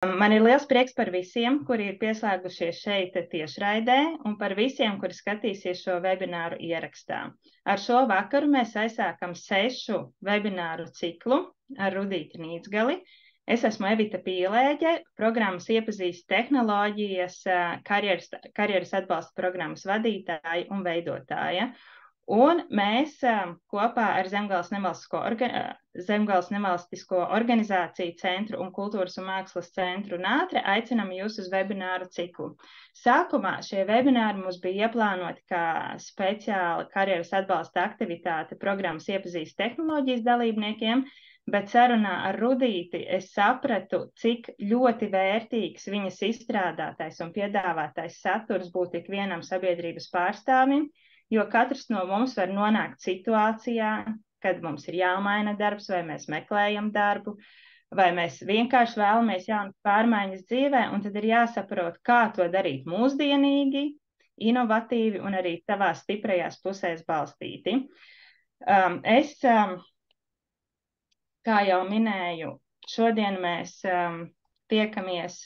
Man ir liels prieks par visiem, kuri ir pieslēgušies šeit tiešraidē, un par visiem, kuri skatīsies šo webināru ierakstā. Ar šo vakaru mēs aizsākam 6 webināru ciklu ar Rudīti Nīdzgali. Es esmu Evita Pīlēģe, programmas iepazīst tehnoloģijas, karjeras atbalsta programmas vadītāja un veidotāja. Un mēs kopā ar Zemgales nevalstisko organizāciju centru un kultūras un mākslas centru Nātre aicinam jūs uz webināru ciklu. Sākumā šie webināri mums bija ieplānoti kā speciāla karjeras atbalsta aktivitāte programmas iepazīst tehnoloģijas dalībniekiem, bet sarunā ar Rudīti es sapratu, cik ļoti vērtīgs viņas izstrādātais un piedāvātais saturs būtu ikvienam sabiedrības pārstāvim, jo katrs no mums var nonākt situācijā, kad mums ir jāmaina darbs, vai mēs meklējam darbu, vai mēs vienkārši vēlamies jaunas pārmaiņas dzīvē, un tad ir jāsaprot, kā to darīt mūsdienīgi, inovatīvi un arī savās stiprajās pusēs balstīti. Kā jau minēju, šodien mēs tiekamies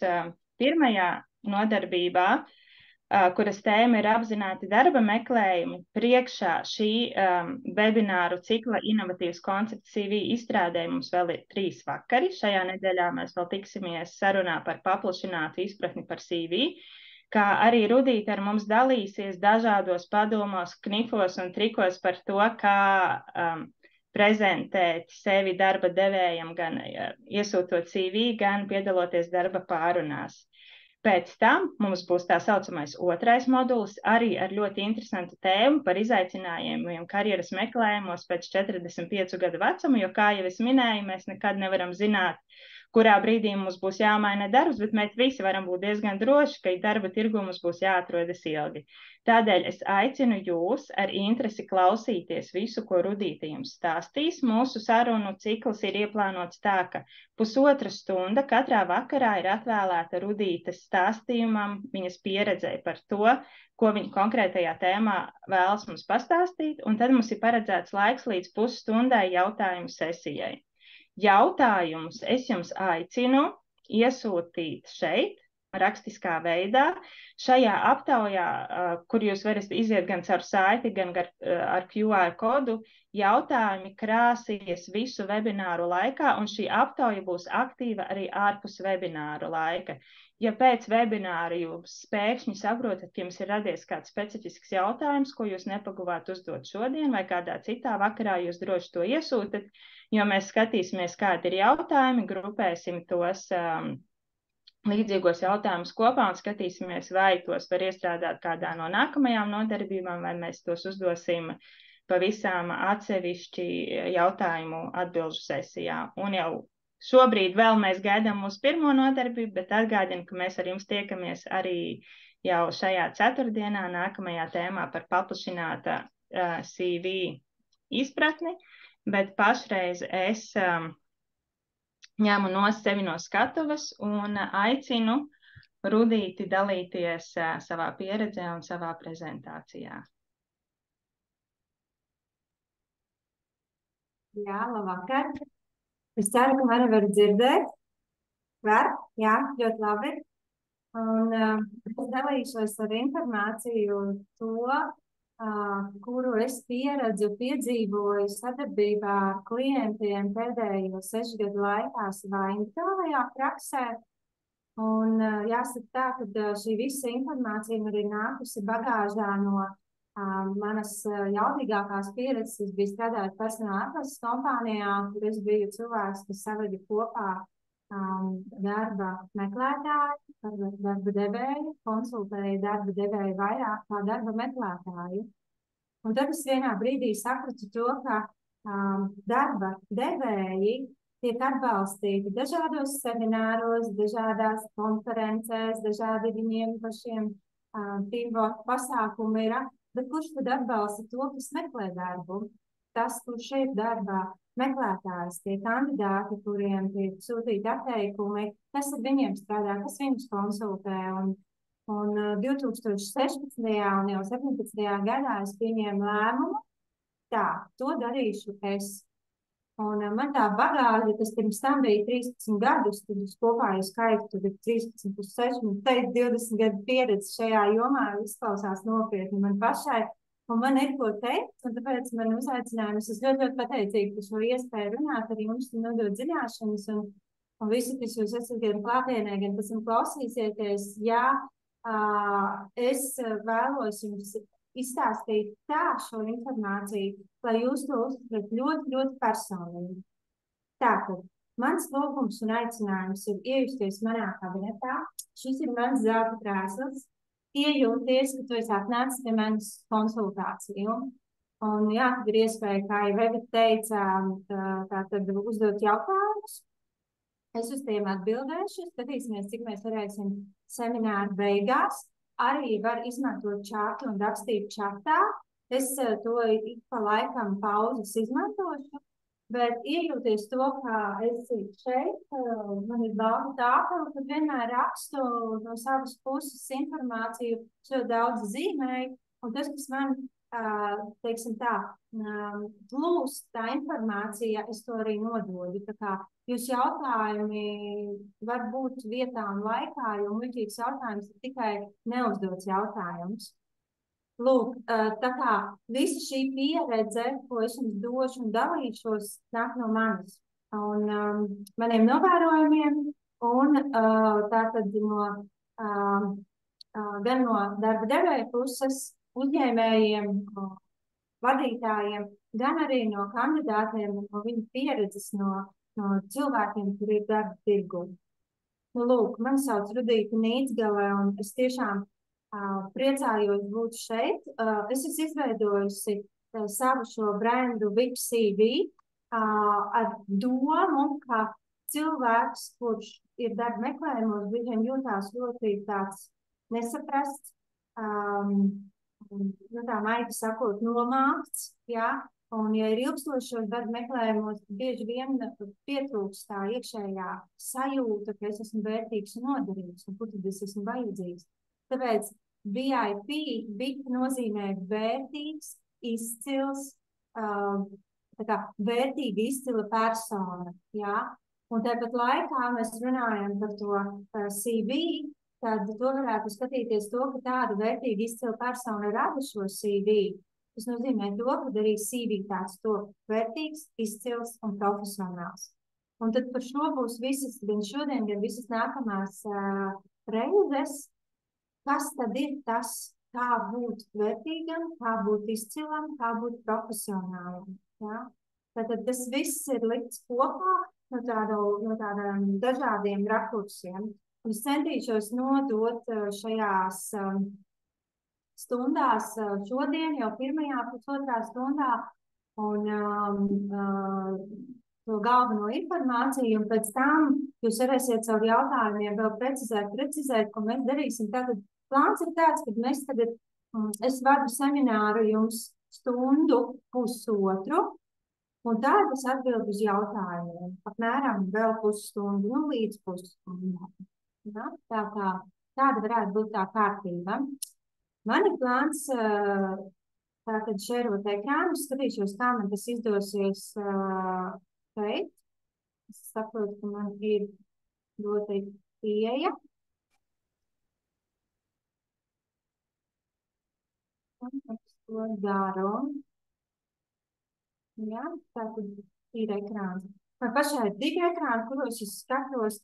pirmajā nodarbībā, kuras tēma ir apzināti darba meklējumi. Priekšā šī webināru cikla inovatīvs koncepts CV izstrādē mums vēl ir 3 vakari. Šajā nedēļā mēs vēl tiksimies sarunā par paplašinātu izpratni par CV, kā arī Rudīte ar mums dalīsies dažādos padomos, knifos un trikos par to, kā prezentēt sevi darba devējam, gan iesūtot CV, gan piedaloties darba pārunās. Pēc tam mums būs tā saucamais 2. modulis, arī ar ļoti interesantu tēmu par izaicinājumiem karjeras meklējumos pēc 45 gadu vecuma, jo, kā jau es minēju, mēs nekad nevaram zināt, kurā brīdī mums būs jāmaina darbs, bet mēs visi varam būt diezgan droši, ka darba tirgu mums būs jāatrodas ilgi. Tādēļ es aicinu jūs ar interesi klausīties visu, ko Rudīte jums stāstīs. Mūsu sarunu cikls ir ieplānots tā, ka 1,5 stunda katrā vakarā ir atvēlēta Rudītes stāstījumam, viņas pieredzei par to, ko viņa konkrētajā tēmā vēlas mums pastāstīt, un tad mums ir paredzēts laiks līdz pusstundai jautājumu sesijai. Jautājumus es jums aicinu iesūtīt šeit, rakstiskā veidā. Šajā aptaujā, kur jūs varat iziet gan caur saiti, gan ar QR kodu, jautājumi krāsies visu webināru laikā, un šī aptauja būs aktīva arī ārpus webināru laika. Ja pēc webināra jūs pēkšņi saprotat, ka jums ir radies kāds specifisks jautājums, ko jūs nepaguvāt uzdot šodien vai kādā citā vakarā, jūs droši to iesūtat, jo mēs skatīsimies, kādi ir jautājumi, grupēsim tos līdzīgos jautājumus kopā un skatīsimies, vai tos var iestrādāt kādā no nākamajām nodarbībām, vai mēs tos uzdosim pavisam atsevišķi jautājumu atbilžu sesijā. Un jau šobrīd vēl mēs gaidām mūsu pirmo nodarbību, bet atgādinu, ka mēs ar jums tiekamies arī jau šajā ceturtdienā nākamajā tēmā par paplašināta CV izpratni, bet pašreiz es ņemu sevi no skatuves un aicinu Rudīti dalīties savā pieredzē un savā prezentācijā. Jā, labvakar. Es ceru, ka mani var dzirdēt. Var? Jā, ļoti labi. Un es dalīšos ar informāciju to, kuru es piedzīvoju sadarbībā ar klientiem pēdējo 6 gadu laikā savā individuālajā praksē. Un jāsaka tā, ka šī visa informācija man ir nākusi bagāžā no manas jaudīgākās pieredzes. Es biju strādājot personāla atlases kompānijā, kur es biju cilvēks, kas saveda kopā darba meklētāju, darba devēju, konsultēju darba devēju vairāk kā darba meklētāju. Un tad es vienā brīdī sapratu to, ka darba devēji tiek atbalstīti dažādos semināros, dažādās konferencēs, dažādi viņiem pašiem teamwork pasākumi ir, bet kurš tad atbalsta to, kas meklē darbu? Tas, kurš ir darbā meklētājs, tie kandidāti, kuriem tiek sūtīti atteikumi, kas ar viņiem strādā, kas viņus konsultē. Un 2016. un jau 17. gadā es pieņēmu lēmumu, tā, to darīšu es. Un man tā bagāža, tas pirms tam bija 13 gadus, tad es kopā jau skaitu, tur ir 13 plus 6, un teikt 20 gadu pieredze šajā jomā izklausās nopietni man pašai. Un man ir ko teikt, un tāpēc man uzaicinājums, es ļoti, ļoti pateicīga par šo iespēju runāt ar jums un nodot zināšanas, un visi, kas jūs esat gan klātienē, gan pēc tam klausīsieties, jā, es vēlos jums izstāstīt tā šo informāciju, lai jūs to uztverat ļoti, ļoti personīgi. Tātad, mans lūgums un aicinājums ir iejusties manā kabinetā. Šis ir mans zelta krēsls. Iejūties, ka tu esi atnācis pie manas konsultāciju. Un jā, tad ir iespēja, kā jau Eva teica, tātad uzdot jautājumus. Es uz tiem atbildēšu, skatīsimies, cik mēs varēsim semināru beigās. Arī var izmantot čatu un rakstīt čatā. Es to ik pa laikam pauzes izmantošu, bet iejūties to, kā es šeit, man ir balta tāpela, tad vienmēr rakstu no savas puses informāciju, šo daudz zīmēju, un tas, kas man, teiksim tā, plūst tā informācija, es to arī nododu. Tā kā jūs jautājumi var būt vietā un laikā, jo muļķīgs jautājums ir tikai neuzdots jautājums. Lūk, tā kā visa šī pieredze, ko es jums došu un dalīšos, nāk no manis un maniem novērojumiem, un tātad gan no darba devēja puses, uzņēmējiem, vadītājiem, gan arī no kandidātiem, no viņu pieredzes, no cilvēkiem, kuri ir darba tirgu. Nu, lūk, man sauc Rudīta Nīcgale, un es tiešām priecājos būt šeit. Es esmu izveidojusi savu šo brendu VIP CV ar domu, ka cilvēks, kurš ir darba meklējumos, viņam jūtās ļoti tāds nesaprasts, tā maigi sakot, nomākts, jā, un ja ir ilgstošos darba meklējumos, bieži vien pietrūkst tā iekšējā sajūta, ka es esmu vērtīgs un noderīgs, un kur tad es esmu vajadzīgs. Tāpēc VIP nozīmē vērtīgs, izcils, tā kā vērtīga, izcila persona, jā, un tāpat laikā mēs runājam par to CV, tad to varētu skatīties to, ka tāda vērtīga izcila persona rada šo CV. Tas nozīmē to, ka arī CV tāds to vērtīgs, izcils un profesionāls. Un tad par šo būs visas, gan šodien, gan visas nākamās reizes, kas tad ir tas, kā būt vērtīgam, kā būt izcilam, kā būt profesionālam. Ja? Tātad tas viss ir likts kopā no tādiem dažādiem rakursiem. Un es centīšos nodot šajās stundās šodien, jau pirmajā pusotrā stundā, un to galveno informāciju, un pēc tam jūs varēsiet caur jautājumiem vēl precizēt, ko mēs darīsim. Tātad plāns ir tāds, ka mēs tagad, es vadu semināru jums stundu pusotru, un tādu es atbildu uz jautājumiem, apmēram vēl pusstundu, nu līdz pusstundām. Ja? Tāda varētu būt tā kārtība. Man ir plāns tātad šērot ekrānu, skatīšos, kā man tas izdosies šeit. Es saprotu, ka man ir dota pieeja. Un es to daru. Ja? Tātad ir ekrāns. Man pašai ir 2 ekrāni, kuros es skatos.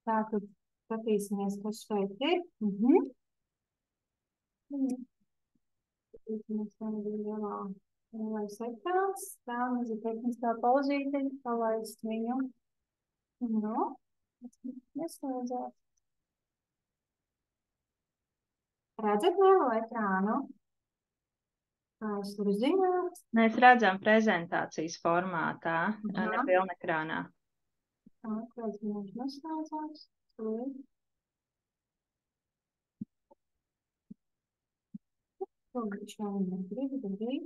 Tātad skatīsimies, kas šeit ir. Skatīsimies, kā ir lielais ekrāns. Tā mums ir tehniskā pauzīte, palaist viņu. Nu, neslēdzās. Redzat lielo ekrānu? Es varu zināt. Mēs redzam prezentācijas formātā, ne pilnekrānā. Kāds mums neslēdzās? Viņš vēl negrib darīt.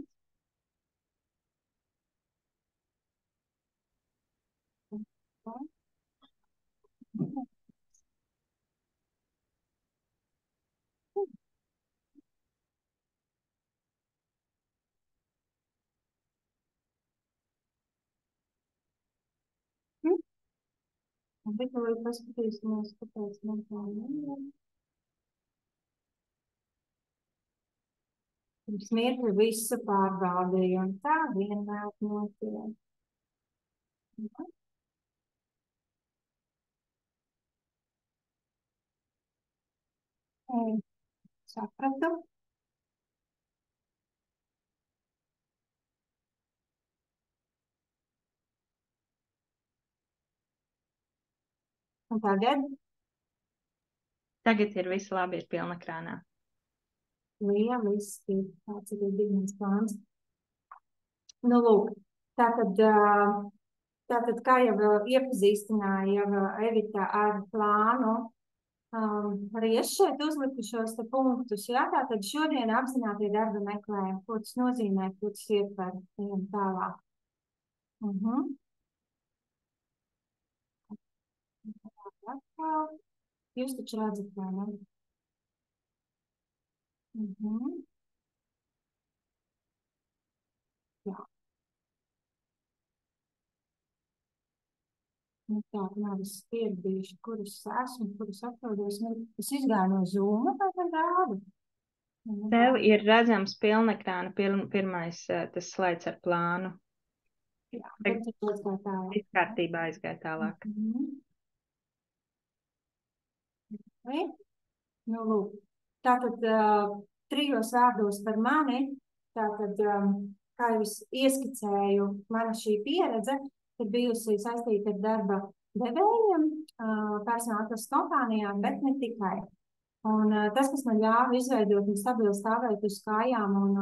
Bet vēl paskatīsimies, kāpēc man tā nevar. Pirms mirkli visu pārbaudīju, un tā vienmēr notiek. Sapratu. Un tagad Tagad ir viss labi, ir pilnekrānā. lieliski, tāds ir dibens plāns. Nu, lūk, tātad kā jau iepazīstināja jau Evita ar plānu, arī es šeit uzliku šos te punktus, jā, tātad šodien apzinātie darba meklējumi, ko tas nozīmē, ko tas ietver, ejam tālāk. Jūs taču redzat, vai ne? Jā. Nu, tā, man es pieradīšu, kur es esmu, kur es atrodos. Es izgāju no Zooma, tā tad rādu. Tev ir redzams pilnekrāna pirmais tas slaids ar plānu. Jā, bet tas aizgāja tālāk. Viss kārtībā aizgāja tālāk. Nu, lūk. Tātad trijos vārdos par mani, tātad, kā jūs ieskicēju, mana šī pieredze ir bijusi saistīta ar darba devējiem, personālas kompānijām, bet ne tikai. Un tas, kas man ļāva izveidot un stabili stāvēt uz kājām un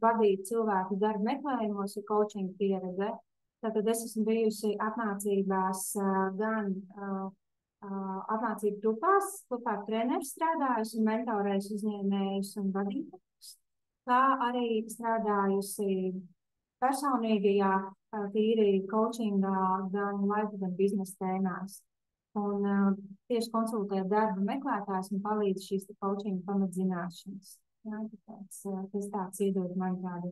vadīt cilvēku darba meklējumos, ir coaching pieredze. Tātad es esmu bijusi apmācībās gan apmācību grupās, kopā ar treneru strādājusi un mentorējusi uzņēmējus un vadītājus, kā arī strādājusi personīgajā, tīri coachingā, gan laika, gan biznesa tēmās. Un tieši konsultēt darba meklētājs un palīdz šīs coaching pamatzināšanas. Jā, tāpēc tas tāds iedod man tādu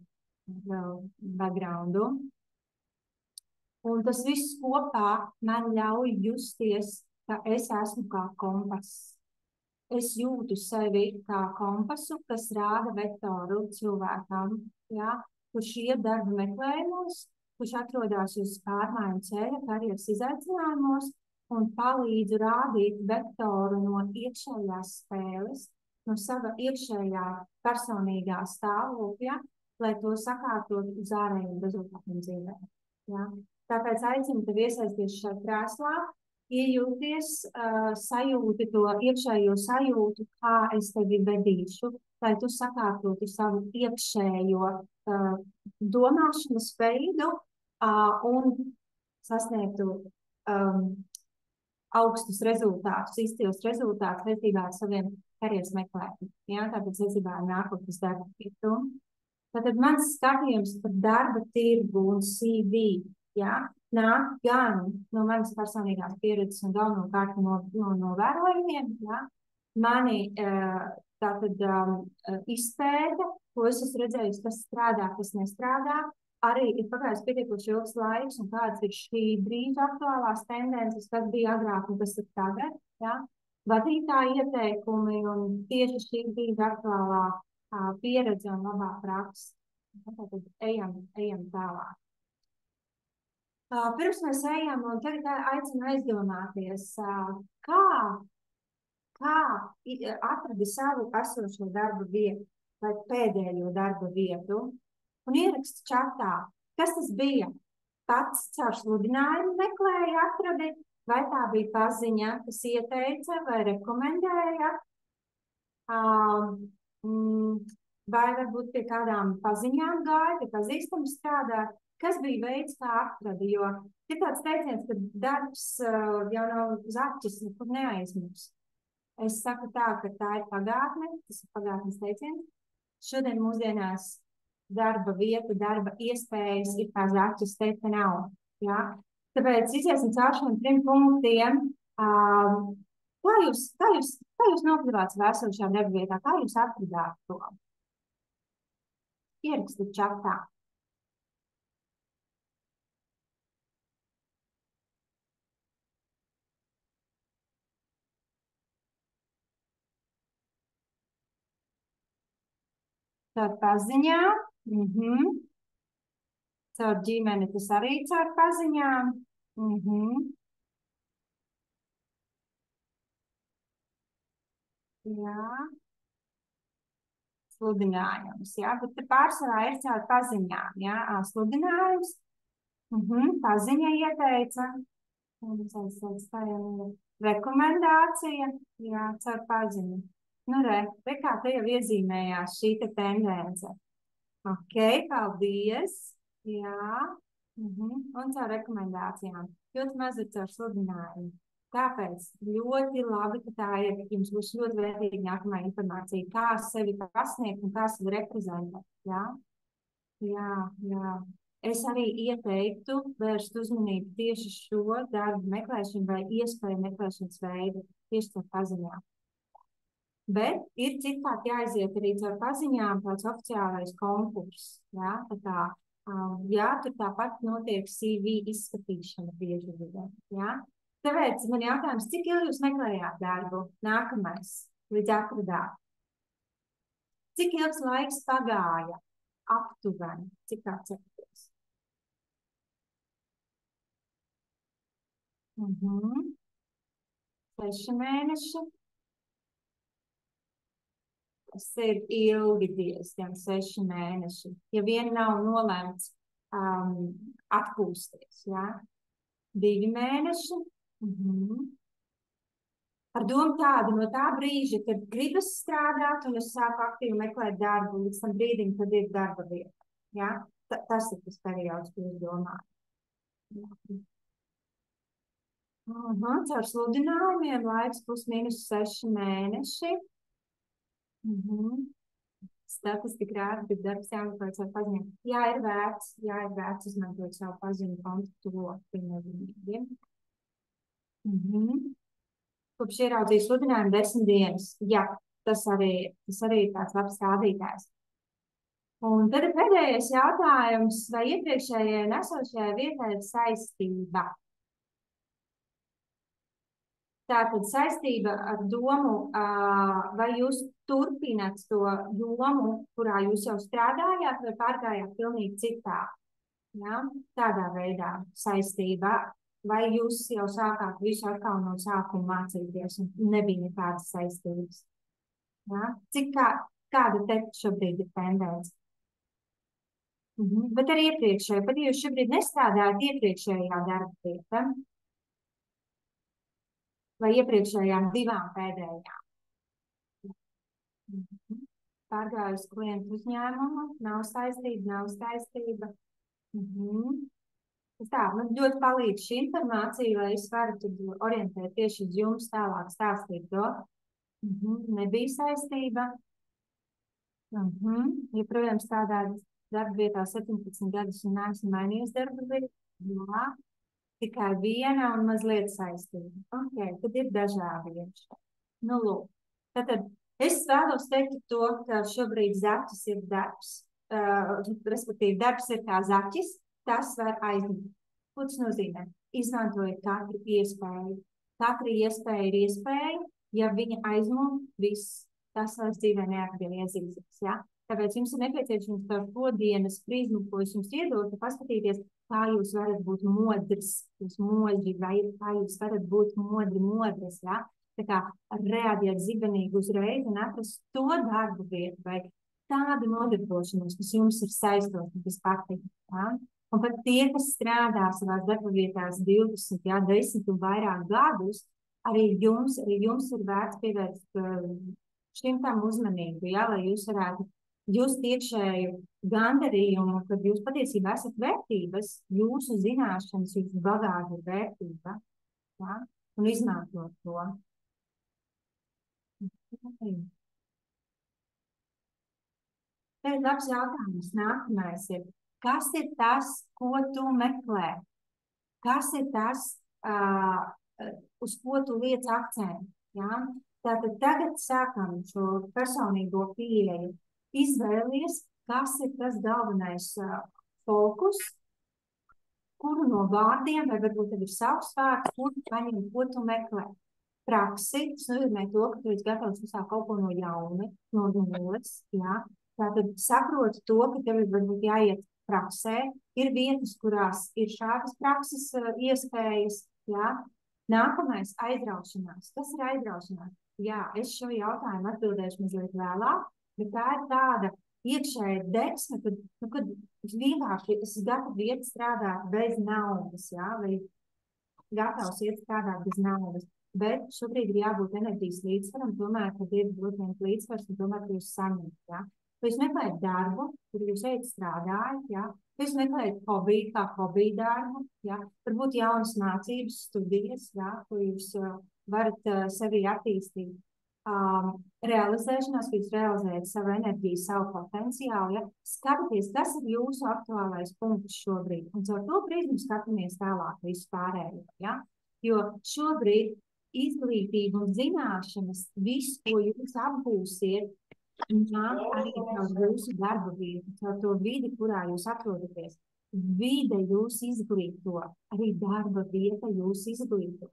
vēl backgroundu. Un tas viss kopā man ļauj justies, ka es esmu kā kompass. Es jūtu sevi kā kompasu, kas rāda vektoru cilvēkam, jā, kurš iet darba meklējumos, kurš atrodas uz pārmaiņu ceļa, karjeras izaicinājumos un palīdzu rādīt vektoru no iekšējās spēles, no sava iekšējā personīgā stāvokļa, lai to sakārtot uz ārējiem rezultātiem dzīvē. Jā. Tāpēc aicinu tevi iesaisties šajā krēslā, iejūties, sajūti to iekšējo sajūtu, kā es tevi vedīšu, lai tu sakārtotu savu iekšējo domāšanas veidu un sasniegtu augstus rezultātus, izcils rezultātus saistībā ar saviem karjeras meklējumiem. Jā, tāpēc saistībā ar nākotnes darba vietu. Tātad mans skatījums par darba tirgu un CV, jā, nāk gan no manas personīgās pieredzes un galvenokārt no novērojumiem, jā. Mani tātad izpēta, ko es esmu redzējis, kas strādā, kas nestrādā, arī ir pagājis pietiekoši ilgs laiks un kādas ir šī brīža aktuālās tendences, kas bija agrāk un kas ir tagad, jā. Vadītāji ieteikumi un tieši šī brīža aktuālā pieredze un labā praksa. Tātad ejam tālāk. Pirms mēs ejam, un tagad aicinu aizdomāties, kā atradi savu esošo darba vietu vai pēdējo darba vietu un ieraksti čatā, kas tas bija. Pats caur sludinājumu meklēja, atradi, vai tā bija paziņa, kas ieteica vai rekomendēja, vai varbūt pie kādām paziņām gāja, pie pazīstam strādāt. Kas bija veids, kā atradi, jo ir tāds teiciens, ka darbs jau nav zaķis, nekur neaizmirs. Es saku tā, ka tā ir pagātne, tas ir pagātnes teiciens. Šodien mūsdienās darba vieta, darba iespējas ir kā zaķis, teikt, ka nav. Jā? Tāpēc iziesim caur šiem 3 punktiem. Kā jūs nokļuvāt savā esošajā darba vietā? Kā jūs atradāt to? Ierakstiet čatā. caur paziņām. Caur ģimeni tas arī caur paziņām. Jā. Sludinājums, jā, bet te pārsvarā ir caur paziņām, jā, sludinājums. Paziņa ieteica. Rekomendācija, jā, caur paziņu. Nu, re kā te jau iezīmējās šī te tendence. Ok, paldies. Jā. Un caur rekomendācijām. Ļoti maz ir caur sludinājumu. Tāpēc ļoti labi, ka tā ir. Jums būs ļoti vērtīga nākamā informācija, kā sevi pasniegt un kā sevi reprezentēt. Jā. Es arī ieteiktu vērst uzmanību tieši šo darbu meklēšanu vai iespēju meklēšanas veidu tieši caur paziņām. Bet ir citkārt jāaiziet arī caur paziņām tāds oficiālais konkurss. Jā, tur tāpat notiek CV izskatīšana bieži vien. Jā. Tāpēc man jautājums, cik ilgi jūs meklējāt darbu? Nākamais, līdz atradā. Cik ilgs laiks pagāja? Aptuveni, cik tāds atceries? 6 mēneši. Tas ir ilgi diezgan 6 mēneši. Ja vien nav nolēmts atpūsties, jā. 2 mēneši. Ar domu tādu no tā brīža, kad gribas strādāt un es sāku aktīvi meklēt darbu līdz tam brīdim, kad ir darba vieta. Ja? Tas ir tas periods, ko es domāju. Caur sludinājumiem laiks +- 6 mēneši. Statistika rāda, ka darbs jāmeklē caur paziņām. Jā, ir vērts izmantot savu paziņu kontaktu loku. Kopš ieraudzīju sludinājumu 10 dienas. Jā, tas arī ir tāds labs rādītājs. Un tad ir pēdējais jautājums, vai iepriekšējai un esošajai vietai ir saistība? Tātad saistība ar domu, vai jūs turpināt to jomu, kurā jūs jau strādājāt, vai pārgājāt pilnīgi citā? Ja? Tādā veidā saistība. Vai jūs jau sākāt visu atkal no sākuma mācīties un nebija nekādas saistības? Ja? Kāda te šobrīd ir tendence? Bet arī iepriekšēji, pat ja jūs šobrīd nestrādājat iepriekšējā darba vietā, vai iepriekšējām 2 pēdējām. Pārgājus klientu uzņēmumu, nav saistība. Man ļoti palīdz šī informācija, lai es varu orientēt tieši uz jums tālāk stāstīt to. Nebija saistība. Joprojām strādāju darba vietā 17 gadus un neesmu mainījies darba vietu. Jā. Tikai viena un mazliet saistība. Ok, tad ir dažādi vienši. Nu, lūk. Tātad es vēlos teikt to, ka šobrīd zaķis ir darbs. Respektīvi, darbs ir kā zaķis, tas var aizņemt. Ko tas nozīmē? Izmantojiet katru iespēju. Katra iespēja ir iespēja, ja viņa aizmūg viss. Tas vairs dzīvē neatgriezīsies. Ja? Tāpēc jums ir nepieciešams caur to dienas prizmu, ko es jums iedotu, paskatīties, kā jūs varat būt modrs, vai kā jūs varat būt modras, ja? Tā kā reaģēt zibenīgi uzreiz un atrast to darbu vietu vai tādu nodarbošanos, kas jums ir saistot un kas patīk. Ja? Un pat tie, kas strādā savās darba vietās 20, 10 un vairāk gadus, arī jums ir vērts pievērst šim tam uzmanību, ja? Lai jūs varētu just iekšēju gandarījumu, kad jūs patiesībā esat vērtības, jūsu zināšanas, jūsu bagāža ir vērtība, ja? Un izmantot to. Pēc labs jautājums nākamais ir, kas ir tas, ko tu meklē? Kas ir tas, uz ko tu liec akcentu? Ja? Tātad tagad sākam šo personīgo pieeju. Izvēlies, kas ir tas galvenais fokus, kuru no vārdiem, vai varbūt tev ir savs vārds, ko tu meklē. Praksi, tas nozīmē to, ka tu esi gatavs uzsākt kaut ko no jauna, no nulles, jā. Tātad saproti to, ka tev ir varbūt jāiet praksē, ir vietas, kurās ir šādas prakses iespējas, jā. Nākamais - aizraušanās. Kas ir aizraušanās? Jā, es šo jautājumu atbildēšu mazliet vēlāk, bet tā ir tāda iekšēja deksme, kad vienkārši es gatavu iet strādāt bez naudas, jā, vai gatavs iet strādāt bez naudas. Bet šobrīd ir jābūt enerģijas līdzsvaram, tomēr, kad ir ļoti līdzsvars, un tomēr jūs saņemat, jā. Vai jūs meklējat darbu, kur jūs ejat strādājat, jā. Vai jūs meklējat hobiju, kā hobiju darbu, jā. Varbūt jaunas mācības, studijas, jā, ko jūs varat sevi attīstīt. Realizēšanās, ka jūs realizējat savu enerģiju, savu potenciālu, ja? Skatieties, kas ir jūsu aktuālais punkts šobrīd, un caur to prizmu skatāmies tālāk visu pārējo, ja? Jo šobrīd izglītība un zināšanas, visu, ko jūs apgūsiet, nāk arī caur jūsu darba vietu, caur to vidi, kurā jūs atrodaties. Vide jūs izglīto, arī darba vieta jūs izglīto.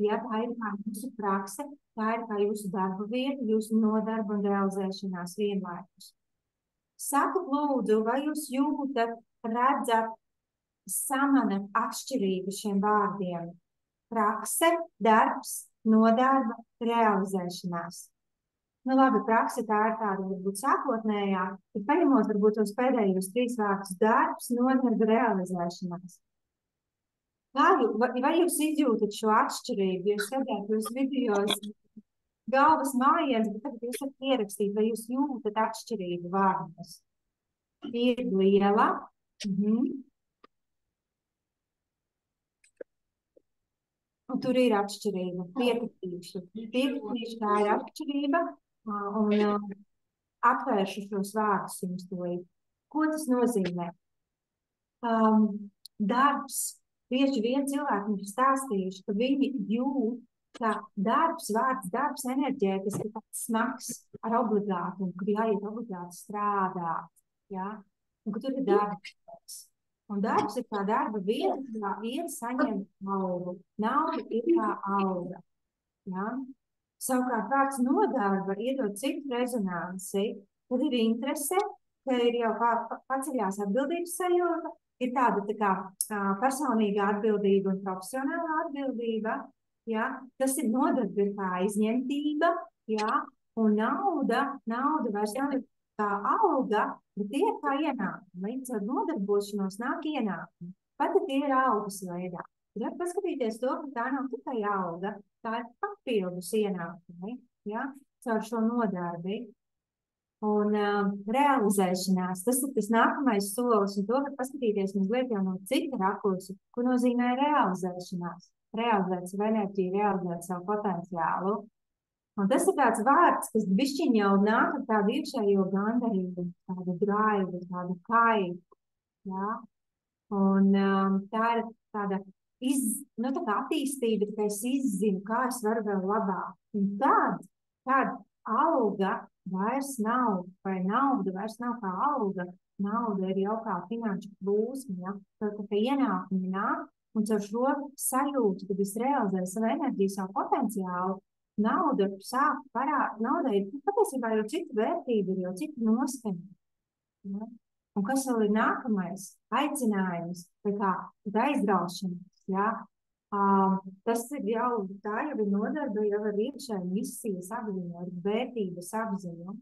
Ja, tā ir kā jūsu prakse, tā ir kā jūsu darba vieta, jūsu nodarba un realizēšanās vienlaikus. Sakiet, lūdzu, vai jūs jūtat, redzat, samanat atšķirību šiem vārdiem? Prakse, darbs, nodarba, realizēšanās. Nu labi, prakse tā ir tāda varbūt sākotnējā, bet paņemot varbūt tos pēdējos 3 vārdus - darbs, nodarba, realizēšanās. Vai jūs izjūtat šo atšķirību, jo es redzētu jūs videos galvas mājiens, bet tagad jūs varat ierakstīt, vai jūs jūtat atšķirību vārdos? Ir liela. Un tur ir atšķirība. Piekritīšu, tā ir atšķirība, un atvēršu šos vārdus jums tūlīt. Ko tas nozīmē? Darbs. Bieži vien cilvēki mums stāstījuši, ka viņi jūt, ka vārds darbs enerģētiski ir tāds smags ar obligātu, un kur jāiet obligāti strādāt, ja? Un ka tur ir darbs. Un darbs ir kā darba vieta, kā iet saņemt algu. Nauda ir kā alga. Ja? Savukārt vārds nodarba iedod citu rezonansi, tad ir interese, ka ir jau paceļās atbildības sajūta, ir tāda tā kā personīgā atbildība un profesionālā atbildība. Ja? Tas ir nodarba, ir kā izņemtība, ja? Un nauda vairs nav kā alga, bet tie ir kā ienākumi. Līdz ar nodarbošanos nāk ienākumi. Pat tie ir algas veidā. Ja? Paskatīties to, ka tā nav tikai alga, tā ir papildus ienākumi, ja? Caur šo nodarbi. Un realizēšanās, tas ir tas nākamais solis, un to var paskatīties mazliet jau no cita rakursa, ko nozīmē realizēšanās. Realizēt savu enerģiju, realizēt savu potenciālu. Un tas ir tāds vārds, kas bišķiņ jau nāk ar tādu iekšējo gandarību, tādu draivu, tādu kaifu. Ja? Un tā ir tāda tā kā attīstība, ka es izzinu, kā es varu vēl labāk. Un tad alga vairs nav, vai nauda vairs nav kā alga, nauda ir jau kā finanšu plūsma, ja? Tad, ka ienākumi nāk, un caur šo sajūtu, kad es realizēju savu enerģiju, savu potenciālu, nauda sāk naudai patiesībā jau cita vērtība, jau cita noskaņa. Ja? Un kas vēl ir nākamais? Aicinājums, vai kā aizraušanas, ja? Tas ir tā jau ir nodarba, jau ar iekšēju misijas apziņu, ar vērtības apziņu.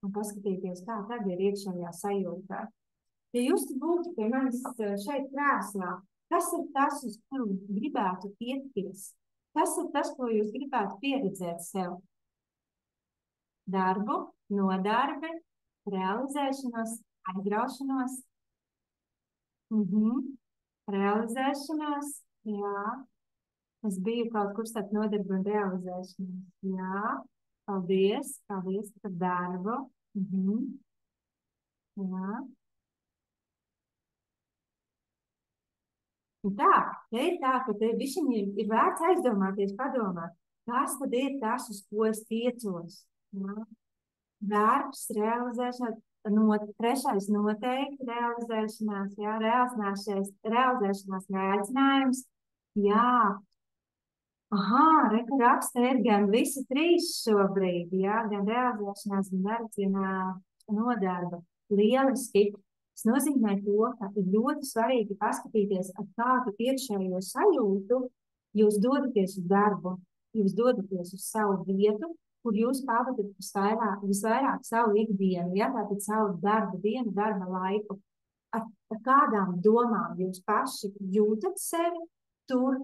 Un paskatīties, kā tad ir iekšējā sajūtā. Ja jūs būtu pie manis šeit krēslā, kas ir tas, uz kuru gribētu ietties? Kas ir tas, ko jūs gribētu pieredzēt sev? Darbu, nodarbi, realizēšanos, aizraušanos. Realizēšanās. Jā, es biju kaut kur starp nodarbu un realizēšanos. Jā, paldies par darbu. Jā. Un tā, ir tā, ka te višķiņi ir vērts aizdomāties, padomāt, kas tad ir tas, uz ko es tiecos. Jā. Darbs, realizēšanās, trešais noteikti realizēšanās, jā, realizēšanās aicinājums, jā. Raksta ir gan visi 3 šobrīd, jā, gan realizēšanās, gan darbs, gan nodarba. Lieliski. Tas nozīmē to, ka ir ļoti svarīgi paskatīties, ar kādu iekšējo sajūtu jūs dodaties uz darbu, jūs dodaties uz savu vietu, kur jūs pavadat visvairāk savu ikdienu, ja, tātad savu darba dienu, darba laiku. Ar kādām domām jūs paši jūtat sevi, tur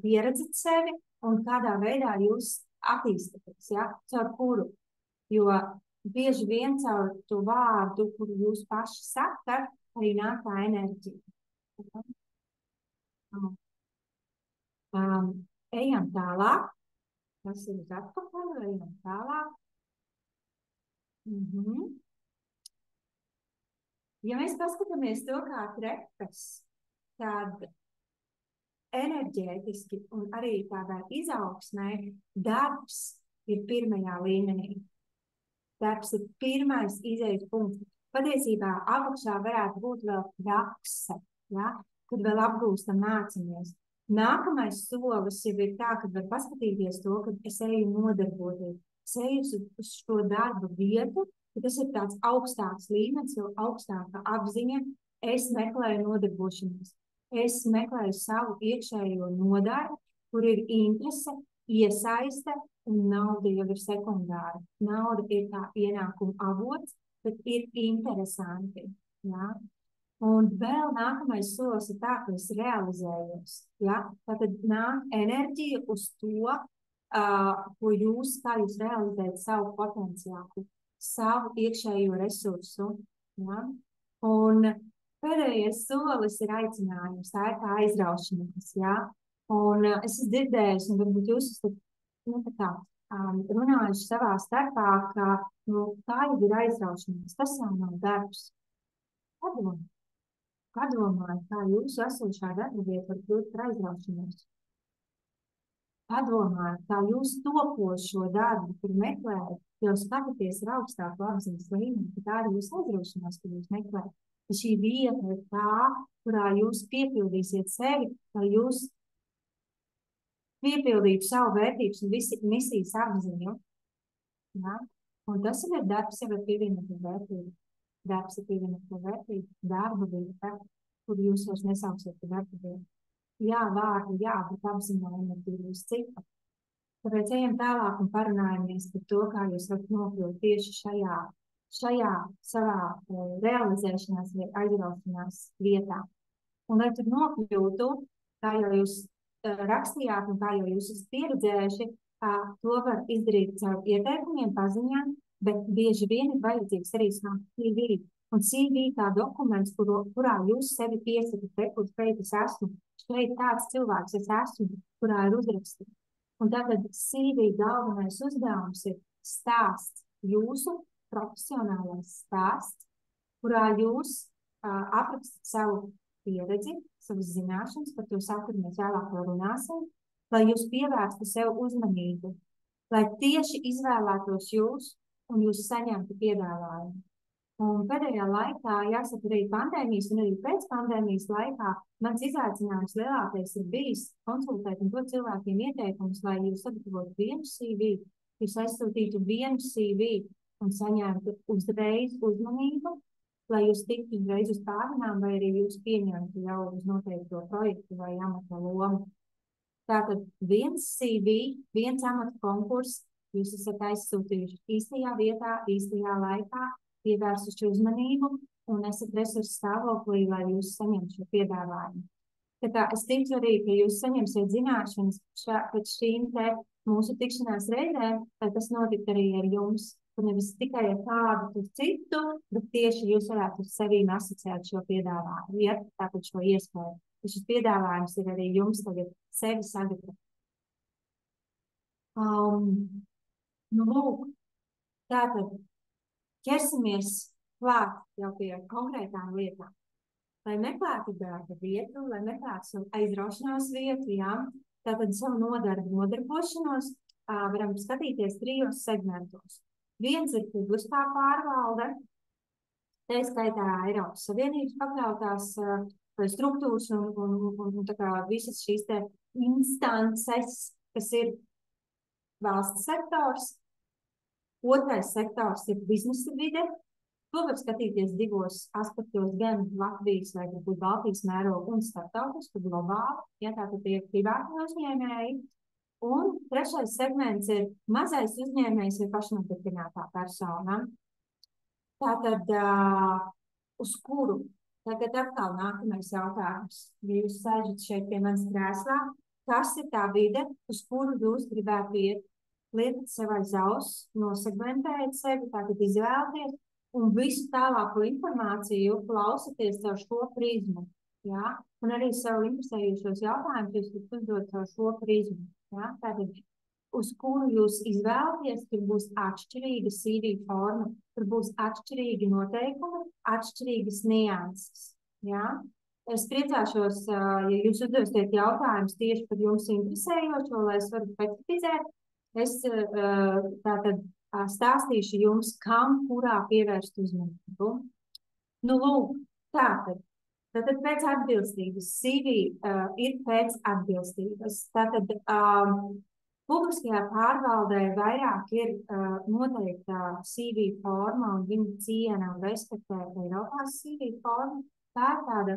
pieredzat sevi un kādā veidā jūs attīstaties, ja, caur kuru. Jo bieži vien caur to vārdu, kuru jūs paši sakat, arī nāk tā enerģija. Ejam tālāk. Tas ir uz atpakaļ, ejam tālāk. Ja mēs paskatāmies to kā trepas, tad enerģētiski un arī tādā izaugsmē darbs ir pirmajā līmenī. Darbs ir pirmais izējas punkts. Patiesībā apakšā varētu būt vēl prakse, ja, kad vēl apgūstam mācāmies. Nākamais solis jau ir tā, kad var paskatīties to, kad es eju nodarboties. Es eju uz šo darba vietu, ka tas ir tāds augstāks līmenis, jau augstāka apziņa. Es meklēju nodarbošanos. Es meklēju savu iekšējo nodarbu, kur ir interese, iesaiste, un nauda jau ir sekundāra. Nauda ir tā ienākuma avots, bet ir interesanti. Ja? Un vēl nākamais solis ir tā, ka es realizējos. Ja? Tātad nāk enerģija uz to, ko jūs, kā jūs realizējat savu potenciālu, savu iekšējo resursu. Ja? Un pēdējais solis ir aicinājums, tā ir tā aizraušanās. Ja? Un es esmu dzirdējusi, un varbūt jūs esat runājuši savā starpā, ka tā jau ir aizraušanās. Tas jau nav darbs. Padomājiet, kā jūsu esošā darba vieta var kļūt par aizraušanos. Padomājiet, kā jūs topot šo darbu, kur meklējat, jau skatāties ar augstāku apziņas līmeni, ka tā ir jūsu aizraušanās, kur jūs meklējat. Ka šī vieta ir tā, kurā jūs piepildīsiet sevi, lai jūs piepildītu savu vērtības un misijas apziņu. Ja? Un tas ir darbs, jau ir pievienota vērtība. Darbs ir pievienota vērtība, darba vieta, kur jūs vairs nesauksiet par darba vietu. Jā, vārdi, jā, bet apziņā enerģija ir uz cita. Tāpēc ejam tālāk un parunājamies par to, kā jūs varat nokļūt tieši šajā savā realizēšanās vai aizraušanās vietā. Un lai tur nokļūtu, kā jau jūs rakstījāt un kā jau jūs esat pieredzējuši, to var izdarīt caur ieteikumiem, paziņām, bet bieži vien ir vajadzīgs arī CV. Un CV kā dokuments, kurā jūs sevi piesakat, kur šeit es esmu, šeit tāds cilvēks es esmu, kurā ir uzrakstīt. Un tātad CV galvenais uzdevums ir stāsts, jūsu profesionālais stāsts, kurā jūs aprakstat savu pieredzi, savas zināšanas, par to sākot mēs vēlāk vēl runāsim, lai jūs pievērstu sev uzmanību, lai tieši izvēlētos jūs un jūs saņemtu piedāvājumu. Un pēdējā laikā, jāsaka, arī pandēmijas un arī pēc pandēmijas laikā, mans izaicinājums lielākais ir bijis konsultēt un dot cilvēkiem ieteikumus, lai jūs sagatavotu vienu CV, jūs aizsūtītu vienu CV un saņemtu uzreiz uzmanību, lai jūs tiktu uzreiz uz pārunām, vai arī jūs pieņemtu jau uz noteikto projektu vai amata lomu. Tātad viens CV, viens amata konkurss, jūs esat aizsūtījuši īstajā vietā, īstajā laikā, pievērsuši uzmanību un esat resursu stāvoklī, lai jūs saņemtu šo piedāvājumu. Tā es ticu arī, ka jūs saņemsiet zināšanas pēc šīm te mūsu tikšanās reizēm, lai tas notikt arī ar jums. Un nevis tikai ar kādu citu, bet tieši jūs varētu sevīm asociēt šo piedāvājumu, ja tātad šo iespēju. Šis piedāvājums ir arī jums tagad sevi sagatavot. Lūk, tātad ķersimies klāt jau pie konkrētām lietām. Lai meklētu darba vietu, lai meklētu savu aizraušanās vietu, jā, tātad savu nodarbošanos varam skatīties 3 segmentos. Viens ir publiskā pārvalde, tā skaitā Eiropas Savienības pakļautās struktūras un tā kā visas šīs te instances, kas ir valsts sektors. Otrais sektors ir biznesa vide. To var skatīties divos aspektos, gan Latvijas vai varbūt Baltijas mēroga un starptautisku globāli, ja tātad tie ir privāti uzņēmēji. Un trešais segments ir mazais uzņēmējs vai pašnodarbinātā persona. Tātad, uz kuru, tagad atkal nākamais jautājums, ja jūs sēžat šeit pie manas krēslā, kas ir tā vide, uz kuru jūs gribētu iet, liekat sev aiz auss, nosegmentējat sevi, tātad izvēlties, un visu tālāko informāciju klausaties caur šo prizmu. Ja? Un arī sev interesējušos jautājumus jūs varat uzdot caur šo prizmu. Ja? Tātad, uz kuru jūs izvēlaties, tur būs atšķirīga CV forma, tur būs atšķirīgi noteikumi, atšķirīgas nianses. Ja? Es priecāšos, ja jūs uzdosiet jautājumus tieši par jums interesējošo, lai es varu specifizēt. Es tātad stāstīšu jums, kam, kurā pievērst uzmanību. Nu, lūk, tātad pēc atbilstības. CV ir pēc atbilstības. Tātad publiskajā pārvaldē vairāk ir noteikta CV forma un viņa ciena un respektē Eiropās CV forma. Tā ir tāda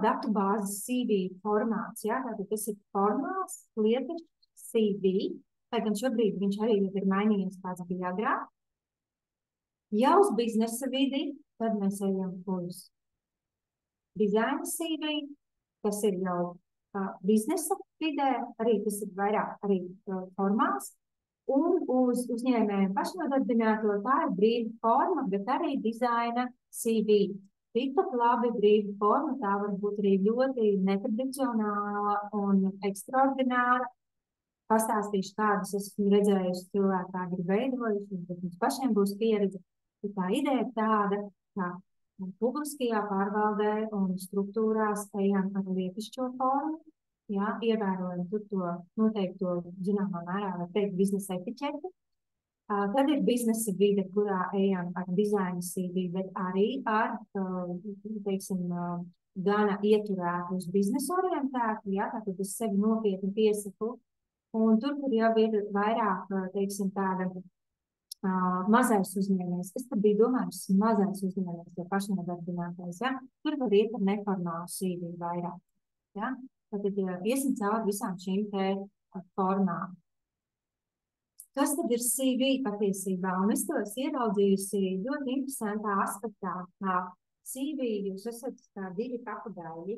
datubāzes CV formāts. Ja? Tātad tas ir formāls lietišķs CV, lai gan šobrīd viņš arī ir mainījies, kāds bija agrāk. Ja uz biznesa vidi, tad mēs ejam uz dizaina CV, kas ir jau biznesa vidē, arī tas ir vairāk arī formāls, un uz uzņēmēju pašnodarbināto tā ir brīva forma, bet arī dizaina CV. Tikpat labi brīva forma, tā var būt arī ļoti netradicionāla un ekstraordināra. Pastāstīšu kādus esmu redzējusi cilvēku, kā grib veidojuši, bet mums pašiem būs pieredze. Tā ideja ir tāda, ka publiskajā pārvaldē un struktūrās ejam ar lietišķo formu, ja, ievērojam tur to noteikto zināmā mērā, var teikt, biznesa etiķeti. Tad ir biznesa vide, kurā ejam ar dizaina CV, bet arī ar, teiksim, gana ieturētu uz biznesa orientētu, ja, tātad es sevi nopietni piesaku. Un tur, kur jau ir vairāk, teiksim, tāda mazais uzņēmējs. Es tad biju domājis, mazais uzņēmējs vai pašnodarbinātais. Ja? Tur var iet ar neformālu CV vairāk. Ja? Tad iesim cauri visām šīm te formām. Kas tad ir CV patiesībā? Un es to esmu ieraudzījusi ļoti interesantā aspektā, kā CV jūs esat kā divi papagaļi.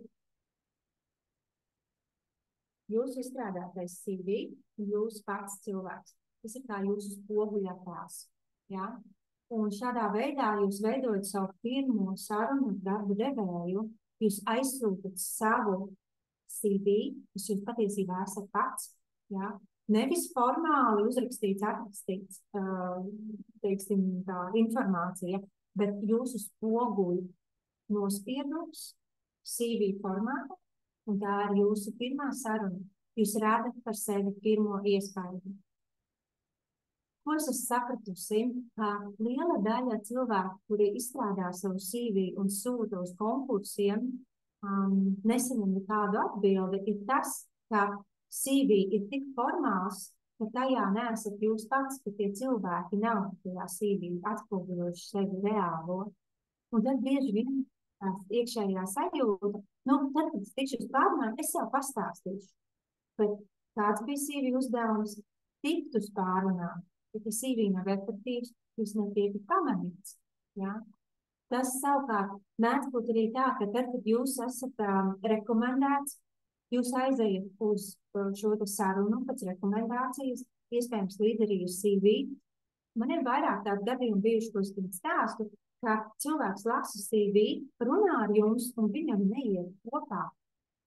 Jūs izstrādātais CV un jūs pats cilvēks. Tas ir kā jūsu spoguļattēls. Ja? Un šādā veidā jūs veidojat savu pirmo sarunu darba devēju, jūs aizsūtat savu CV, kas jūs patiesībā esat pats. Ja? Nevis formāli uzrakstīts, atrakstīts, teiksim, tā informācija, bet jūsu spoguļu nospiedums CV formāta, un tā ir jūsu pirmā saruna. Jūs rādat par sevi pirmo iespēju. Ko es sapratusi, ka liela daļa cilvēku, kuri izstrādā savu CV un sūta uz konkursiem, nesaņem nekādu atbildi, ir tas, ka CV ir tik formāls, ka tajā neesat jūs pats, ka tie cilvēki nav tajā CV atspoguļojuši sevi reālo. Un tad bieži vien tās iekšējā sajūta, tad, kad es tikšu uz pārunām, es jau pastāstīšu. Bet tāds bija CV uzdevums tikt uz pārunām. Ja CV nav efektīvs, jūs netiek pamanīts. Ja? Tas savukārt mēdz būt arī tā, ka tad, kad jūs esat rekomendēts, jūs aizejat uz šo sarunu pēc rekomendācijas, iespējams līderī uz CV. Man ir vairāk tādu gadījumu bijuši, ko es tagad stāstu, ka cilvēks lasa CV, runā ar jums un viņam neiet kopā.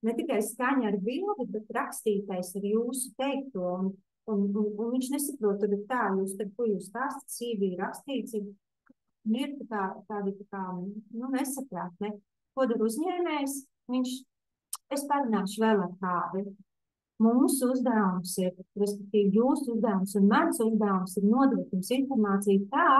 Ne tikai skaņa ar bildi, bet rakstītais ar jūsu teikto. Un viņš nesaprot, tad tā, ko jūs stāstat, CV rakstīts, ir tādi nesaprāt, ne? Ko dar uzņēmējs? Es parunāšu vēl ar kādu. Mūsu uzdevums ir, respektīvi jūsu uzdevums un mans uzdevums ir nodot jums informāciju tā,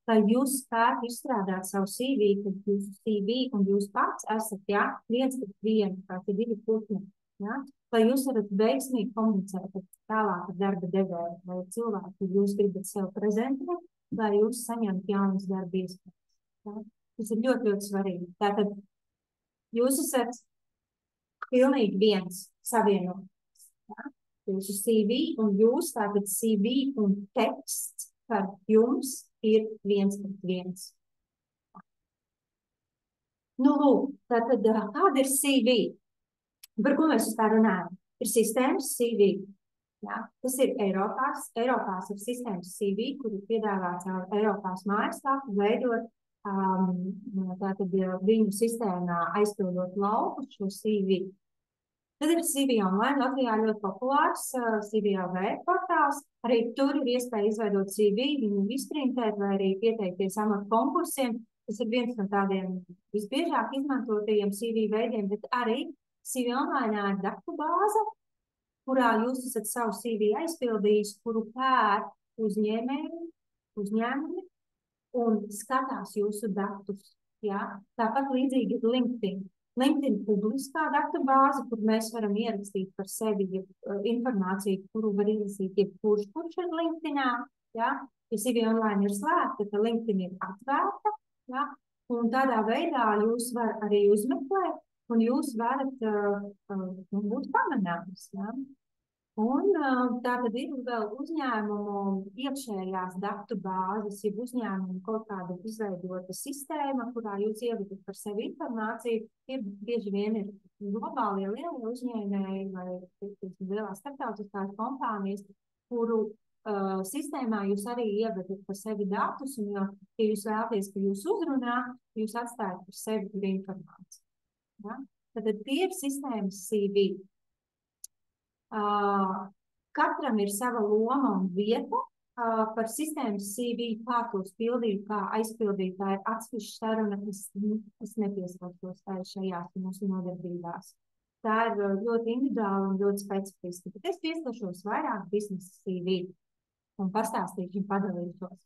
lai jūs spētu izstrādāt savu CV, kad jūsu CV un jūs pats esat, viens pret vienu, kā tie divi putni. Ja? Lai jūs varat veiksmīgi komunicēt tālāk ar darba devēju, lai cilvēki jūs gribat sev prezentēt, lai jūs saņemtu jaunas darba iespējas. Ja? Tas ir ļoti, ļoti svarīgi. Tātad jūs esat pilnīgi viens savienojums. Ja? Jūsu CV un jūs, tātad CV un teksts par jums ir 1:1. Nu, lūk, tātad kāda ir CV? Par ko mēs vispār runājam? Ir sistēmas CV. Ja? Tas ir Eiropās ir sistēmas CV, kuru piedāvā caur Eiropās mājaslapu veidot tātad viņu sistēmā aizpildot lauku šo CV. Tad ir CV online, Latvijā ļoti populārs CV.lv portāls. Arī tur ir iespēja izveidot CV, viņu izprintēt vai arī pieteikties amatu konkursiem. Tas ir viens no tādiem visbiežāk izmantotajiem CV veidiem, bet arī CV online ir datu bāze, kurā jūs esat savu CV aizpildījis, kuru pēr uzņēmumi un skatās jūsu datus. Ja? Tāpat līdzīgi ir LinkedIn. LinkedIn publiskā datu bāze, kur mēs varam ierakstīt par sevi informāciju, kuru var izlasīt jebkurš, kurš ir LinkedInā. Ja? Ja CV online ir slēgta, tad LinkedIn ir atvērta. Ja? Un tādā veidā jūs varat arī uzmeklēt, un jūs varat būt pamanāms. Ja? Un tā tad ir vēl uzņēmumu iekšējās datu bāzes, ja uzņēmumu kaut kāda izveidota sistēma, kurā jūs ievadat par sevi informāciju, bieži vien ir globālie lielie uzņēmēji vai lielās starptautiskās kompānijas, kuru sistēmā jūs arī ievadat par sevi datus, un ja jūs vēlaties, ka jūs uzrunā, jūs atstājat par sevi informāciju. Ja? Tad tie ir sistēmas CV. Katram ir sava loma un vieta. Par sistēmas CV, kā tos pildīt, kā aizpildīt, tā ir atsevišķa saruna, es nepieskaršos šajās mūsu nodarbībās. Tā ir ļoti individuāla un ļoti specifiska, bet es pieskaršos vairāk biznesa CV un pastāstīšu un padalīšos.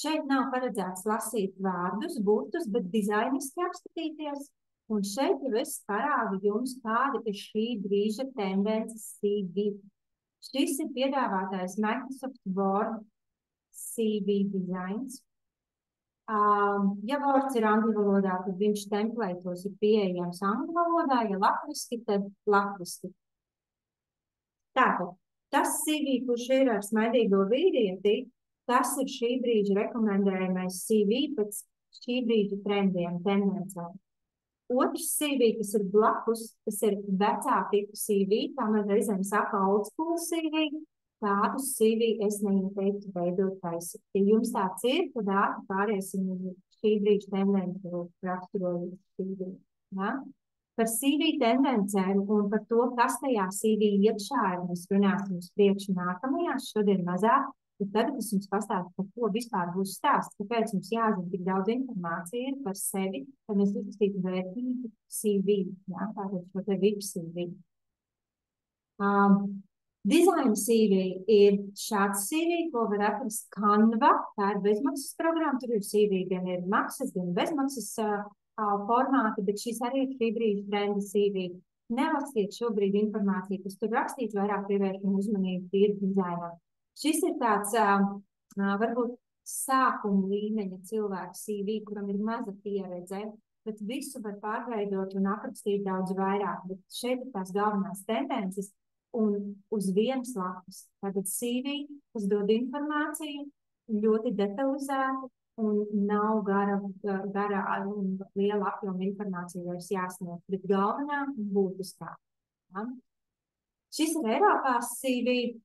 Šeit nav paredzēts lasīt vārdus, burtus, bet dizainiski apskatīties. Un šeit jau es parādu jums, kāda ir šī brīža tendences CV. Šis ir piedāvātais Microsoft Word CV dizains. Ja Words ir angļu valodā, tad viņš templētos ir pieejams angļu valodā, ja latviski, tad latviski. Tātad, tas CV, kurš ir ar smaidīgo vīrieti, tas ir šī brīža rekomendējamais CV pēc šī brīža trendiem, tendencēm. Otrs CV, kas ir blakus, tas ir vecā tipa CV, tā man reizēm saka old school CV. Tādus CV es neieteiktu veidot taisīt. Ja jums tāds ir, tad ātri pāriesim šī brīža tendenci raksturojumu CV. Ja? Par CV tendencēm un par to, kas tajā CV iekšā ir, mēs runāsim uz priekšu nākamajās, šodien mazāk. Tad es jums pastāstu, par ko vispār būs stāsts, kāpēc mums jāzina tik daudz informācija par sevi, lai mēs uzrakstītu vērtīgu CV, ja, tātad šo te VIP CV. Design CV ir šāds CV, ko var atrast Canva, tā ir bezmaksas programma, tur ir CV, gan ir maksas, gan bezmaksas formāti, bet šis arī ir šī brīža trenda CV. Nelasiet šobrīd informāciju, kas tur rakstīts, vairāk pievēršam uzmanību tīri dizainam. Šis ir tāds, varbūt, sākuma līmeņa cilvēku CV, kuram ir maza pieredze, bet visu var pārveidot un aprakstīt daudz vairāk. Bet šeit ir tās galvenās tendences un uz vienas lapas. Tātad CV, kas dod informāciju, ļoti detalizēta un nav gara un liela apjoma informācija vairs jāsniedz, bet galvenā un būtiskā. Ja? Šis ir Eiropās CV.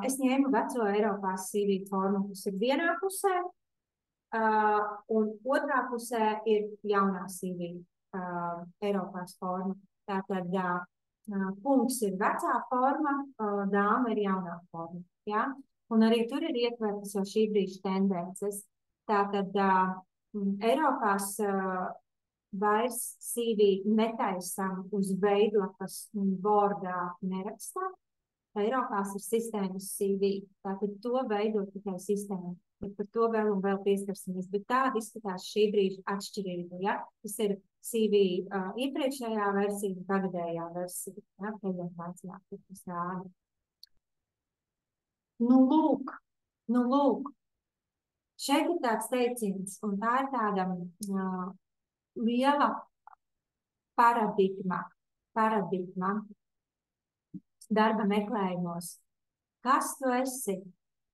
Es ņēmu veco Eiropās CV formu, kas ir vienā pusē, un otrā pusē ir jaunā CV Eiropās forma. Tātad punkts ir vecā forma, dāma ir jaunā forma. Ja? Un arī tur ir ietvertas jau šī brīža tendences. Tātad Eiropās vairs CV netaisam uz veidlapas un bordā nerakstām. Eiropās ir sistēmas CV. Tātad to veido tikai sistēma. Bet par to vēl un vēl pieskarsimies. Bet tāda izskatās šī brīža atšķirība. Ja? Tas ir CV iepriekšējā versija un tagadējā versija. Ja? Prezentācijā, kur tas rāda. Nu lūk. Šeit ir tāds teiciens, un tā ir tāda liela paradigma darba meklējumos. Kas tu esi?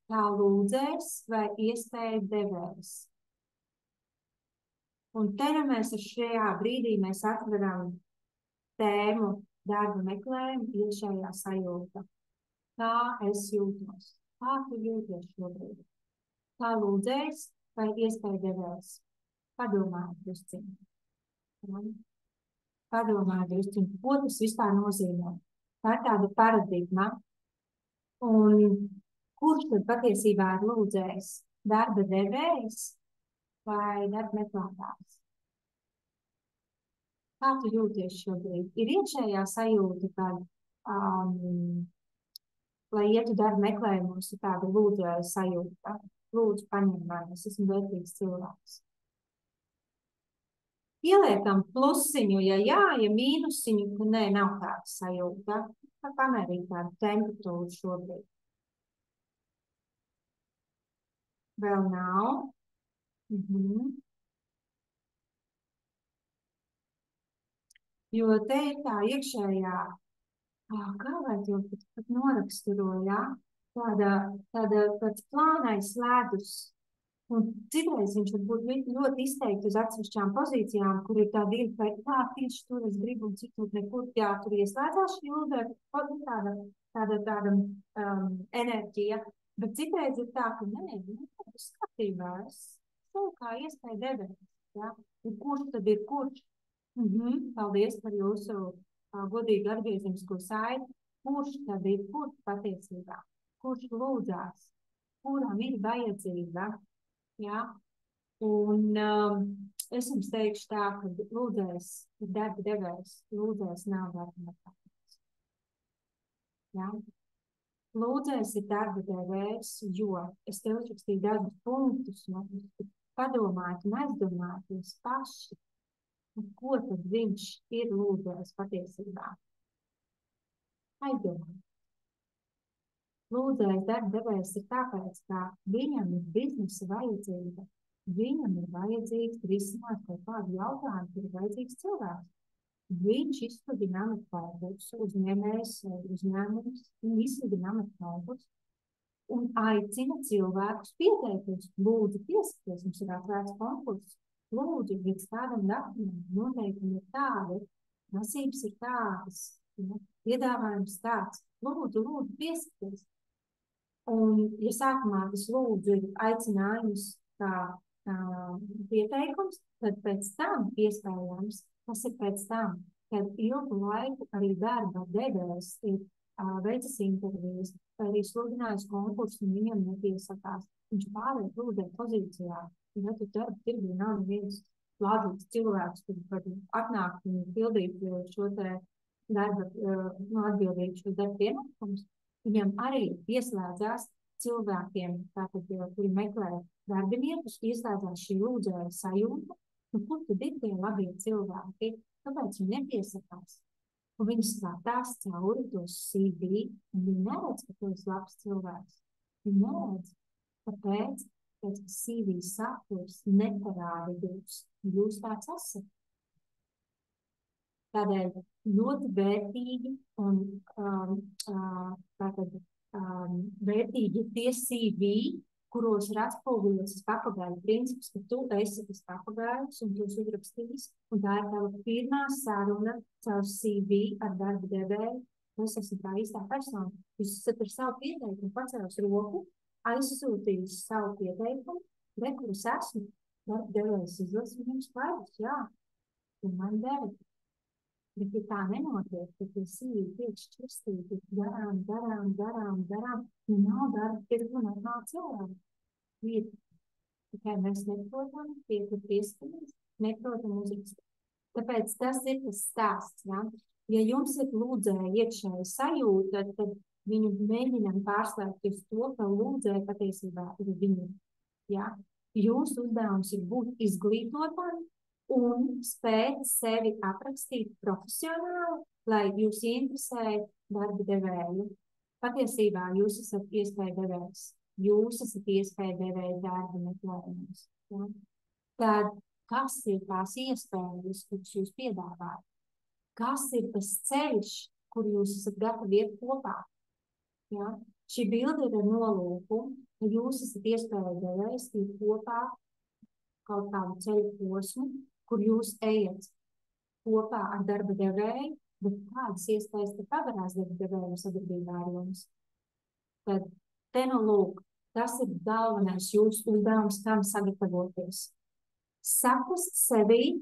Kā lūdzējs vai iespēju devējs? Un te mēs šajā brīdī mēs atveram tēmu darba meklējumu iekšējā sajūta. Kā es jūtos? Kā tu jūties šobrīd? Kā lūdzējs vai iespēju devējs? Padomājiet drusciņi. Padomājiet drusciņi, ko tas vispār nozīmē. Tā ir tāda paradigma. Un kurš tad patiesībā ir lūdzējs? Darba devējs vai darba meklētājs? Kā tu jūties šobrīd? Ir iekšējā sajūta, kad, lai ietu darba meklējumos, ir tāda lūdzēja sajūta. Lūdzu, paņem mani, es esmu vērtīgs cilvēks. Ieliekam plusiņu, ja jā, ja mīnusiņu, ka nē, nav tāda sajūta. Pamērīt tādu temperatūru šobrīd. Vēl nav. Jo te ir tā iekšējā, kā vai to pat noraksturo, jā? Tāds plānais ledus. Un citreiz viņš var būt ļoti izteikti uz atsevišķām pozīcijām, kur ir tāda iespēja, tieši tur es gribu un citur nekur, tur ieslēdzās šī tāda enerģija. Bet citreiz ir tā, ka nē, tas skatībā, es savu kā iespēju devēt. Ja? Un kurš tad ir kurš? Paldies par jūsu godīgu atgriezenisko saiti. Kurš tad ir kurš patiesībā? Kurš lūdzās? Kuram ir vajadzība? Ja? Un es jums teikšu tā, ka lūdzējs ir darba devējs, lūdzējs nav darba meklētājs. Ja? Lūdzējs ir darba devējs, jo es tev uzrakstīju dažus punktus, padomājiet un aizdomājieties paši, ko tad viņš ir lūdzējs patiesībā. Aizdomājiet. Lūdzējs darba devējs ir tāpēc, ka viņam ir biznesa vajadzība. Viņam ir vajadzīgs risināt kaut kādu jautājumu, kur ir vajadzīgs cilvēks. Viņš izsludina amatklājības, uzņēmums, un izsludina amatklājības un aicina cilvēkus pieteikties. Lūdzu, piesakies, mums ir atvērts konkurss. Lūdzu, līdz kādam datumam noteikumi ir tādi, prasības ir tādas, piedāvājums tāds. Lūdzu, piesakies. Un, ja sākumā tas lūdzu ir aicinājums kā pieteikums, tad pēc tam iespējams, tas ir pēc tam, kad ilgu laiku arī darba devējs ir veicis intervijas, vai arī sludinājis konkursu un viņam nepiesakās. Viņš pārēj lūdzē pozīcijā, ja tu darba tirgu nav neviens lādīgs cilvēks, kur var atnākt un pildīt šo te darba, atbildīt šo darba pienākumus. Viņam arī ieslēdzās cilvēkiem, tātad, kuri meklē darbiniekus, ieslēdzās šī lūdzēja sajūta, kur tad ir tie labie cilvēki, kāpēc viņi nepiesakās. Un viņi skatās cauri tos CV, un viņi neredz, ka tu esi labs cilvēks. Viņi neredz, kāpēc CV saturs neparāda jūs tāds esat. Tādēļ ļoti vērtīgi un vērtīgi tie CV, kuros ir atspoguļots tas papagaiļu princips, ka tu esi tas papagaiļus un tu esi uzrakstījis, un tā ir tava pirmā saruna caur CV ar darba devēju. Es esmu tā īstā persona. Jūs esat ar savu pieteikumu pacēlis roku, aizsūtījis savu pieteikumu, kur es esmu. Darba devējs izlas viņam skaidrs, jā, un man dēļ. Bet, ja tā nenotiek, tad tie CV tiek šķirstīti garām, un nav darba tirgu normāli cilvēki. Tikai mēs neprotam, pieskamies, neprotam uzrakstīt. Tāpēc tas ir tas stāsts. Ja, ja jums ir lūdzēja iekšēja sajūta, tad viņu mēģinam pārslēgt uz to, ka lūdzēja patiesībā ir viņu. Ja? Jūsu uzdevums ir būt izglītotam un spēt sevi aprakstīt profesionāli, lai jūs interesē darba devēju. Patiesībā jūs esat iespēja devējs. Jūs esat iespēja devēja darba meklējums. Ja? Tad kas ir tās iespējas, kuras jūs piedāvājat? Kas ir tas ceļš, kur jūs esat gatavi iet kopā? Ja? Šī bilde ir ar nolūku, ka jūs esat iespēja devējs iet kopā kaut kādu ceļu posmu, kur jūs ejat kopā ar darba devēju, bet kādas iespējas te pavarās darba devēju sadarbībā ar jums. Tad te nu lūk, tas ir galvenais jūsu uzdevums, kam sagatavoties. Saprast sevi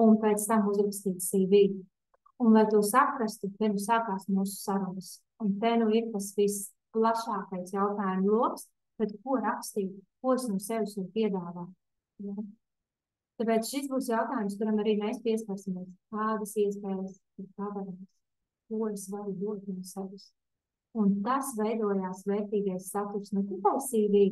un pēc tam uzrakstīt CV. Un, lai to saprastu, te nu sākās mūsu sarunas. Un te nu ir tas visplašākais jautājumu loks, bet ko rakstīt, ko es no sevis varu piedāvāt. Ja? Tāpēc šis būs jautājums, kuram arī mēs pieskarsimies. Kādas iespējas ir pavarās, ko es varu dot no sevis. Un tas veidojās vērtīgais saturs ne tikai CV,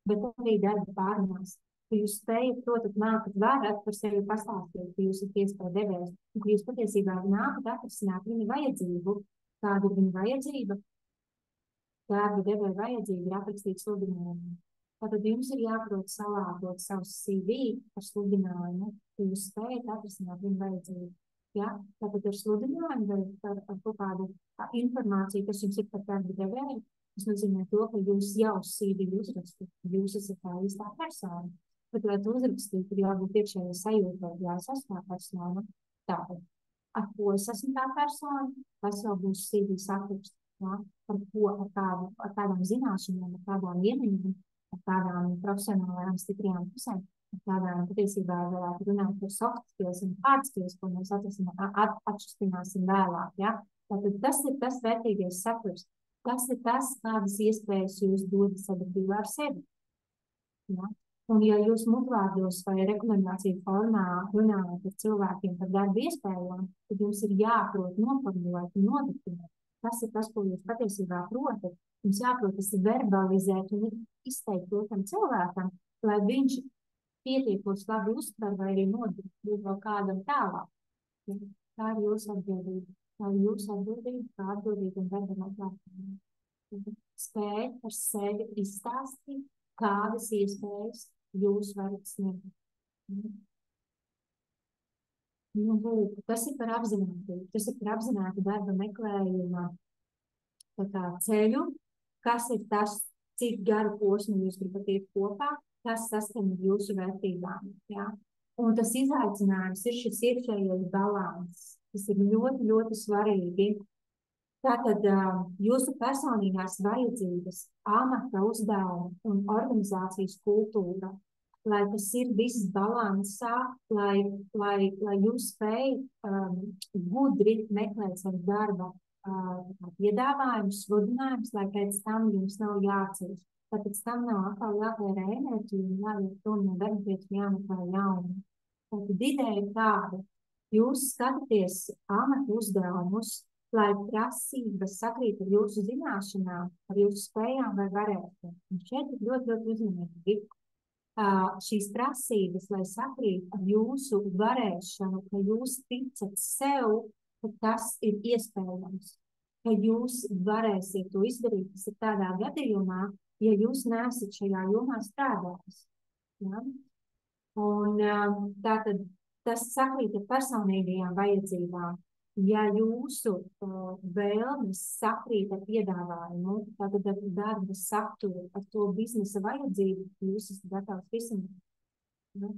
bet arī darba pārunās. Ka jūs spējat, protat, nākat, varat par sevi pastāstīt, ka jūs esat iespēja devējs, un ka jūs patiesībā nākat atrisināt viņa vajadzību. Kāda ir viņa vajadzība? Darba devēja vajadzība ir aprakstīt sludinājumu. Tātad jums ir jāprot salāgot savus CV ar sludinājumu, ka jūs spējat atrisināt viņa vajadzību. Ja? Tātad ar sludinājumu vai ar kaut kādu informāciju, kas jums ir par darba devēju, tas nozīmē to, ka jūs jau CV uzrakstat, jūs esat tā īstā persona. Bet, lai to uzrakstītu, ir jābūt iekšējai sajūtai, ja es esmu tā persona. Tātad, ar ko es esmu tā persona, tas jau būs CV saturs. Ja? Par ko, ar kādām zināšanām, ar kādām iemaņām, ar kādām profesionālajām stiprajām pusēm, ar kādām patiesībā varētu runāt par soft skills un hard skills, ko mēs atšķirstināsim vēlāk. Ja? Tātad, tas ir tas vērtīgais saturs. Tas ir tas, kādas iespējas jūs dodat sadarbībā ar sevi. Ja? Un, ja jūs mutvārdos vai rekomendāciju formā runājat ar cilvēkiem par darba iespējām, tad jums ir jāprot noformulēt un nodefinēt. Tas ir tas, ko jūs patiesībā protat. Jums jāprot tas verbalizēt un izteikt otram cilvēkam, lai viņš pietiekoši labi uztver vai arī nodot vēl kādam tālāk. Ja? Tā ir jūsu atbildība. Tā ir jūsu atbildība, kā atbildīga un darba meklētāja. Spēt par sevi izstāstīt, kādas iespējas jūs varat sniegt. Nu, tas ir par apzinātību. Tas ir par apzinātu darba meklējuma ceļu, kas ir tas, cik garu posmu jūs gribat iet kopā, tas saskan ar jūsu vērtībām. Ja? Un tas izaicinājums ir šis iekšējais balans. Tas ir ļoti, ļoti svarīgi. Tātad jūsu personīgās vajadzības, amata uzdevumi un organizācijas kultūra, lai tas ir viss balansā, lai jūs spējat gudri meklēt savu darba piedāvājumus, sludinājumus, lai pēc tam jums nav jāceļas. Tāpēc tam nav atkal jātērē enerģija un jāiet prom no darba vietas un jāmeklē jaunu. Tātad ideja ir tāda, jūs skatāties amata uzdevumus, lai prasības sakrīt ar jūsu zināšanām, ar jūsu spējām vai varēšanu. Un šeit ir ļoti, ļoti uzmanīgi. Šīs prasības, lai sakrīt ar jūsu varēšanu, ka jūs ticat sev, ka tas ir iespējams, ka jūs varēsiet to izdarīt. Tas ir tādā gadījumā, ja jūs neesat šajā jomā strādājis. Ja? Un tātad tas sakrīt ar personīgajām vajadzībām. Ja jūsu vēlmes sakrīt ar piedāvājumu, tātad ar darba saturu, ar to biznesa vajadzību, jūs esat gatavs visam. Ja?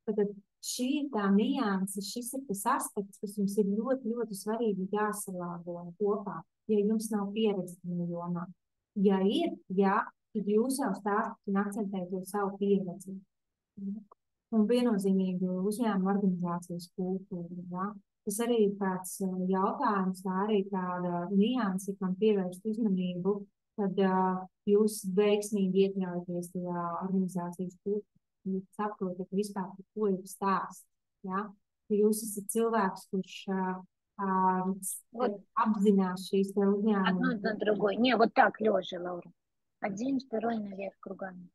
Tātad šī ir tā nianse, šis ir tas aspekts, kas jums ir ļoti, ļoti svarīgi jāsalāgo kopā, ja jums nav pieredze tajā jomā. Ja ir, tad jūs jau stāstat un akcentējat uz savu pieredzi. Ja? Un viennozīmīgi uzņēmuma organizācijas kultūra. Ja? Tas arī ir tāds jautājums, tā arī tāda nianse, kam pievērst uzmanību, kad jūs veiksmīgi iekļaujaties tajā organizācijas kultūrā. Jūs saprotat vispār, par ko ir stāsts. Ja? Ka jūs esat cilvēks, kurš Вот apzinās šīs te одну uzņēmumus. на другой. Не, вот так, лежа, Лаура. Один, второй наверх кругами.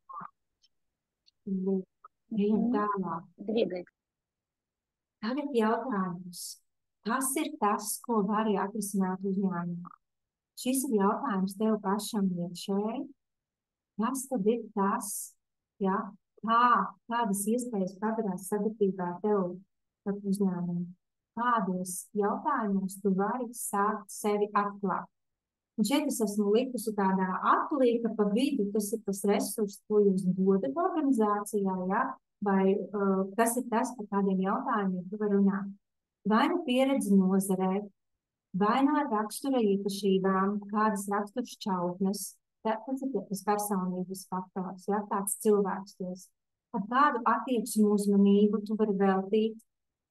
Ejam tālāk. Двигай. Tagad jautājums. Kas ir tas, ko vari atrisināt uzņēmumā? Šis ir jautājums tev pašam iekšēji. Kas tad ir tas, ja? Kādas iespējas padarās sadarbībā tev par uzņēmumu? Kādos jautājumos tu vari sākt sevi atklāt? Un šeit es esmu likusi tādā aplī, ka pa vidu tas ir tas resurs, ko jūs dodat organizācijā, ja? Vai kas ir tas, par kādiem jautājumiem tu vari runāt? Vai nu pieredzi nozarē, vai no rakstura īpašībām, kādas rakstura šķautnes, tas ir tas personības faktors, ja? Kāds cilvēks tos. Ar kādu attieksmi uzmanību tu vari veltīt,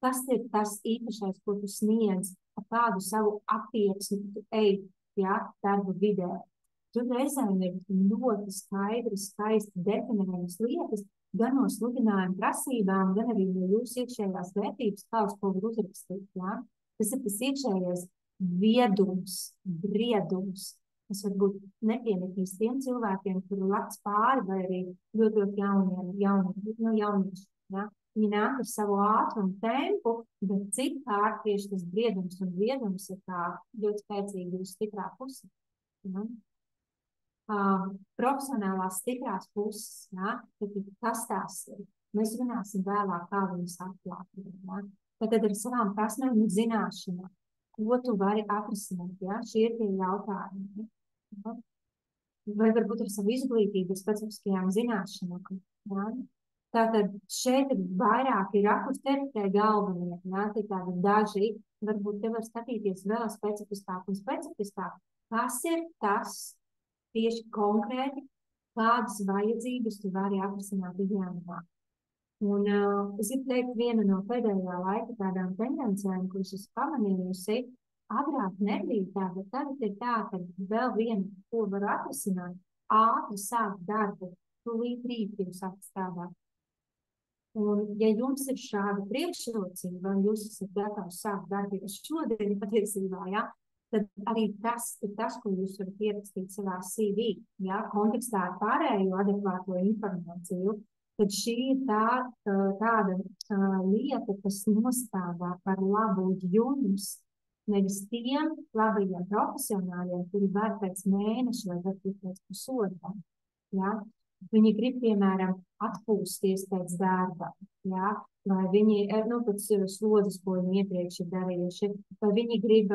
kas ir tas īpašais, ko tu sniedz, ar kādu savu attieksmi tu ej, ja, darba vidē. Tur reizēm ir ļoti skaidri, skaisti definējamas lietas, gan no sludinājuma prasībām, gan arī no jūsu iekšējās vērtības, kā uz ko var uzrakstīt. Ja? Tas ir tas iekšējais viedums, briedums, kas varbūt nepienākīs tiem cilvēkiem, kuri lats pāri vai arī ļoti jaunieši. Ja? Viņi nāk ar savu ātrumu tempu, bet citkārt tieši tas briedums un viedums ir tā ļoti spēcīgi uz stiprā puse. Ja? Profesionālās stiprās puses, ja? Kas tās ir? Mēs runāsim vēlāk, kā viņas atklāt. Ja? Tad ar savām prasmēm un zināšanām, ko tu vari atrisināt, ja? Šie ir tie jautājumi. Ja? Vai varbūt ar savu izglītību, specifiskajām zināšanām. Ja? Tātad šeit ir vairāki rakursi, te ir tie galvenie, ja? Tie tādi daži, varbūt te var skatīties vēl specifiskāk un specifiskāk. Kas ir tas tieši konkrēti, kādas vajadzības tu vari atrisināt uzņēmumā? Un es gribu teikt vienu no pēdējā laika tādām tendencēm, kuras es pamanījusi, agrāk nebija tā, bet tagad ir tā, ka vēl viena, ko var atrisināt, ātri sākt darbu, tūlīt rīt jūs sākt strādāt. Un, ja jums ir šāda priekšrocība, un jūs esat gatavs sākt darbu šodien patiesībā, ja, tad arī tas ir tas, ko jūs varat ierakstīt savā CV, ja, kontekstā ar pārējo adekvāto informāciju, tad šī ir tāda lieta, kas nostādā par labu jums, nevis tiem labajiem profesionāļiem, kuri var pēc mēneša vai varbūt pēc pusotra. Ja. Viņi grib, piemēram, atpūsties pēc darba, ja? Vai viņi, pēc slodzes, ko viņi iepriekš ir darījuši, vai viņi grib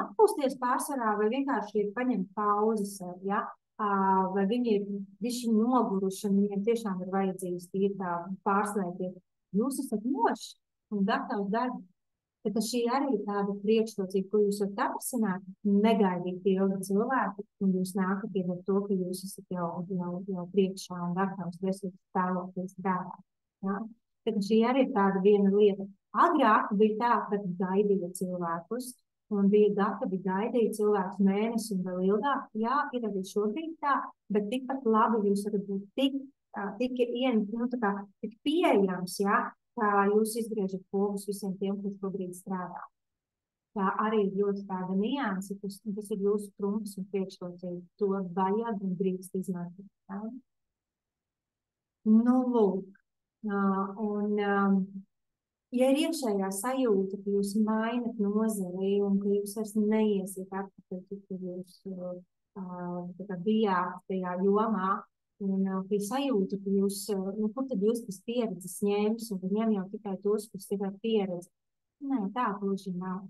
atpūsties pārsvarā, vai vienkārši paņemt pauzes, ja? Vai viņi ir viši noguruši, un viņiem tiešām ir vajadzīgs pārslēgties. Jūs esat moši un gatavs darbu. Bet šī arī ir tāda priekšrocība, ko jūs varat atrisināt, negaidīt ilgi cilvēku, un jūs nākat ar to, ka jūs esat jau priekšā un gatavs resursu stāvoklis strādāt. Ja? Bet šī arī ir tāda viena lieta. Agrāk bija tā, ka gaidīja cilvēkus, un bija gatavi gaidīt cilvēkus mēnesi un vēl ilgāk. Jā, ir arī šobrīd tā, bet tikpat labi jūs varat būt tik pieejams, ja? Kā jūs izgriežat pogus visiem tiem, kas šobrīd strādā. Tā arī ir ļoti tāda nianse, tas ir jūsu trumps un priekšrocība. To vajag un drīkst izmantot. Ja? Nu, lūk. Ja ir iekšējā sajūta, ka jūs mainat nozari un ka jūs vairs neiesiet atpakaļ, ka jūs bijāt tajā jomā, un bija sajūta, ka jūs, kur tad jūs tas pieredzes ņēmis, un ņem jau tikai tos, kas ir ar pieredzi. Nē, tā gluži nav.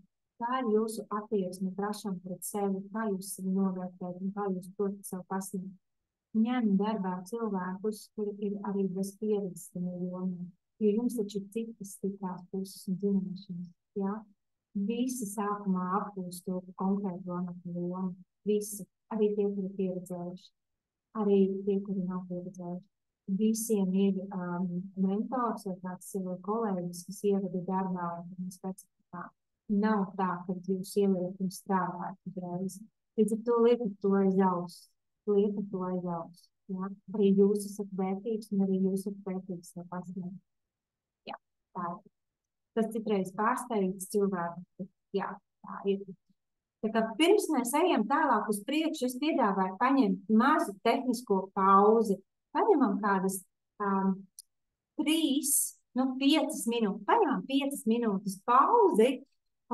Tā ir jūsu attieksme prašana pret sevi, kā jūs sevi novērtējat un kā jūs protat sev pasniegt. Ņem darbā cilvēkus, kuri ir arī bez pieredzes tajā jomā, jo jums taču ir citas stiprās puses un zināšanas. Ja? Visi sākumā apgūst to konkrētu lomu. Visi, arī tie, kuri pieredzējuši. Arī tie, kuri nav pieredzējuši. Visiem ir mentors vai kāds kolēģis, kas ievada darbā un specifikā. Nav tā, ka jūs ieliet un strādājat uzreiz. Līdz ar to liekat to aiz auss. Ja? Arī jūs esat vērtīgs un arī jūs esat vērtīgs sev pasniegt. Jā. Tā, tas citreiz pārsteidz cilvēku. Jā, tā ir. Tā kā pirms mēs ejam tālāk uz priekšu, es piedāvāju paņemt mazu tehnisko pauzi. Paņemam kādas 3, 5 minūtes. Paņemam 5 minūtes pauzi.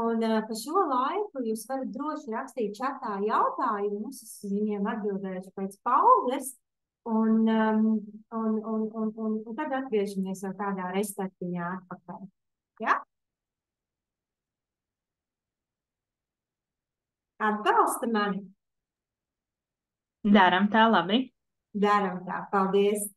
Un pa šo laiku jūs varat droši rakstīt čatā jautājumus. Es viņiem atbildēšu pēc pauzes. Un tad atgriežamies jau tādā restartiņā atpakaļ. Ja? Atbalsta mani? Daram tā, labi. Daram tā. Paldies!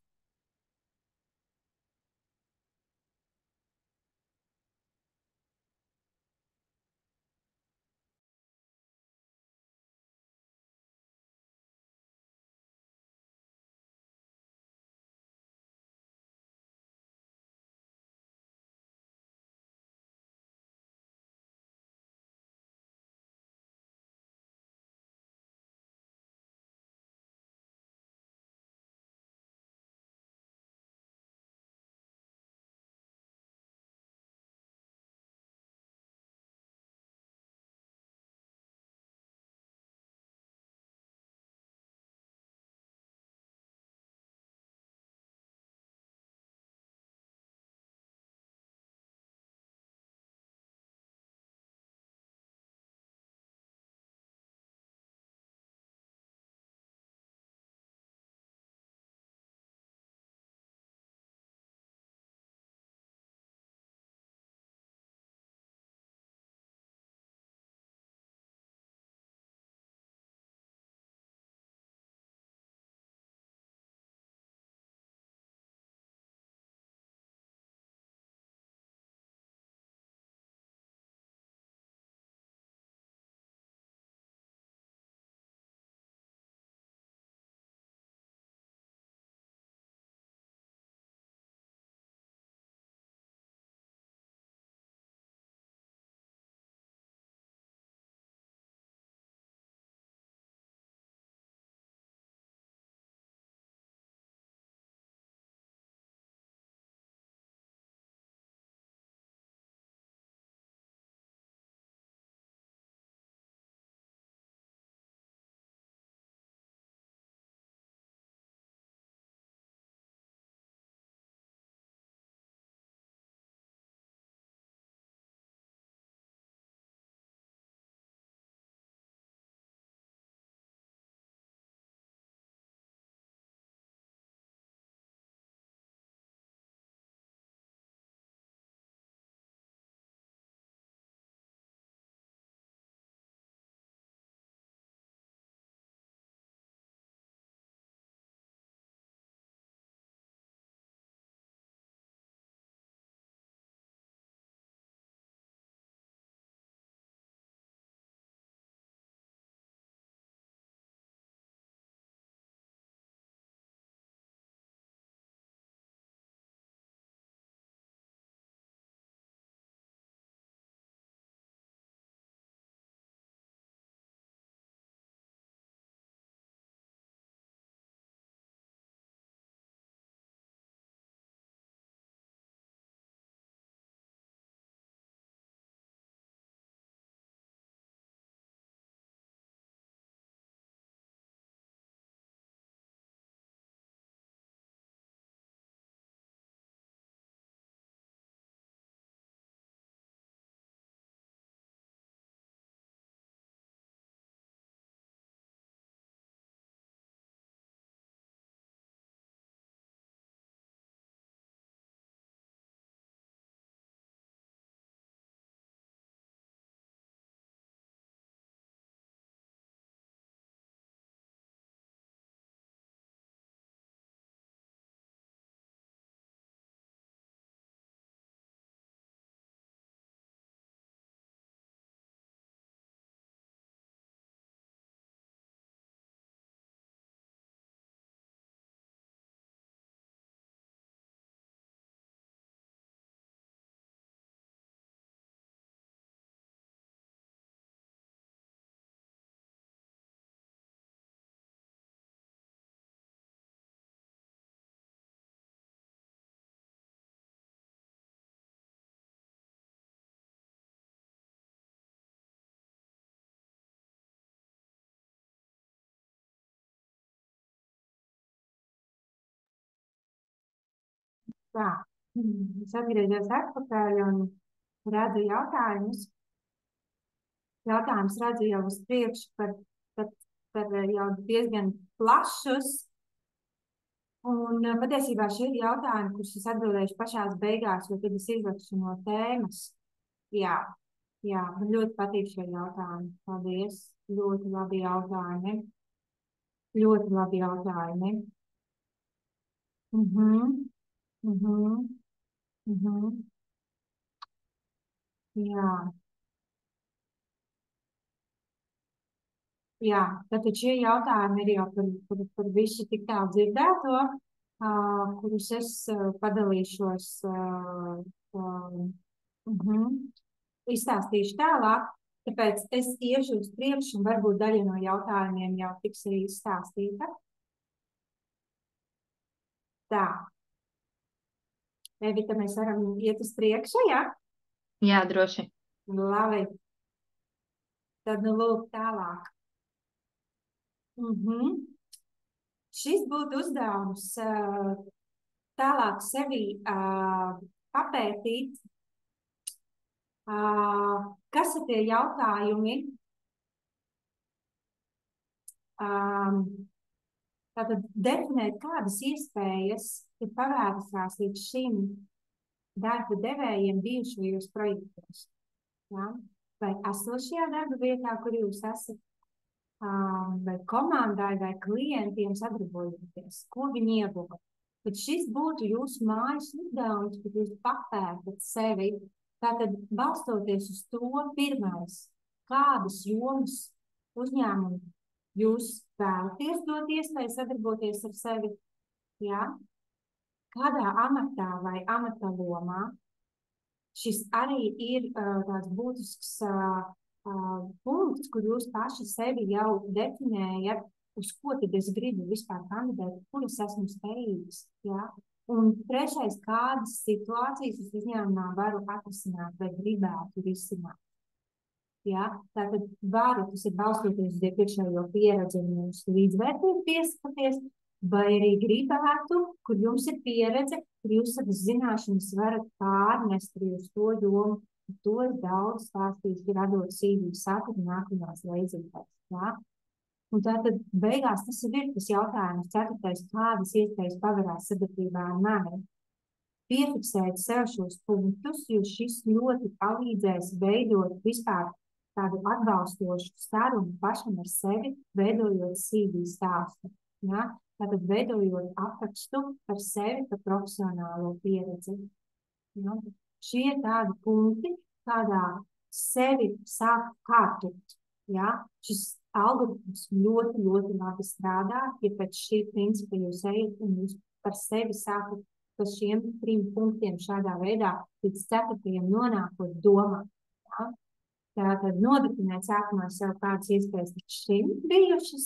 Tā, es atgriežos atpakaļ un redzu jautājumus. Jautājums redzu jau uz priekšu par jau diezgan plašus. Un patiesībā šie ir jautājumi, kurus es atbildēšu pašās beigās, jo tad es izlekšu no tēmas. Jā, man ļoti patīk šie jautājumi. Paldies. Ļoti labi jautājumi. Ļoti labi jautājumi. Jā. Jā, tātad šie jautājumi ir jau par visu tik tālu dzirdēto, kurus es padalīšos, izstāstīšu tālāk, tāpēc es iešu uz priekšu un varbūt daļa no jautājumiem jau tiks arī izstāstīta. Tā. Evita, mēs varam iet uz priekšu, jā? Jā, droši. Labi. Tad nu lūk tālāk. Šis būtu uzdevums tālāk sevi papētīt, kas ir tie jautājumi, tātad definēt, kādas iespējas ir pavērušās līdz šim darba devējiem bijušajos projektos. Ja? Vai esošajā darba vietā, kur jūs esat, vai komandai, vai klientiem sadarbojoties, ko viņi ieguva. Bet šis būtu jūsu mājas uzdevums, kad jūs papētat sevi, tātad balstoties uz to pirmais, kādas jomas uzņēmumi jūs vēlaties dot iespēju sadarboties ar sevi, jā? Kādā amatā vai amata lomā. Šis arī ir tāds būtisks punkts, kur jūs paši sevi jau definējat, uz ko tad es gribu vispār kandidēt, kur es esmu spējīgs. Ja? Un trešais, kādas situācijas es uzņēmumā varu atrisināt vai gribētu risināt. Ja? Tātad varu, tas ir balstoties uz iepriekšējo pieredzi un jūsu līdzvērtību pieskaties, vai arī gribētu, kur jums ir pieredze, kur jūs savas zināšanas varat pārnest arī uz to jomu. To es daudz stāstīšu, radot CV saturu nākamās reizēs. Ja? Un tātad beigās tas ir tas jautājums, ceturtais, kādas iespējas pavarās sadarbībā ar mani. Piefiksēt sev šos punktus, jo šis ļoti palīdzēs veidot vispār tādu atbalstošu sarunu pašam ar sevi, veidojot CV stāstu. Ja? Tātad veidojot aprakstu par sevi, par profesionālo pieredzi. Ja? Šie ir tādi punkti, kādā sevi sāk kārtot. Ja? Šis algoritms ļoti, ļoti labi strādā, ja pēc šī principa jūs ejat un jūs par sevi sākat pa šiem 3 punktiem šādā veidā līdz 4. nonākot domā. Ja? Tātad nodefinēt sākumā sev kādas iespējas līdz šim bijušas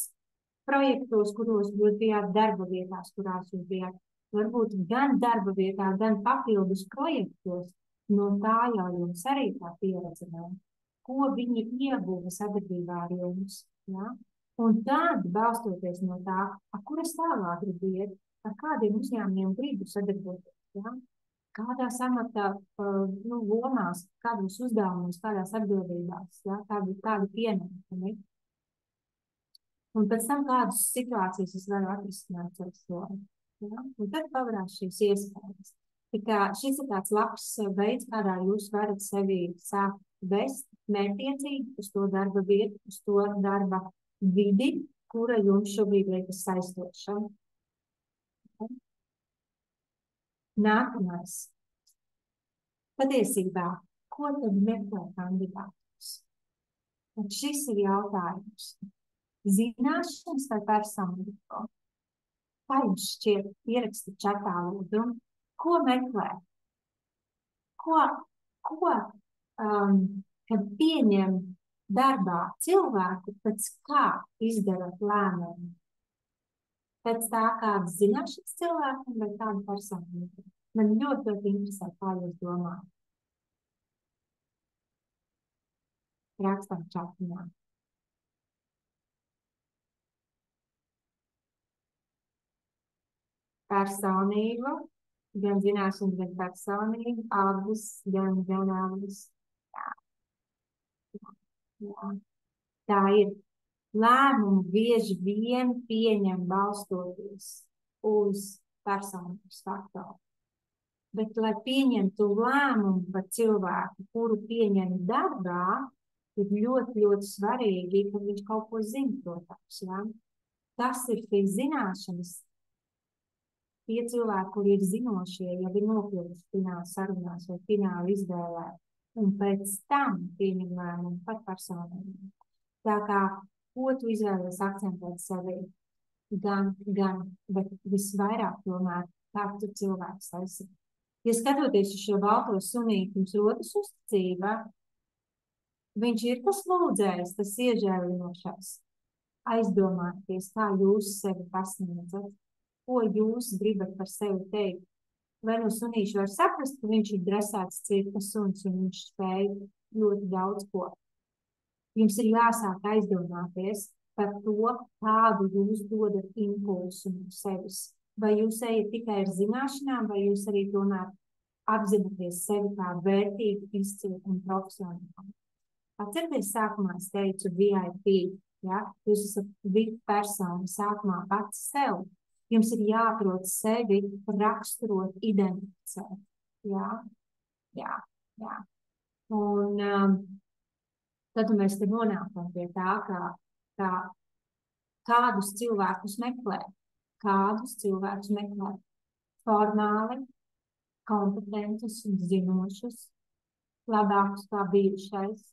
projektos, kuros jūs bijāt darba vietās, kurās jūs bijāt. Varbūt gan darba vietā, gan papildus projektos. No tā jau jums arī tā pieredze nav. Ko viņi ieguva sadarbībā ar jums. Ja? Un tad, balstoties no tā, kur es tālāk gribu iet, ar kādiem uzņēmumiem gribu sadarboties. Ja? Kādās amata lomās, kādos uzdevumos, kādās atbildībās, ja? kādi pienākumi. Un pēc tam kādas situācijas es varu atrisināt ar to. Ja? Un tad pavarās šīs iespējas. Šis ir tāds labs veids, kādā jūs varat sevi sākt vest mērķiecīgi uz to darba vietu, uz to darba vidi, kura jums šobrīd liekas saistoša. Nākamais. Patiesībā, ko tad meklē kandidātus? Un šis ir jautājums. Zināšanas vai personīgo? Kā jums šķiet ieraksti čatā lūdzu? Ko meklē? Kad pieņem darbā cilvēku, pēc kā izdarot lēmumu? Pēc tā kādas zināšanas cilvēkam vai kāda personība? Man ļoti interesē, kā jūs domājat. Rakstam čatiņā. Personība. gan zināšanas, gan personīgi, abas, gan abas. Jā. Tā ir. Lēmumu bieži vien pieņem balstoties uz personības faktoru. Bet, lai pieņemtu lēmumu par cilvēku, kuru pieņem darbā, ir ļoti, ļoti svarīgi, ka viņš kaut ko zina, protams. Ja? Tas ir šīs zināšanas. Tie cilvēki, kuri ir zinošie, jau ir nokļuvuši fināla sarunās vai fināla izvēlē, un pēc tam pieņem lēmumu par personību. Tā kā, ko tu izvēlies akcentēt sevi, gan, bet visvairāk tomēr, kā tu cilvēks esi. Ja skatoties uz šo balto sunīti, jums rodas uzticība, viņš ir tas lūdzējs, tas iežēlinošais. Aizdomāties, kā jūs sevi pasniedzat, ko jūs gribat par sevi teikt. Vai no sunīša var saprast, ka viņš ir dresēts cirka suns un viņš spēj ļoti daudz ko. Jums ir jāsāk aizdomāties par to, kādu jūs dodat impulsu no sevis. Vai jūs ejat tikai ar zināšanām, vai jūs arī tomēr apzināties sevi kā vērtīgu, izcilu un profesionālu. Atcerieties, sākumā es teicu VIP, ja? Jūs esat VIP persona sākumā pats sev. Jums ir jāprot sevi raksturot, identificēt. Jā. Un tad mēs te nonākam pie tā, kādus cilvēkus meklē. Formāli, kompetentus un zinošus, labākus kā bijušais,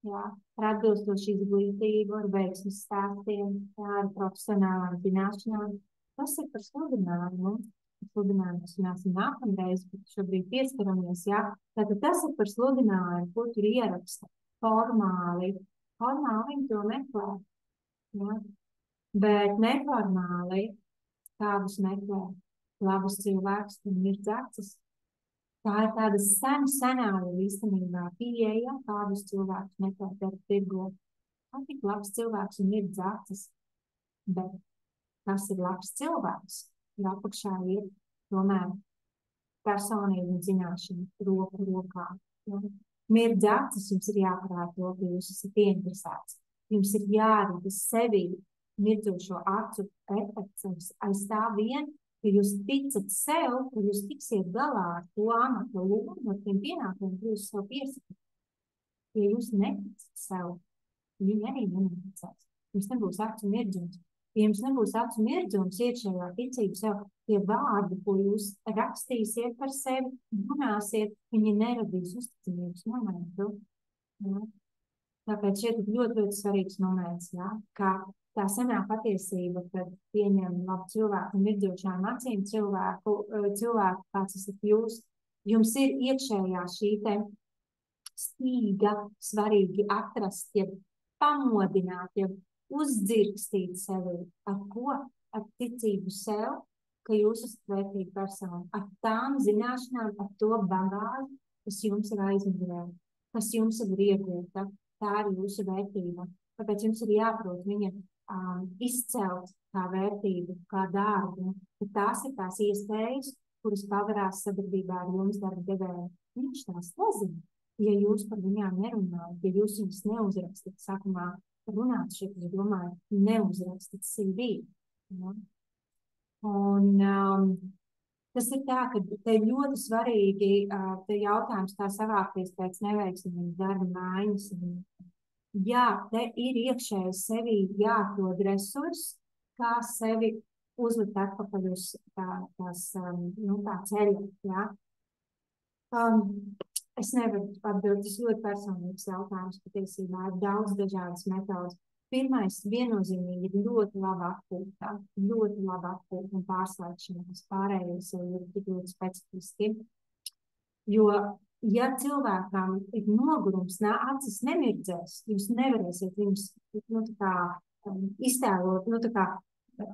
ar atbilstošu izglītību, ar veiksmes stāstiem, ar profesionālām zināšanām. Tas ir par sludinājumu. Sludinājumus runāsim nākamreiz, bet šobrīd pieskaramies, Tātad tas ir par sludinājumu, ko tur ieraksta. Formāli viņi to meklē. Ja? Bet neformāli kādus meklē labus cilvēkus un ir dzecis. Tā ir tāda senā īstenībā pieeja, kādus cilvēkus meklē darba tirgo. Tā tik labs cilvēks un ir dzecis. Bet tas ir labs cilvēks. Ja apakšā ir tomēr personība un zināšana roku rokā. Ja? Mirdzacis jums ir jāparāda to, ka jūs esat ieinteresēts. Jums ir jārada sevi mirdzošo acu efekts aiz tā vien, ka jūs ticat sev, ka jūs tiksiet galā ar to amatu lomu, ar tiem pienākumiem, ka jūs sev piesakāt. Ja jūs neticat sev, viņi arī neticēs. Jums nebūs acu mirdzums. Ja jums nebūs acu mirdzums, iekšējā ticība sev, tie vārdi, ko jūs rakstīsiet par sevi, runāsiet, viņi neradīs uzticamības momentu. Ja? Tāpēc šeit ir ļoti, ļoti svarīgs moments, kā tā senā patiesība, kad pieņem labu cilvēku un mirdzošām acīm cilvēku, kāds esat jūs, jums ir iekšējā šī te stīga svarīgi atrast, ja pamodināt, ja uzdzirkstīt sevi, ar ko? Ar ticību sev, ka jūs esat vērtīga persona, ar tām zināšanām, ar to bagāžu, kas jums ir aizmugurē, kas jums ir iegūta, tā ir jūsu vērtība. Tāpēc jums ir jāprot viņa izcelt kā vērtību, kā dārgu, ka tās ir tās iespējas, kuras pavarās sadarbībā ar jums darba devēju. Viņš tās nezina, ja jūs par viņām nerunājat, ja jūs viņas neuzrakstat, sākumā runāt šeit, es domāju, neuzrakstat CV. Ja? Un tas ir tā, ka te ļoti svarīgi te jautājums kā savākties pēc neveiksmīgas darba mājas. Jā, te ir iekšēji sevi jāatrod resursi, kā sevi uzlikt atpakaļ uz tā ceļa. Ja? Es nevaru atbildēt, tas ļoti personīgs jautājums, patiesībā ir daudz dažādas metodas. Pirmais, viennozīmīgi, ir ļoti laba atpūta un pārslēgšanās. Pārējais ir tik ļoti specifiski. Jo, ja cilvēkam ir nogurums, acis nemirdzēs, jūs nevarēsiet viņus iztēlot,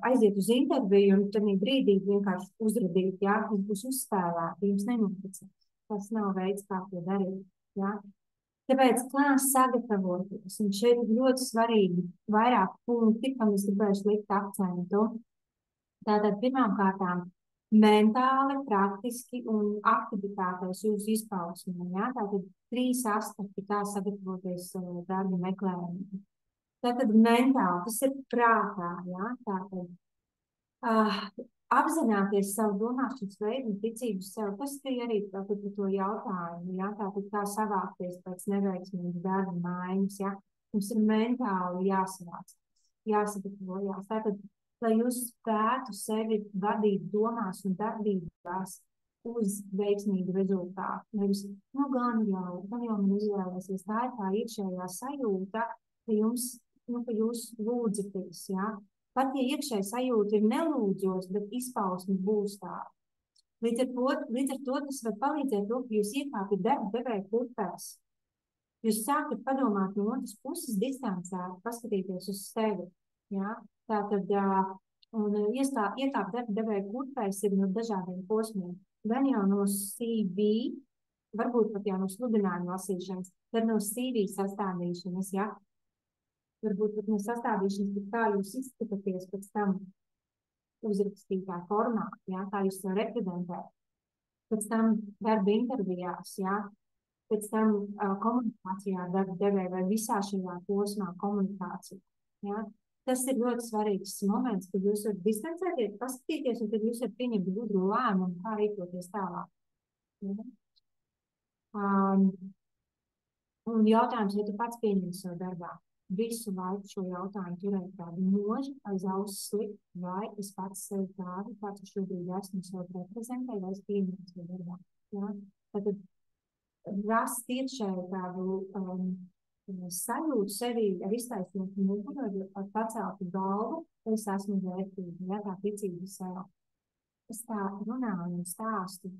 aiziet uz interviju un tad brīdī vienkārši uzradīt, viņš būs uzspēlēti, jums nenoticēs. Tas nav veids, kā to darīt. Ja? Tāpēc, kā sagatavoties, un šeit ir ļoti svarīgi vairāk punkti, kam es gribēšu likt akcentu. Tātad pirmām kārtām mentāli, praktiski un aktivitātēs jūsu izpausmē. Ja? Tātad 3 aspekti, kā sagatavoties darba meklējumiem. Tātad mentāli, tas ir prātā. Ja? Tātad apzināties savu domāšanas veidu un ticību sev, tas bija arī par to jautājumu. Ja? Tātad kā savākties pēc neveiksmīgas darba maiņas. Ja? Mums ir mentāli jāsagatavojās. Tātad, lai jūs spētu sevi vadīt domās un darbībās uz veiksmīgu rezultātu. Nevis, gan jau man izvēlēsies. Tā ir tā iekšējā sajūta, ka jūs lūdzaties. Ja? Pat ja iekšēja sajūta ir nelūdzos, bet izpausme būs tā. Līdz ar to tas var palīdzēt to, ka jūs iekāpjat darba devēja kurpēs. Jūs sākat padomāt no otras puses distancēt, paskatīties uz sevi. Ja? Tātad, un iekāpt darba devēja kurpēs ir no dažādiem posmiem. Gan jau no CV, varbūt pat jau no sludinājuma lasīšanas, tad no CV sastādīšanas, ja? Varbūt pat no sastādīšanas, bet kā jūs izskatāties pēc tam uzrakstītā formā, ja? Kā jūs to reprezentēt. Pēc tam darba intervijās, ja? Pēc tam komunikācijā darba devēja vai visā šajā posmā komunikācija. Ja? Tas ir ļoti svarīgs moments, kad jūs varat distancēties, paskatīties, un kad jūs varat pieņemt gudru lēmumu, kā rīkoties tālāk. Ja? Un jautājums, vai tu pats pieņem savu darbā? Visu laiku šo jautājumu turēt tādu nožu aiz auss slikt, vai es pats sevi tādu, kāds es šobrīd esmu sev reprezentēju, vai es pieņemu savu darbā. Ja? Tātad rast iekšēju tādu sajūtu sevi ar iztaisnotu muguru, ar paceltu galvu, es esmu vērtīga, ja, tā ticība sev. Es tā runāju un stāstu,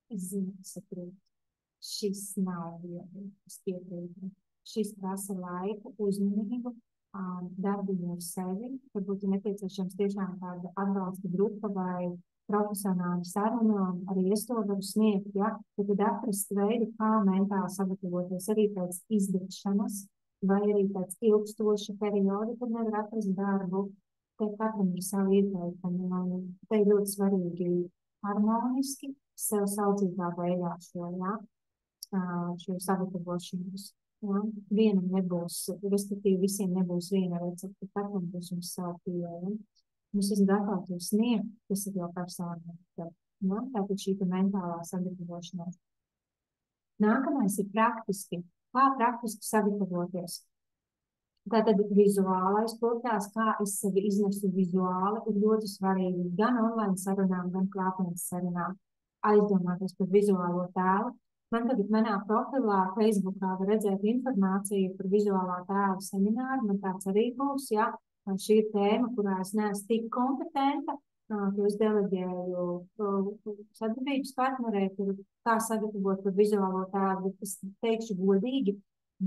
es zinu, es saprotu. Šis nav viegli, es piekrītu. Šis prasa laiku, uzmanību, darbību ar sevi. Varbūt ir nepieciešams tiešām tāda atbalsta grupa vai profesionāli saruna, arī es to varu sniegt, ja, tad atrast veidu, kā mentāli sagatavoties arī pēc izdegšanas, vai arī pēc ilgstoša perioda, kad nevar atrast darbu. Te katram ir savu ieteikumu, un te ir ļoti svarīgi harmoniski sev saudzīgā veidā šo sagatavošanos. Ja. Vienam nebūs, respektīvi visiem nebūs viena recepte, katram būs jums savu pieeja. Mums esmu gatavs to sniegt, tas ir jau personīgi. Ja? Tātad šī mentālā sagatavošanās. Nākamais ir praktiski. Kā praktiski sagatavoties? Tātad vizuālais portāls, kā es sevi iznesu vizuāli, ir ļoti svarīgi gan online sarunām, gan klātienes sarunām. Aizdomāties par vizuālo tēlu. Man tagad manā profilā Facebookā var redzēt informāciju par vizuālā tēla semināru. Man tāds arī būs, ja. Šī ir tēma, kurā es neesmu tik kompetenta, to es deleģēju sadarbības partnerei, kā sagatavot par vizuālo tēlu, bet es teikšu godīgi,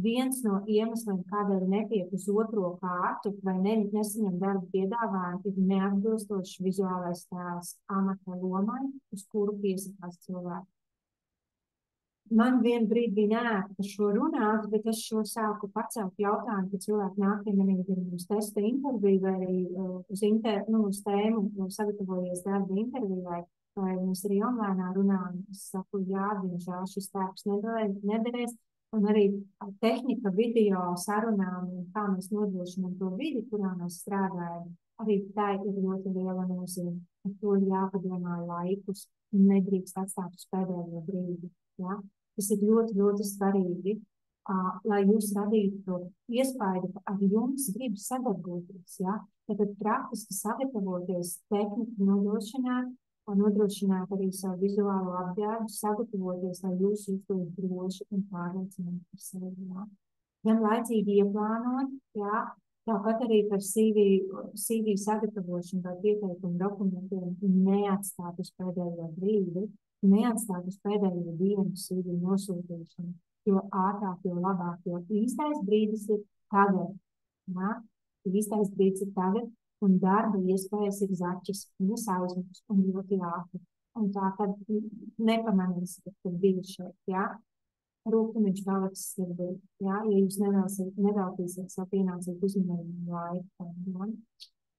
viens no iemesliem, kādēļ netiek uz otro kārtu vai nesaņem darba piedāvājumu, ir neatbilstošs vizuālais tēls amata lomai, uz kuru piesakās cilvēki. Man vien brīdi bija neērti par šo runāt, bet es šo sāku pacelt jautājumu, ka cilvēki nāk pie maniem uz testa interviju vai arī uz tēmu sagatavojies darba intervijai, vai mēs arī online runājam. Es saku, jā, diemžēl šis tēks nederēs, un arī tehnika video sarunām, kā mēs nodrošinām to vidi, kurā mēs strādājam, arī tā ir ļoti liela nozīme. Ar to ir jāpadomā laikus, nedrīkst atstāt uz pēdējo brīdi, ja? Tas ir ļoti, ļoti svarīgi, lai jūs radītu to iespaidu, ka ar jums grib sadarboties. Ja? Tad praktiski sagatavoties tehniku nodrošināt arī savu vizuālo apģērbu, sagatavoties, lai jūs justos droši un pārliecināti par sevi. Ja? Gan laicīgi ieplānot, ja? Tāpat arī par CV sagatavošanu vai pieteikumu dokumentiem neatstāt uz pēdējo brīdi. Neatstāt uz pēdējo dienu CV nosūtīšanu, jo ātrāk, jo labāk, jo īstais brīdis ir tagad. Ja? Īstais brīdis ir tagad, un darba iespējas ir zaķis, un es aizmirstu, un ļoti ātri. Un tā, kad nepamanīsiet, kad bija šeit, ja? Rūkumiņš paliks sirdī, ja? Ja jūs neveltīsiet savu pienācīgu uzmanību laiku.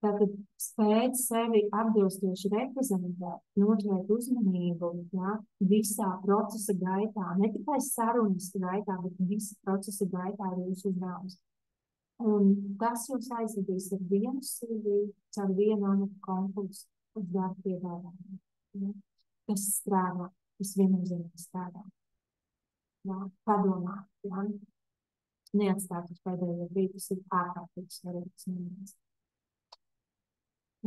Ja? Tātad spēt sevi atbilstoši reprezentēt, noturēt uzmanību, ja, visā procesa gaitā, ne tikai sarunas gaitā, bet visa procesa gaitā ir jūsu uzdevums. Un tas jūs aizvedīs ar vienu CV, ar vienu konkursu uz darba piedāvājumu. Ja. Tas strādā, tas viennozīmīgi strādā. Ja. Padomā, ja. Neatstāt uz pēdējo brīdi, tas ir ārkārtīgi svarīgs moments.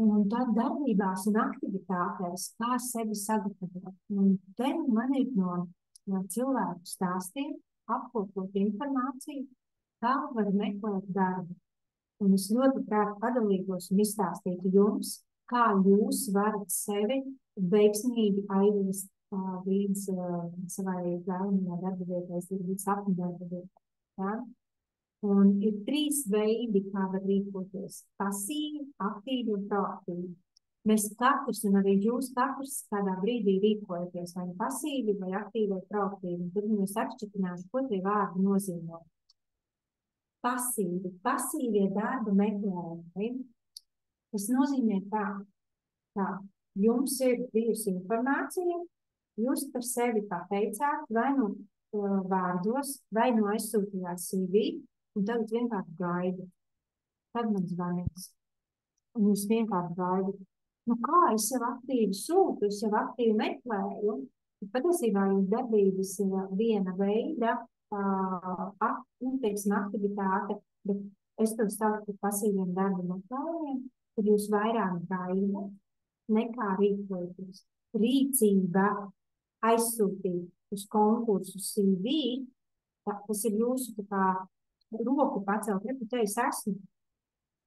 Un tad darbībās un aktivitātēs, kā sevi sagatavot. Un te man ir no cilvēku stāstiem apkopot informāciju, kā var meklēt darbu. Un es ļoti padalītos un izstāstītu jums, kā jūs varat sevi veiksmīgi aizvest līdz savai vēlamajai darba vietai, līdz sapņu darba vietai. Ja? Un ir 3 veidi, kā var rīkoties – pasīvi, aktīvi un proaktīvi. Mēs katrs, un arī jūs katrs, kādā brīdī rīkojaties, vai pasīvi, vai aktīvi, vai proaktīvi. Un tad mēs atšķirināšu, ko tie vārdi nozīmē. Pasīvi. Pasīvie darba meklējumi. Tas nozīmē tā, jums ir bijusi informācija, jūs par sevi pateicāt, vai nu vārdos, vai nu aizsūtījāt CV, un tagad vienkārši gaida. Tad man zvanīs. Un jūs vienkārši gaida. Nu kā, es jau aktīvi sūtu, es jau aktīvi meklēju. Patiesībā jūs darbības ir viena veida, aktivitāte, bet es to saucu par pasīviem darba meklējumiem, kad jūs vairāk gaida nekā rīkojaties. Rīcība aizsūtīt uz konkursu CV, tas ir jūsu roku pacelt, es esmu,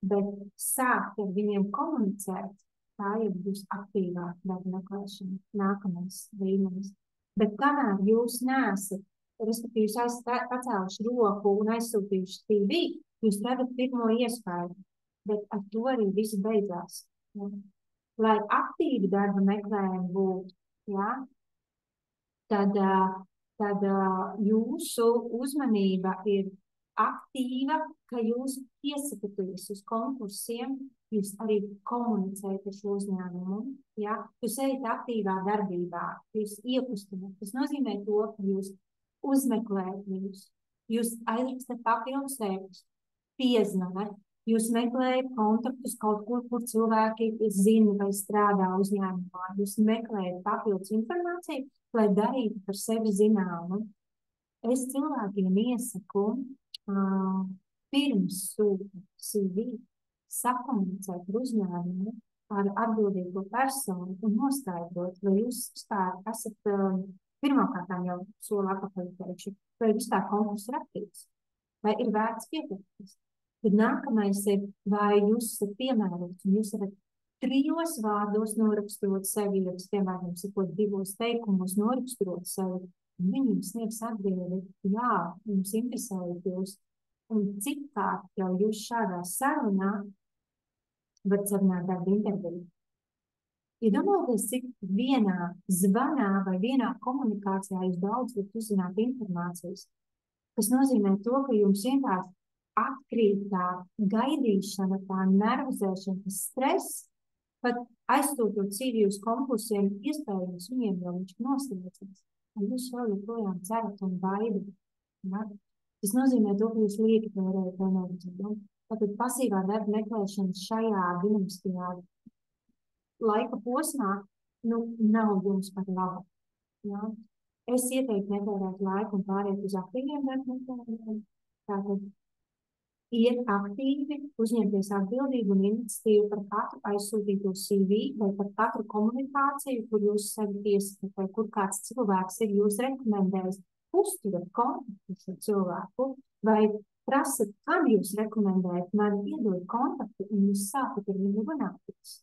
bet sākt ar viņiem komunicēt, tā jau būs aktīvāk darba meklēšana, nākamais līmenis. Bet kamēr jūs neesat, respektīvi pacēluši roku un aizsūtījuši CV, jūs radat pirmo iespēju, bet ar to arī viss beidzās. Ja? Lai aktīvi darba meklējumi būtu, ja? tad jūsu uzmanība ir aktīva, ka jūs iesakaties uz konkursiem, jūs arī komunicējat ar šo uzņēmumu, ja? Jūs ejat aktīvā darbībā, jūs iekustināt. Tas nozīmē to, ka jūs uzmeklējat viņus, jūs aizrakstat papildus ēpastu, piezvanat, jūs meklējat kontaktus kaut kur cilvēki zina vai strādā uzņēmumā, jūs meklējat papildus informāciju, lai darītu par sevi zināmu. Es cilvēkiem iesaku pirms sūta CV sakomunicēt ar uzņēmumu ar atbildīgo personu un noskaidrot, vai jūs esat pirmkārtām jau soli atpakaļ teikšu, vai vispār konkurss ir aktīvs, vai ir vērts pieteikties. Tad nākamais ir, vai jūs esat piemērots un jūs varat 3 vārdos norakstot sevi, ja piemēram, sakot 2 teikumos norakstot sevi, un viņi jums sniegs atbildi, jā, jums interesējat jūs. Un cik kārt jau jūs šādā sarunā varat sarunāt darba interviju. Iedomājieties, cik vienā zvanā vai vienā komunikācijā jūs daudz varat uzzināt informācijas. Tas nozīmē to, ka jums vienkārši atkrīt tā gaidīšana, tā nervozēšana, tas stress, pat aizsūtot CV uz konkursiem, iespējams viņiem jau viņš noslēdzas. Un jūs vēl joprojām cerat un baidat. Ja? Tas nozīmē to, ka jūs lieki tērējat enerģiju. Tātad pasīvā darba meklēšana šajā dinamiskajā laika posmā nav jums par labu. Ja? Es ieteiktu netērēt laiku un pāriet uz aktīviem darba meklējumiem. Tātad iet aktīvi, uzņemties atbildību un iniciatīvu par katru aizsūtīto CV vai par katru komunikāciju, kur jūs sevi ieskat, vai kur kāds cilvēks ir jūs rekomendējis, uzturat kontaktus ar cilvēku, vai prasat, kam jūs rekomendējat, man iedod kontaktu, un jūs sākat ar viņu runāties.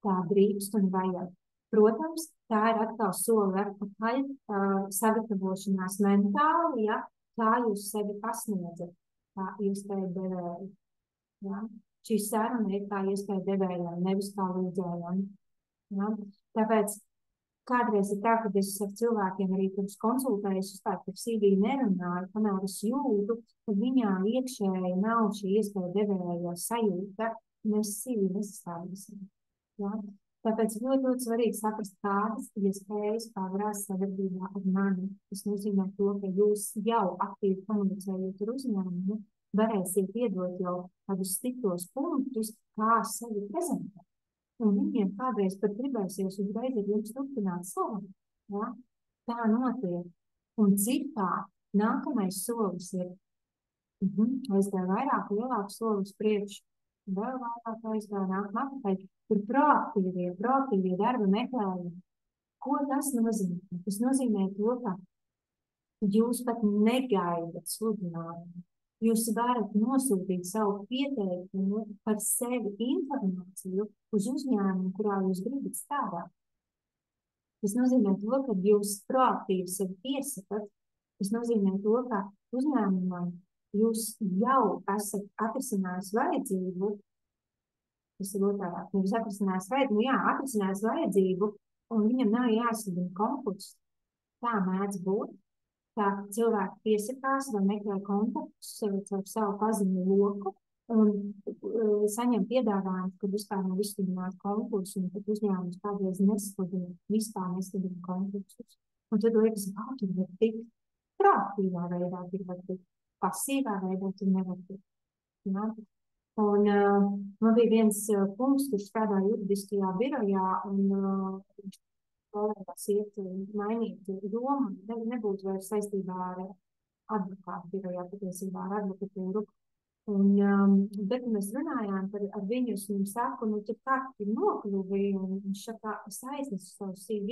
Tā drīkst un vajag. Protams, tā ir atkal soli atpakaļ sagatavošanās mentāli, ja, kā jūs sevi pasniedzat. Kā iespēja devēja. Ja? Šī saruna ir kā iespēja devējām, nevis kā lūdzējām. Ja? Tāpēc kādreiz ir tā, kad es ar cilvēkiem arī pirms konsultējuši, uzstāt par CV nerunāju, kamēr es jūtu, ka viņā iekšēji nav šī iespēja devēja sajūta, mēs sevi nesastādīsim. Ja? Tāpēc ļoti svarīgi saprast, kādas iespējas pavarās sadarbībā ar mani. Tas nozīmē to, ka jūs jau aktīvi komunicējot ar uzņēmumu, varēsiet iedot jau kādus stipros punktus, kā sevi prezentēt. Un viņiem kādreiz pat gribēsies uzreiz ar jums turpināt savu. Ja? Tā notiek. Un citā nākamais solis ir aizgāja vairāk, lielāku soli uz priekšu, vēl vairāk aizgāja nākamais, kur proaktīvie darba meklējumi. Ko tas nozīmē? Tas nozīmē to, ka jūs pat negaidat sludinājumu. Jūs varat nosūtīt savu pieteikumu par sevi informāciju uz uzņēmumu, kurā jūs gribat strādāt. Tas nozīmē to, ka jūs proaktīvi sevi piesakat. Tas nozīmē to, ka uzņēmumam jūs jau esat atrisinājis vajadzību, tas ir otrādāk, jūs atrisinājis vajadzību, un viņam nav jāsadina konkurss. Tā mēdz būt. Tā cilvēki piesakās vai meklē kontaktus ar savu paziņu loku un saņem piedāvājumu, kad vispār nav izsludināts konkursu, un tad uzņēmums kādreiz vispār nesludina konkursus. Un tad liekas, tur var tikt proaktīvā veidā, tur var tikt pasīvā veidā, tur nevar tikt. Ja? Un man bija viens punkts, kurš strādā juridiskajā birojā, un vēlējās iet mainīt jomu, nebūtu vairs saistībā ar advokātu birojā, patiesībā ar advokatūru. Bet mēs runājām ar viņu, un viņi saka, tur kā ir nokļuvi, un viņš saka, es aiznesu savu CV.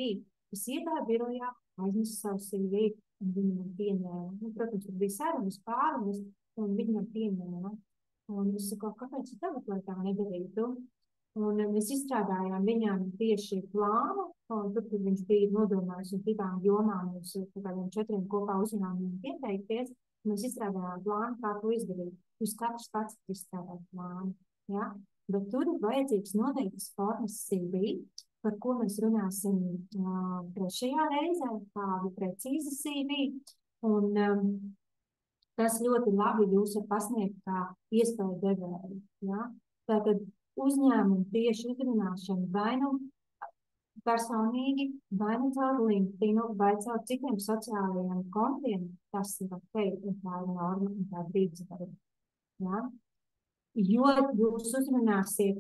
Es iegāju birojā, aiznesu savu CV, un viņi man pieņēma. Protams, tur bija sarunas pārunas, un viņi man pieņēma. Un es saku, kāpēc tu tagad, lai tā nedarītu? Un mēs izstrādājām viņām tieši plānu, un tur, kur viņš bija nodomājis uz divām jomām, uz kādiem 4 kopā uzņēmumiem pieteikties, mēs izstrādājām plānu, kā to izdarīt. Jūs katrs pats izstrādāt plānu. Ja? Bet tur ir vajadzīgs noteiktas formas CV, par ko mēs runāsim trešajā reizē, kādu precīzi CV. Un tas ļoti labi jūs var pasniegt kā iespēju devēju. Ja? Tātad uzņēmumu tieši uzrunāšanu vai nu personīgi, vai nu caur LinkedIn, vai caur citiem sociālajiem kontiem, tas ir ok, un tā ir norma, un tā brīdzība. Ja? Jo jūs uzrunāsiet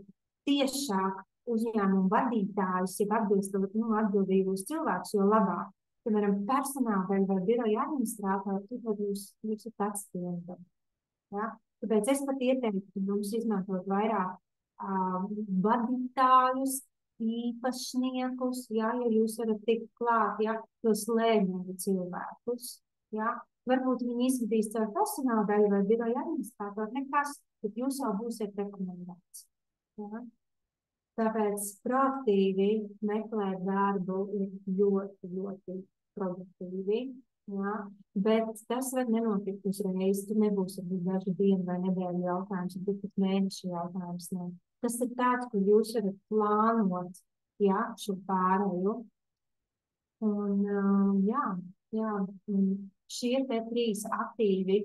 tiešāk uzņēmumu vadītājus, ja atbildīgos cilvēkus, jo labāk. Piemēram, personāla vai biroja administrātori, tad jūs esat atstājumi. Ja? Tāpēc es pat ieteiktu jums izmantot vairāk vadītājus, īpašniekus, ja jūs varat tikt klāt, tos lēmēju cilvēkus. Ja? Varbūt viņi izvadīs caur personāla daļu vai biroja administrātoru, nekas, bet jūs jau būsiet rekomendēts. Ja? Tāpēc proaktīvi meklēt darbu ir ļoti, ļoti produktīvi. Ja? Bet tas var nenotikt uzreiz. Tur nebūs dažu dienu vai nedēļu jautājums, bet pat mēnešu jautājums. Ne. Tas ir tāds, kur jūs varat plānot šo pārēju. Un šie te 3 aktīvi,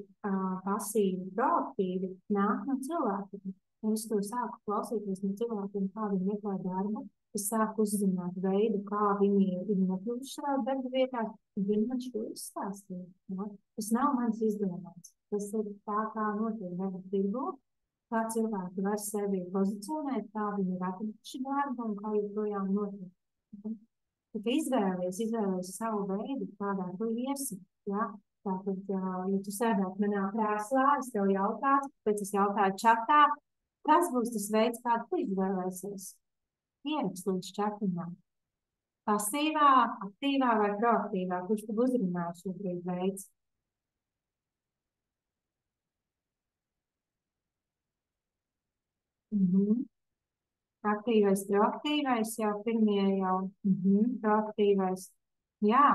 pasīvi, proaktīvi nāk no cilvēkiem. Es to sāku klausīties no cilvēkiem, kā viņi meklē darbu. Es sāku uzzināt veidu, kā viņi ir nokļuvuši šajā darba vietā, un viņi man šo izstāstīja. Ja? Tas nav mans izdomāts. Tas ir tā, kā notiek darba tirgu, kā cilvēki var sevi pozicionēt, kā viņi ir atraduši darbu un kā joprojām notiek. Tad izvēlies savu veidu, kādā tu iesi. Ja? Tātad, ja tu sēdāt manā krēslā, es tev jautātu, pēc es jautāju čatā, kas būs tas veids, kādu tu izvēlēsies? Ierakstīt čatiņā. Pasīvā, aktīvā vai proaktīvā, kurš tu uzrunāšu šobrīd veids? Aktīvais, proaktīvais jau pirmie jau. Proaktīvais. Jā.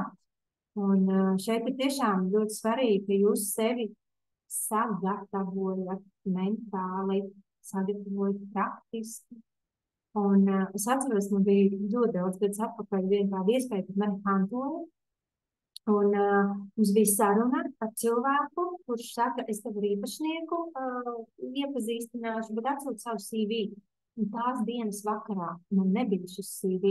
Un šeit ir tiešām ļoti svarīgi, ka jūs sevi sagatavojat mentāli, sagatavojat praktiski. Un es atceros, man bija ļoti daudz gadus atpakaļ viena tāda iespēja, kad mani kantoja. Un mums bija saruna ar cilvēku, kurš saka, es tev ar īpašnieku iepazīstināšu, bet atsūt savu CV. Un tās dienas vakarā man nebija šis CV.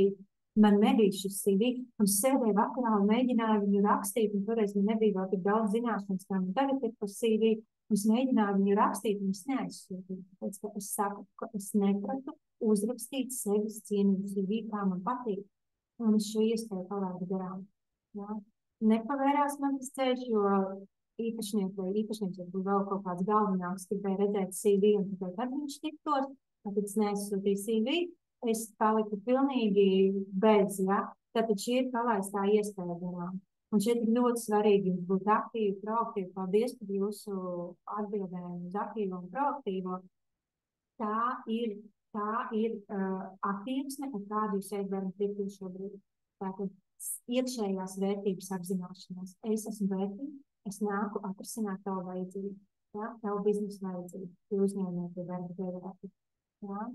Un sēdēju vakarā un mēģināju viņu rakstīt, un toreiz man nebija vēl tik daudz zināšanas, kā man tagad ir par CV. Un es mēģināju viņu rakstīt, un es neaizsūtīju. Tāpēc, ka es saku, ka es nepratu uzrakstīt sevis cienīgu CV, kā man patīk. Un es šo iespēju palaidu garām. Jā. Nepavērās man tas ceļš, jo īpašnieks būtu vēl kaut kāds galvenāks, gribēja redzēt CV un tikai tad viņš tiktos, tāpēc es neaizsūtīju CV, es paliku pilnīgi bez, ja? Tātad šī ir palaistā iespēja garām. Un šeit ir ļoti svarīgi jums būt aktīvi, proaktīvi. Paldies par jūsu atbildēm uz aktīvo un proaktīvo. Tā ir attieksme, ar kādu jūs šeit varat tikt šobrīd. Tātad iekšējās vērtības apzināšanās. Es esmu vērtība, es nāku atrisināt tavu vajadzību, ja? Tavu biznesu vajadzību, tu uzņēmēji pie darba vērtības. Ja?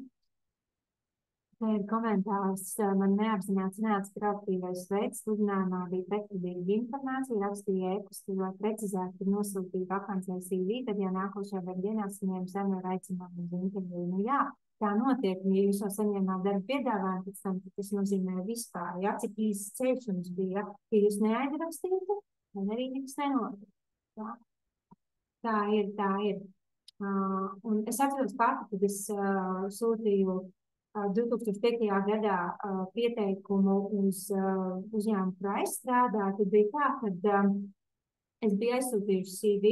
Te ir komentārs, man neapzināts proaktīvais veids, sludinājumā bija precīzīga informācija, rakstīja e-pastu, jo precizēti ir nosūtīta vakancē CV, tad jau nākošajā dienā saņēmu saņēmu aicinājumu uz interviju. Nu jā, tā notiek, ja jūs jau saņēmāt darba piedāvājumu, pēc tam tas nozīmē vispār, ja, cik īsts ceļš jums bija, ja jūs neaizrakstītu, tad arī nekas nenotiek. Ja? Tā ir. Un es atceros pati, kad es sūtīju 2005. Gadā pieteikumu uz uzņēmumu, kurā es strādāju, tad bija tā, ka es biju aizsūtījuši CV,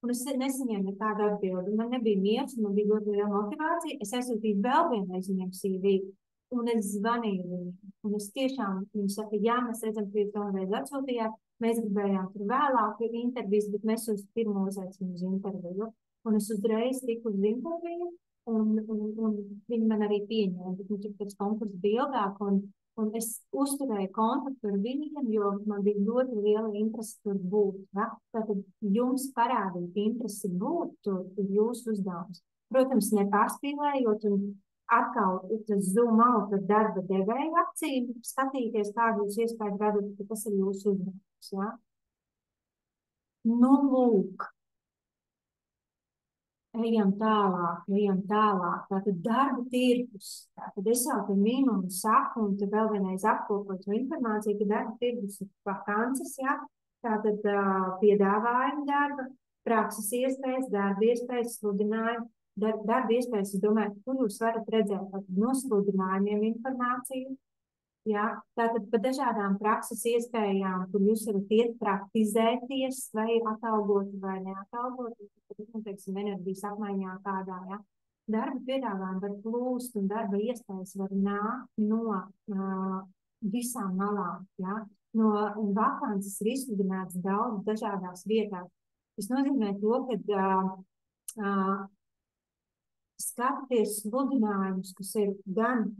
un es nesaņēmu nekādu atbildi. Man nebija miers, man bija ļoti liela motivācija. Es aizsūtīju vēl vienreiz viņiem CV, un es zvanīju viņiem. Un es tiešām, viņi saka, jā, mēs redzam, ka jūs vēlreiz atsūtījāt, mēs gribējām tur vēlāk intervijas, bet mēs uz pirmo uzaicinu uz interviju. Un es uzreiz tiku uz interviju, un viņi man arī pieņēma, bet viņš pēc konkursa bija ilgāk, un es uzturēju kontaktu ar viņiem, jo man bija ļoti liela interese tur būt. Ja? Tātad jums parādīt interesi būt tur ir jūsu uzdevums. Protams, nepārspīlējot un atkal zoom out ar darba devēju akciju, skatīties, kādu jūs iespēju radot, ka tas ir jūsu uzdevums. Ja? Nu, lūk. Ejam tālāk. Tātad darba tirgus. Tātad es jau te minu un saku, un te vēl vienreiz apkopot šo informāciju, ka darba tirgus ir vakances, ja? Tātad piedāvājumi darba, prakses iespējas, darba iespējas, sludinājumi. Darba iespējas, es domāju, kur jūs varat redzēt tātad no sludinājumiem informāciju. Ja? Tātad par dažādām prakses iespējām, kur jūs varat iet praktizēties, vai atalgot, vai neatalgot, teiksim, enerģijas apmaiņā kādā. Ja? Darba piedāvājumi var plūst, un darba iespējas var nākt no visām malām. Ja? No vakances ir izsludināts daudz dažādās vietās. Tas nozīmē to, ka skaties sludinājumus, kas ir gan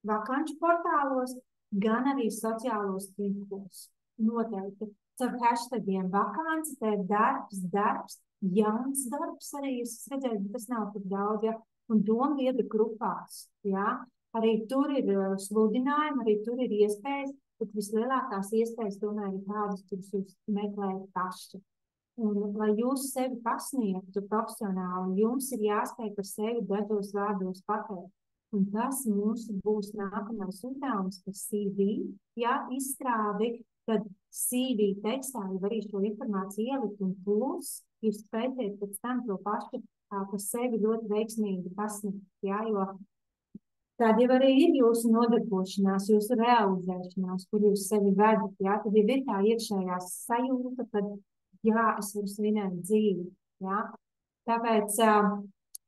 vakanču portālos, gan arī sociālos tīklos. Noteikti. Caur hashtagiem vakance, te ir darbs, jauns darbs arī, es redzēju, tas nav tik daudz, ja, un dombiedru grupās, ja, arī tur ir sludinājumi, arī tur ir iespējas, bet vislielākās iespējas tomēr ir tādas, kuras jūs meklējat paši. Un, lai jūs sevi pasniegtu profesionāli, jums ir jāspēj par sevi dažos vārdos pateikt. Un tas mums būs nākamais uzdevums par CV, ja izstrādi, tad CV tekstā jau arī šo informāciju ielikt un plus, jūs spējiet pēc tam to pašu par sevi ļoti veiksmīgi pasniegt, ja, jo tāda jau arī ir jūsu nodarbošanās, jūsu realizēšanās, kur jūs sevi vedat, ja, tad jau ir tā iekšējā sajūta, kad jā, es varu svinēt dzīvi, ja. Tāpēc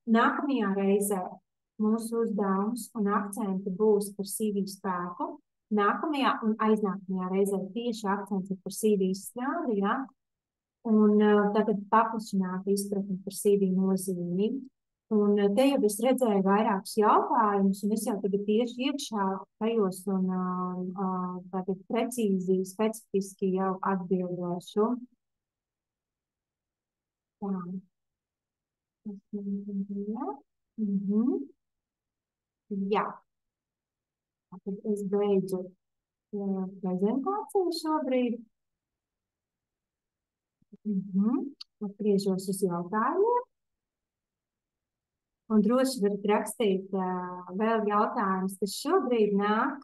nākamajā reizē mūsu uzdevums un akcenti būs par CV spēku. Nākamajā un aiznākamajā reizē tieši akcents ir par CV strādi, ja? Un tātad paplašināt izpratni par CV nozīmi. Un te jau es redzēju vairākus jautājumus, un es jau tagad tieši iekšā tajos un tātad precīzi, specifiski jau atbildēšu. Tā. Jā. Tad es beidzu prezentāciju šobrīd. Atgriežos uz jautājumiem. Un droši varat rakstīt vēl jautājumus, kas šobrīd nāk,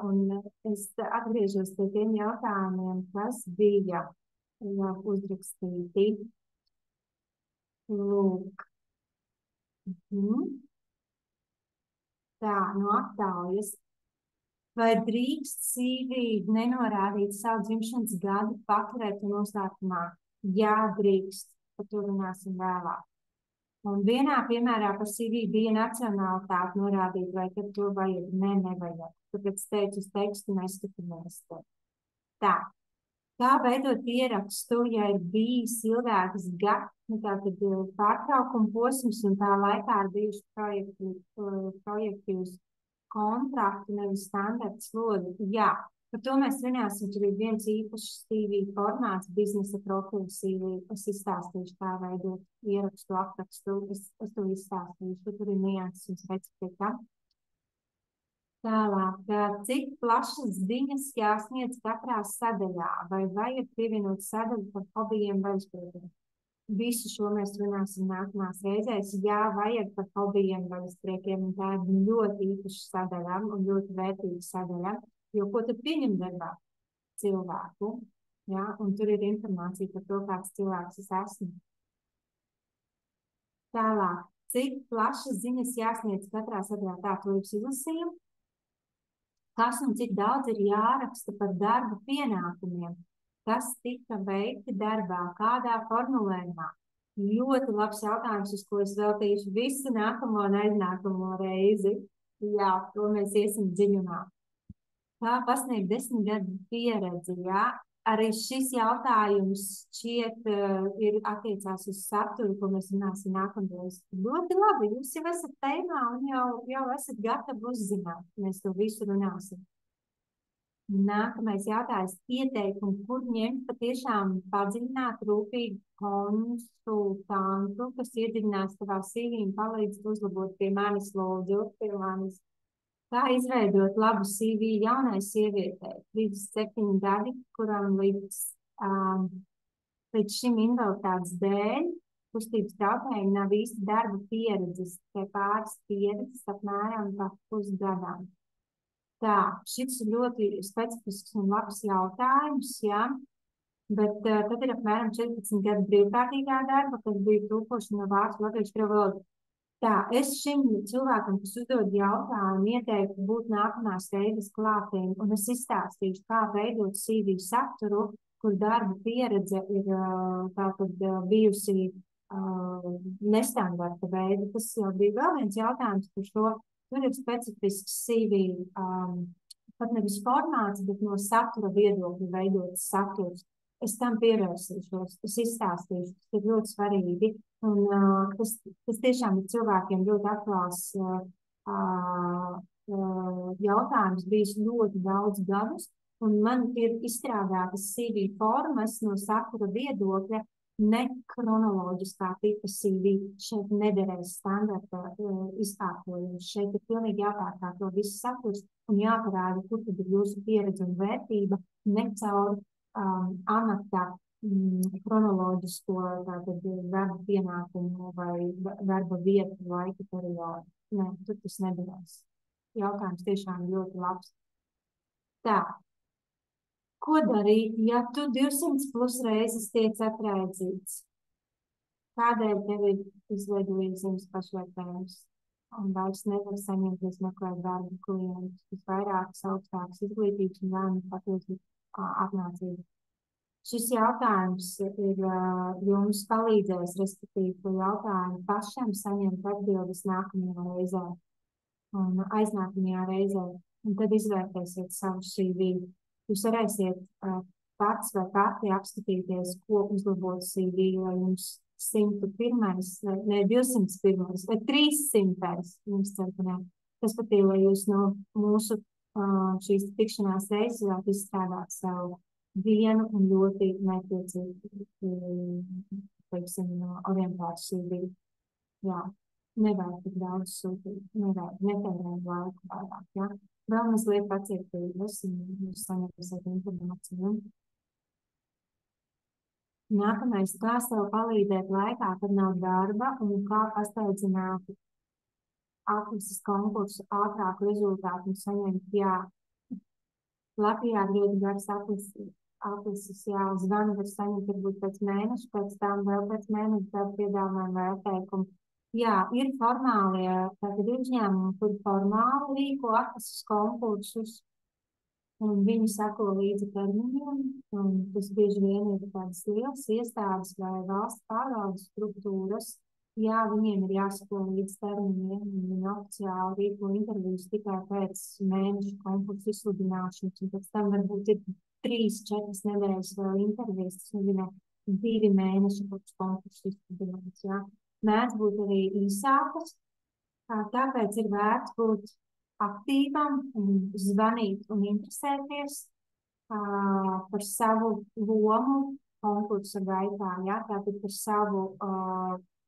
un es atgriežos pie tiem jautājumiem, kas bija jau uzrakstīti. Lūk. Tā, no aptaujas. Vai drīkst CV nenorādīt savu dzimšanas gadu paturēt un noslēpumā? Jā, drīkst. Par to runāsim vēlāk. Un vienā piemērā par CV bija nacionalitāte norādīt, vai tad to vajag? Nē, nevajag. Tāpēc teicu uz tekstu neskatāmies. Tā. Kā veidot ierakstu, ja ir bijis ilgāks gads, tātad pārtraukuma posms un tā laikā ir bijuši projekti uz kontraktu, nevis standarta slodi? Jā. Par to mēs runāsim, tur ir viens īpašs CV formāts, biznesa profila CV. Es izstāstīšu, kā veidot ierakstu, aprakstu. Es to izstāstīšu, tur ir nianses un specifika. Tālāk, cik plašas ziņas jāsniedz katrā sadaļā? Vai vajag pievienot sadaļu par hobijiem vai izpratiem? Visu šo mēs runāsim nākamās reizēs. Jā, vajag par hobijiem vai izpratiem, un tā ir ļoti īpaša sadaļa un ļoti vērtīga sadaļa. Jo ko tad pieņem darbā? Cilvēku, ja? Un tur ir informācija par to, kāds cilvēks es esmu. Tālāk, cik plašas ziņas jāsniedz katrā sadaļā? Tā, to jūs izlasījām. Kas un cik daudz ir jāraksta par darba pienākumiem? Kas tika veikti darbā? Kādā formulējumā? Ļoti labs jautājums, uz ko es veltīšu visu nākamo un aiznākamo reizi. Jā, to mēs iesim dziļumā. Kā pasniegt 10 gadu pieredzi, jā? Arī šis jautājums šķiet ir attiecās uz saturu, ko mēs runāsim nākamreiz. Ļoti labi, jūs jau esat tēmā un jau esat gatavi uzzināt. Mēs to visu runāsim. Nākamais jautājums ieteikumu, kur ņemt patiešām padziļināt rūpīgi konsultantu, kas iedziļinās tavā CV un palīdz uzlabot pie manis lūdzu, pie manis. Kā izveidot labu CV jaunai sievietei, 37 gadi, kuram līdz šim invaliditātes dēļ kustības traucējumi nav īsti darba pieredzes, tikai pāris pieredzes apmēram pa pusgadām. Tā, šis ir ļoti specifisks un labs jautājums, jā, bet tad ir apmēram 14 gadu brīvprātīgā darba, kas bija tulkošana no vācu latviešu krievu valodu. Tā, es šim cilvēkam, kas uzdod jautājumu, ieteiktu būt nākamās reizes klātiem, un es izstāstīšu, kā veidot CV saturu, kur darba pieredze ir tātad bijusi nestandarta veida. Tas jau bija vēl viens jautājums par šo. Tur ir specifisks CV, pat nevis formāts, bet no satura viedokļa veidots saturs. Es tam pievērsīšos, es izstāstīšu, tas ir ļoti svarīgi. Un tas tiešām ir cilvēkiem ļoti aktuāls jautājums, bijis ļoti daudz gadus, un man ir izstrādātas CV formas no satura viedokļa, ne kronoloģiskā tipa CV. Šeit nederēs standarta izkārtojums. Šeit ir pilnīgi jāpārkārto viss saturs un jāparāda, kur tad ir jūsu pieredze un vērtība, ne caur amatā kronoloģisko darba pienākumu vai darba vietu laika periodu. Nē, tur tas nedarās. Jautājums tiešām ļoti labs. Tā. Ko darīt, ja tu 200 plus reizes tiec atraidzīts? Kādēļ tev ir izveidojies zemes pašvērtējums? Un vairs nevar saņemties meklēt darba klientus, kas vairākas augstākas izglītības un vēlmi patiesi apmācību. Šis jautājums ir jums palīdzēs, respektīvi, šo jautājumu pašam saņemt atbildes nākamajā reizē un aiznākamajā reizē, un tad izvērtēsiet savu CV. Jūs varēsiet pats vai pati apskatīties, ko uzlabot CV, lai jums 101, ne 201 vai 300, jums cerpanē. Tas pat ir, lai jūs no mūsu šīs tikšanās reizes varētu izstrādāt savu vienu un ļoti nepiecīgu, teiksim, orientētu CV. Jā, nevajag tik daudz sūtīt, nevajag netērēt laiku vairāk, jā. Vēl mazliet pacietības un jūs saņemsiet informāciju. Nākamais, kā sev palīdzēt laikā, kad nav darba un kā pasteidzināt atlases konkursu ātrāku rezultātu un saņemt, jā. Latvijā ļoti garas atlases, jā, zvanu var saņemt varbūt pēc mēneša, pēc tam vēl pēc mēneša, tad piedāvājumu vai atteikumu. Jā, ir formālie, tātad uzņēmumi, kur formāli rīko atlases konkursus, un viņi sako līdzi termiņiem, un tas bieži vien ir tādas lielas iestādes vai valsts pārvaldes struktūras. Jā, viņiem ir jāsako līdz termiņiem, un viņi oficiāli rīko intervijas tikai pēc mēneša konkursu izsludināšanas, un pēc tam varbūt ir 3-4 nedēļas vēl intervijas, tas nozīmē 2 mēneši kopš konkursu izsludināšanas, jā. Mēdz būt arī īsākas, tāpēc ir vērts būt aktīvam un zvanīt un interesēties par savu lomu konkursa gaitā, jā, tātad par savu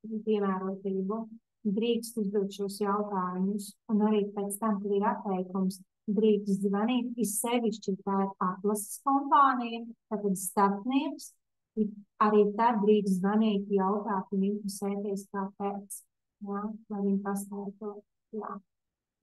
piemērotību, drīkst uzdot šos jautājumus, un arī pēc tam, kad ir atteikums, drīkst zvanīt, izsevišķi tā ir atlases kompānija, tātad starpnieks, arī tad drīkst zvanīt, jautāt un interesēties kāpēc, jā, lai viņi pastāv to, jā.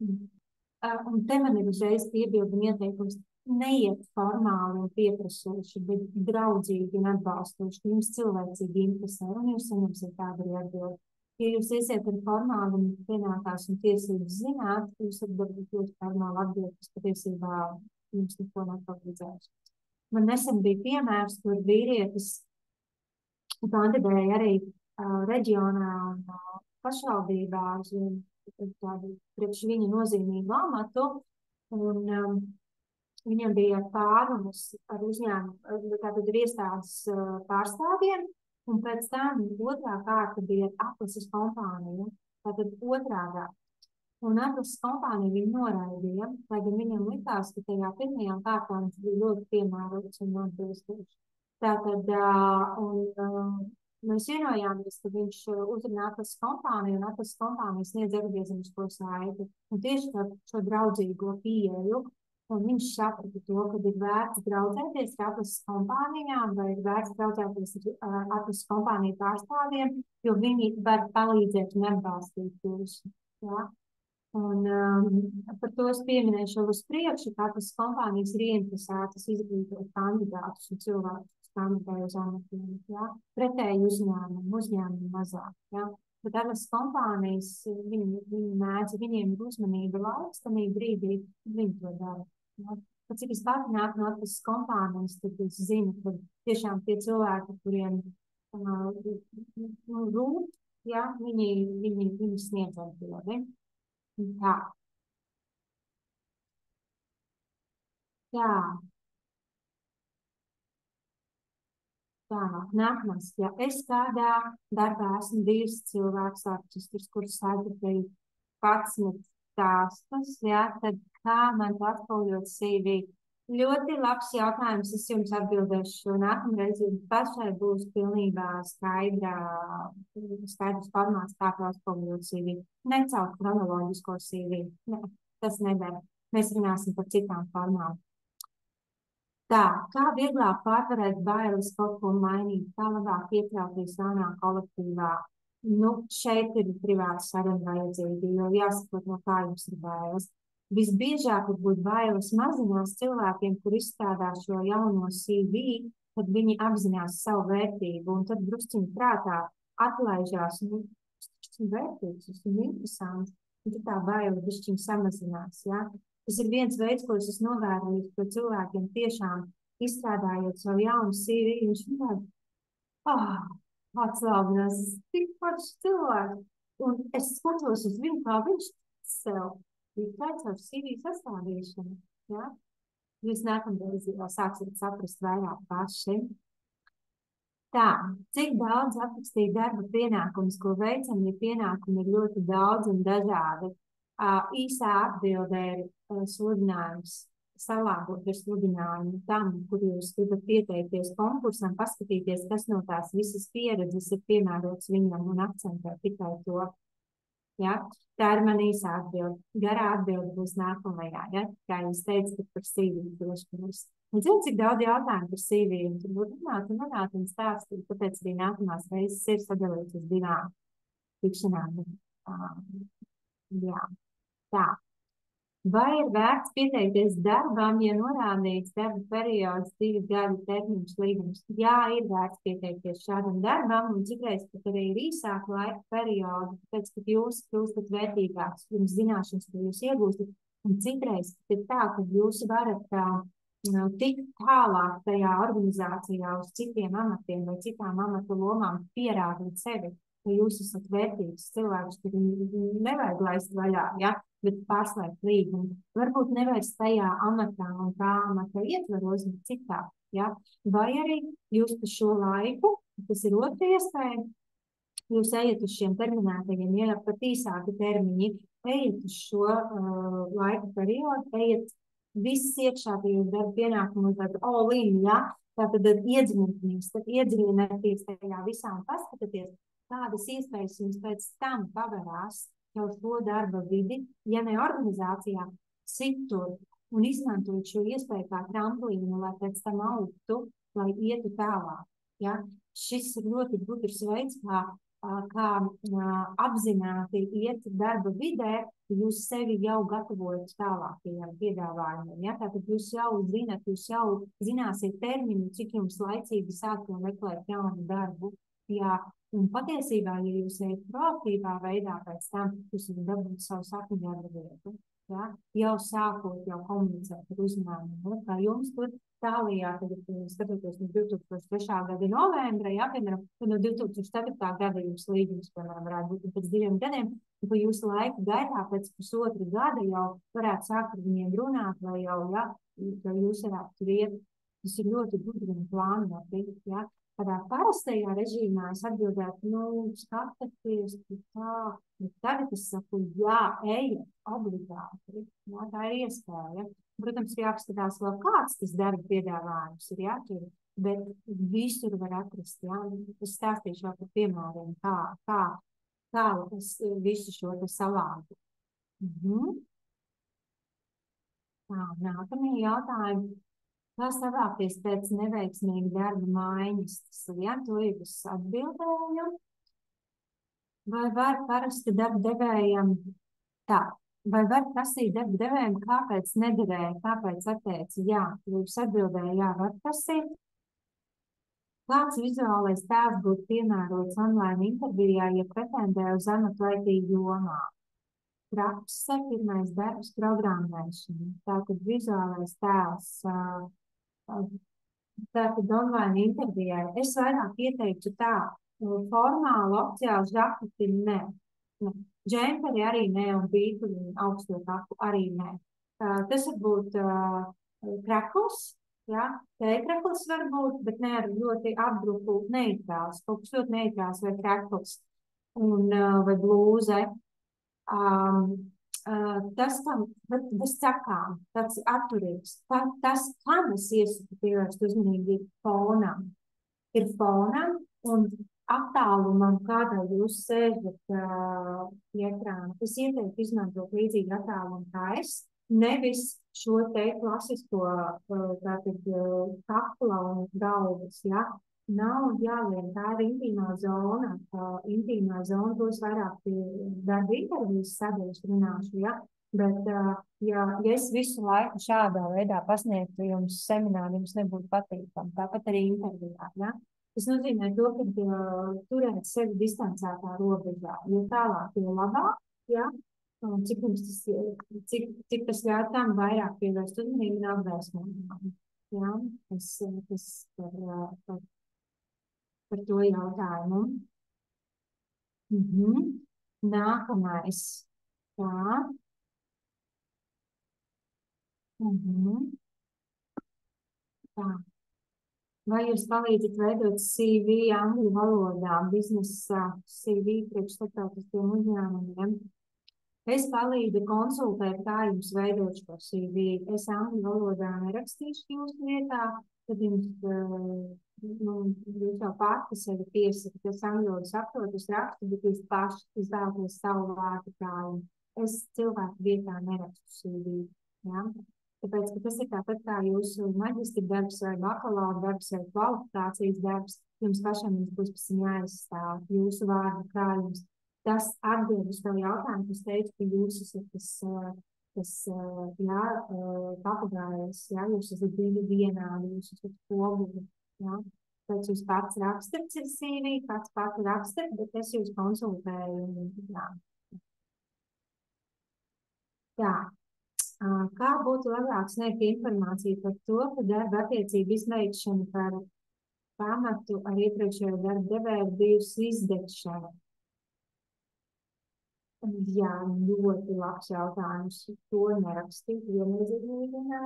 Un te man ir uzreiz piebildumi ieteikums, neiet formāli un pieprasoši, bet draudzīgi un atbalstoši, jums cilvēcīgi interesē, un jūs saņemsiet tādu arī atbildi. Ja jūs iesiet ar formāli un pienākās un tiesības zināt, jūs varat ļoti formāli atbildi, kas patiesībā jums neko nepalīdzēs. Man nesen bija piemērs, kur vīrietis kandidēja arī reģionā un pašvaldībā uz tādu priekš viņa nozīmīgu amatu, un viņam bija pārunas ar uzņēmumu, tātad ir iestādes pārstāvjiem, un pēc tam otrā kārta bija atlases kompānija, tātad otrādā. Un atlases kompānija viņu noraidīja, lai gan viņam likās, ka tajā pirmajā kārtā viņš bija ļoti piemērots un atbilstošs. Tātad, mēs vienojāmies, ka viņš uzrunā atlases kompāniju, un atlases kompānija sniedz atgriezenes to saiti. Un tieši šo draudzīgo pieeju, un viņš saprata to, ka ir vērts draudzēties ar atlases kompānijām vai ir vērts draudzēties ar atlases kompāniju pārstāvjiem, jo viņi var palīdzēt un atbalstīt jūs. Ja? Un par to es pieminēšu vēl uz priekšu, kā atlases kompānijas ir ieinteresētas izglītot kandidātus un cilvēkus, kas kandidē uz amatiem. Ja? Pretēji uzņēmumu mazāk. Ja? Bet atlases kompānijas, viņi mēdz, viņiem ir uzmanība laiks, tamī brīdī viņi to dara. Ja? Pat cik es pati nāku no atlases kompānijas, tad es zinu, ka tiešām tie cilvēki, kuriem rūp, ja? viņi sniedz atbildi. Tā. Tā. Tā. Nākamais. Ja es kādā darbā esmu bijis cilvēks artistrs, kurš sagatavoja 11 stāstus, ja, tad kā man atspoguļot CV? Ļoti labs jautājums, es jums atbildēšu nākamreiz, jo pašai būs pilnībā skaidrs formāts, kā to atspoguļot CV. Necaur chronoloģisko CV. Ne, tas nedara. Mēs runāsim par citām formām. Tā, kā vieglāk pārvarēt bailes kaut ko mainīt, kā labāk iekļauties jaunā kolektīvā? Nu, šeit ir privāta saruna vajadzīga, jo jāsaprot, no kā jums ir bailes. Visbiežāk varbūt bailes mazinās cilvēkiem, kur izstrādā šo jauno CV, kad viņi apzinās savu vērtību, un tad drusciņi prātā atlaižās, un tas ir vērtīgs, tas ir interesants, un tad tā baile drusciņi samazinās, ja? Tas ir viens veids, ko es esmu novērojis, ka cilvēkiem tiešām izstrādājot savu jaunu CV, viņš vienkārši, atslābinās, tik paši cilvēki, un es skatos uz viņu, kā viņš sev. Ir tāds ar CV sastādīšanu, ja? Jūs nākamreiz jau sāksiet saprast vairāk paši. Tā, cik daudz aprakstīt darba pienākumus, ko veicam, ja pienākumi ir ļoti daudz un dažādi. Īsā atbildē ir sludinājums, salāgot ar sludinājumu tam, kur jūs gribat pieteikties konkursam, paskatīties, kas no tās visas pieredzes ir piemērots viņam un akcentēt tikai to. Ja? Tā ir man īsā atbilde. Garā atbilde būs nākamajā, ja? Kā jūs teicat par CV drošības. Un zinu, cik daudz jautājumu par CV, un turbūt runāt un stāstīt, tāpēc arī nākamās reizes ir sadalīts uz 2 tikšanām. Jā, tā. Vai ir vērts pieteikties darbam, ja norādīts darba periods 2 gadu termiņš līgums? Jā, ir vērts pieteikties šādam darbam, un citreiz pat arī ir īsāka laika perioda, tāpēc, ka jūs kļūstat vērtīgāks, jums zināšanas, ko jūs iegūstat, un citreiz ir tā, ka jūs varat tikt tālāk tajā organizācijā uz citiem amatiem vai citām amatu lomām pierādīt sevi, ka jūs esat vērtīgs cilvēks, kuri nevajag laist vaļā, ja? Bet pārslēgt līgumu. Varbūt nevairs tajā amatā un tā amata ietveros, bet citā. Ja? Vai arī jūs pa šo laiku, tas ir otra iespēja, jūs ejat uz šiem terminētajiem, ja pat īsāki termiņi, ejat uz šo laika periodu, ejat viss iekšā tajos darba pienākumus, tad all-in, ja? Tātad iedziļināties tajā visā un paskatāties, kādas iespējas jums pēc tam pavarās jau šo darba vidi, ja ne organizācijā, citur un izmantojot šo iespēju kā tramplīnu, lai pēc tam augtu, lai ietu tālāk. Ja? Šis ir ļoti gudrs veids, kā apzināti iet darba vidē, jūs sevi jau gatavojat tālākajiem piedāvājumiem. Ja? Tātad jūs jau zinat, jūs jau zināsiet termiņu, cik jums laicīgi sākt un meklēt jaunu darbu. Jā, un patiesībā, ja jūs ejat proaktīvā veidā pēc tam, jūs varat dabūt savu sakņu darba vietu, ja? Jau sākot, jau komunicēt ar uzņēmumu, kā jums tur Itālijā, tagad skatoties no 2003. gada novembra, ja, piemēram, no 2004. gada jums līgums, piemēram, varētu būt pēc 2 gadiem, un pa jūsu laika gaitā pēc pusotra gada jau varētu sākt ar viņiem runāt, vai jau, ja, jūs varētu tur iet. Tas ir ļoti gudri un plānoti, ja. Tādā parastajā režīmā es atbildētu, skatieties, tā, bet tagad es saku, jā, ejiet, obligāti, jā, tā ir iespēja. Protams, jāapskatās vēl kāds tas darba piedāvājums ir jāķer, bet visur var atrast, jā. Es stāstīšu vēl par piemēriem, kā es visu šo te salādu. Tā, nākamie jautājumi. Kā savākties pēc neveiksmīga darba maiņas? Ja, to jau es atbildēju. Vai var parasti darba devējam tā? Vai var prasīt darba devējam, kāpēc nederēja, kāpēc atteica? Jā, jūs atbildēja, jā, var prasīt. Kāds vizuālais tēls būtu piemērots online intervijā, ja pretendē uz amatu IT jomā? Prakse, pirmais darbs, programmēšana. Tātad vizuālais tēls. Tātad online intervijai. Es vairāk ieteiktu tā, formāli, oficiāli žaketi ne. Džemperi arī ne, un bītuļi augsto taku arī ne. Tas var būt krakls, ja? Tēkrakls var būt, bet ne ar ļoti apdruku neitrāls, kaut kas ļoti neitrāls vai krakls, vai blūze. Tas, kam bez cakām, tāds atturīgs, tas, kam es iesaku pievērst uzmanību, ir fonam un attālumam, kādā jūs sēžat pie ekrāna. Es ieteiktu izmantot līdzīgi attālumu kā es, nevis šo te klasisko kakla un galvas, ja? Nav jāliek, tā ir intīmā zona. Intīmā zona būs vairāk darba intervijas sadaļas runāšu, ja? Bet, ja es visu laiku šādā veidā pasniegtu jums semināru, jums nebūtu patīkami, tāpat arī intervijā, ja? Tas nozīmē to, ka turēt sevi distancētā robežā, jo tālāk, jo labāk, ja? Un cik tas ļauj tam vairāk pievērst uzmanību un apgaismot, ja? Tas par to jautājumu. Nākamais. Tā. Tā. Vai jūs palīdzat veidot CV angļu valodā, biznesa CV priekš starptautiskiem uzņēmumiem? Es palīdzu konsultēt, kā jums veidot šo CV. Es angļu valodā nerakstīšu jūsu vietā, tad jūs jau pati sevi piesakat, es angļu saprotu, es rakstu, bet jūs paši izvēlaties savu vārdu krājumu. Es cilvēku vietā nerakstu CV, ja? Tāpēc, ka tas ir tāpat kā jūsu maģistra darbs vai bakalaura darbs vai kvalifikācijas darbs, jums pašam būs pēc tam jāizstāv jūsu vārdu krājums. Tas atbild uz tavu jautājumu, kas teica, ka jūs esat papagājas, jā, jūs esat divi vienādi, jūs esat poguli, jā. Pēc jūs pats rakstat CV, pats rakstat, bet es jūs konsultēju, jā. Tā. Kā būtu labāk sniegt informāciju par to, ka darba attiecību izbeigšana par pamatu ar iepriekšējo darba devēju bijusi izdegšana? Jā, ļoti labs jautājums. To nerakstīt, viennozīmīgi nē.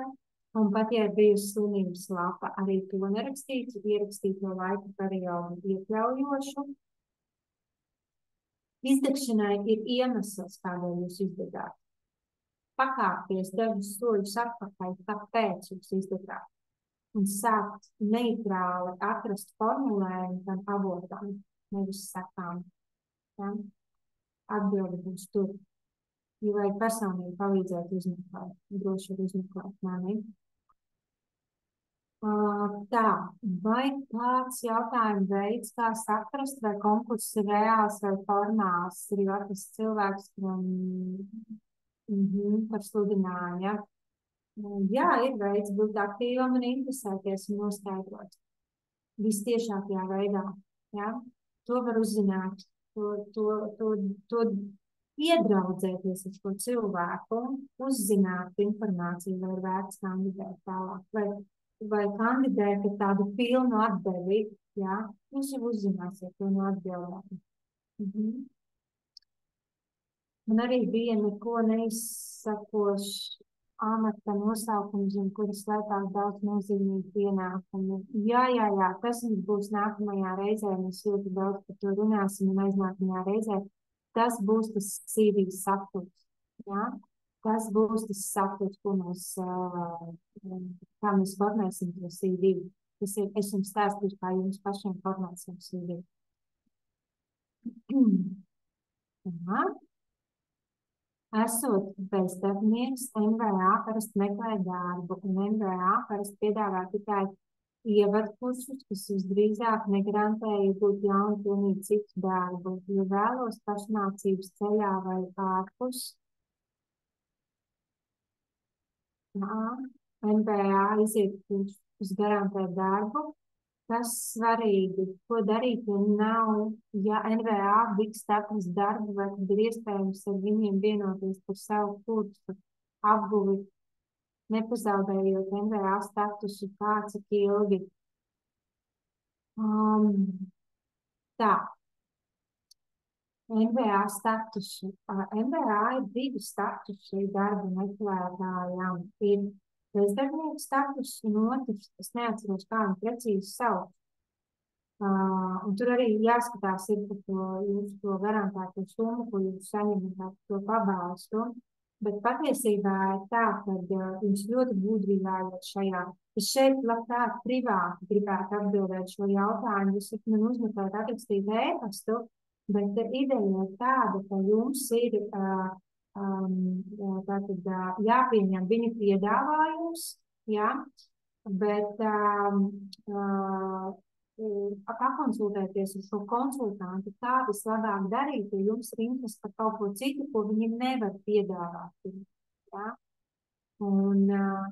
Un pat, ja ir bijusi slimības lapa, arī to nerakstīt, ierakstīt no laika periodu iekļaujošu. Izdegšanai ir iemesls, kādēļ jūs izdegāt. Pakāpties dažus soļus atpakaļ, kāpēc jūs izdegāt. Un sākt neitrāli atrast formulējumu tam avotam, nevis sakām. Ja? Atbildi būs tur. Jo vajag personīgi palīdzēt uzmeklēt. Droši ir uzmeklēt mani. Tā, vai kāds jautājuma veids, kā saprast, vai konkurss ir reāls vai formāls, ir jau tas cilvēks, par sludinājumu, ja? Jā, ir veids būt aktīvam un interesēties un noskaidrot. Vistiešākajā veidā, ja? To var uzzināt, to iedraudzēties ar šo cilvēku, uzzināt informāciju, vai ir vērts kandidēt tālāk, vai kandidēt ar tādu pilnu atdevi, ja? Jūs jau uzzināsiet pilnu atdevi. Man arī bija neko neizsakošs amata nosaukums, un kuras slēpās daudz nozīmīgi pienākumu. Jā, tas mums būs nākamajā reizē, mēs ļoti daudz par to runāsim, un aiznākamajā reizē. Tas būs tas CV saturs, ja? Tas būs tas saturs, ko kā mēs formēsim to CV. Es jums stāstīšu, kā jums pašiem formēsim CV. Esot bezdarbnieks, MVA parasti meklē darbu, un MVA parasti piedāvā tikai ievadkursus, kas visdrīzāk negarantē iegūt jaunu pilnīgi citu darbu. Ja vēlos pašmācības ceļā vai ārpus, MVA iziet uz garantēt darbu. Tas svarīgi, ko darīt, ja NVA tiks atrast darbu, vai tad ir iespējams ar viņiem vienoties par savu kursu apguvi, nepazaudējot NVA statusu kā cik ilgi. Tā. NVA statusu. NVA ir divi statusi darba meklētājām. Ir bezdarbnieku status un otrs, es neatceros, kā viņi precīzi sauc. Un tur arī jāskatās ir par to jūsu garantēto summu, ko jūs saņemat to pabalstu. Bet patiesībā ir tā, ka jums ļoti gudri jāiet šajā. Es šeit labprāt privāti gribētu atbildēt šo jautājumu. Jūs man uzmeklēt atrakstīt e-pastu, bet ideja ir tāda, ka jums ir jāpieņem viņu piedāvājums, ja? Bet pakonsultēties ar šo konsultantu, kā vislabāk darīt, ja jums ir interesi par kaut ko citu, ko viņi nevar piedāvāt. Ja? Un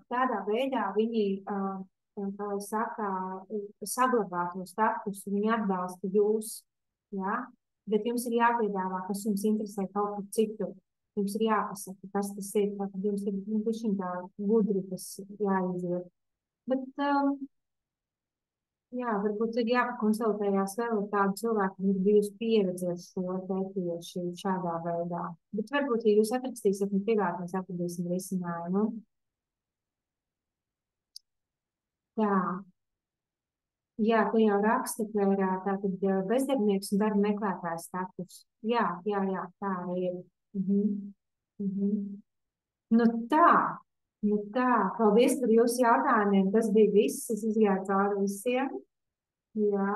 tādā veidā viņi, kā saka, saglabā to statusu, viņi atbalsta jūs, ja? Bet jums ir jāpiedāvā, kas jums interesē kaut ko citu. Jums ir jāpasaka, kas tas ir, tad jums ir tā gudri, kas jāiziet. Bet, varbūt ir jāpakonsultējās vēl ar tādu cilvēku, kas ir bijusi pieredzējuši šo tieši šādā veidā. Bet varbūt, ja jūs atrakstīsiet un privāti, mēs atradīsim risinājumu. Tā. Jā, te jau raksta, ka ir tātad bezdarbnieks un darba meklētājs status. Jā, tā ir. Nu tā, Nu tā, paldies par jūsu jautājumiem. Tas bija viss. Es izgāju cauri visiem. Jā,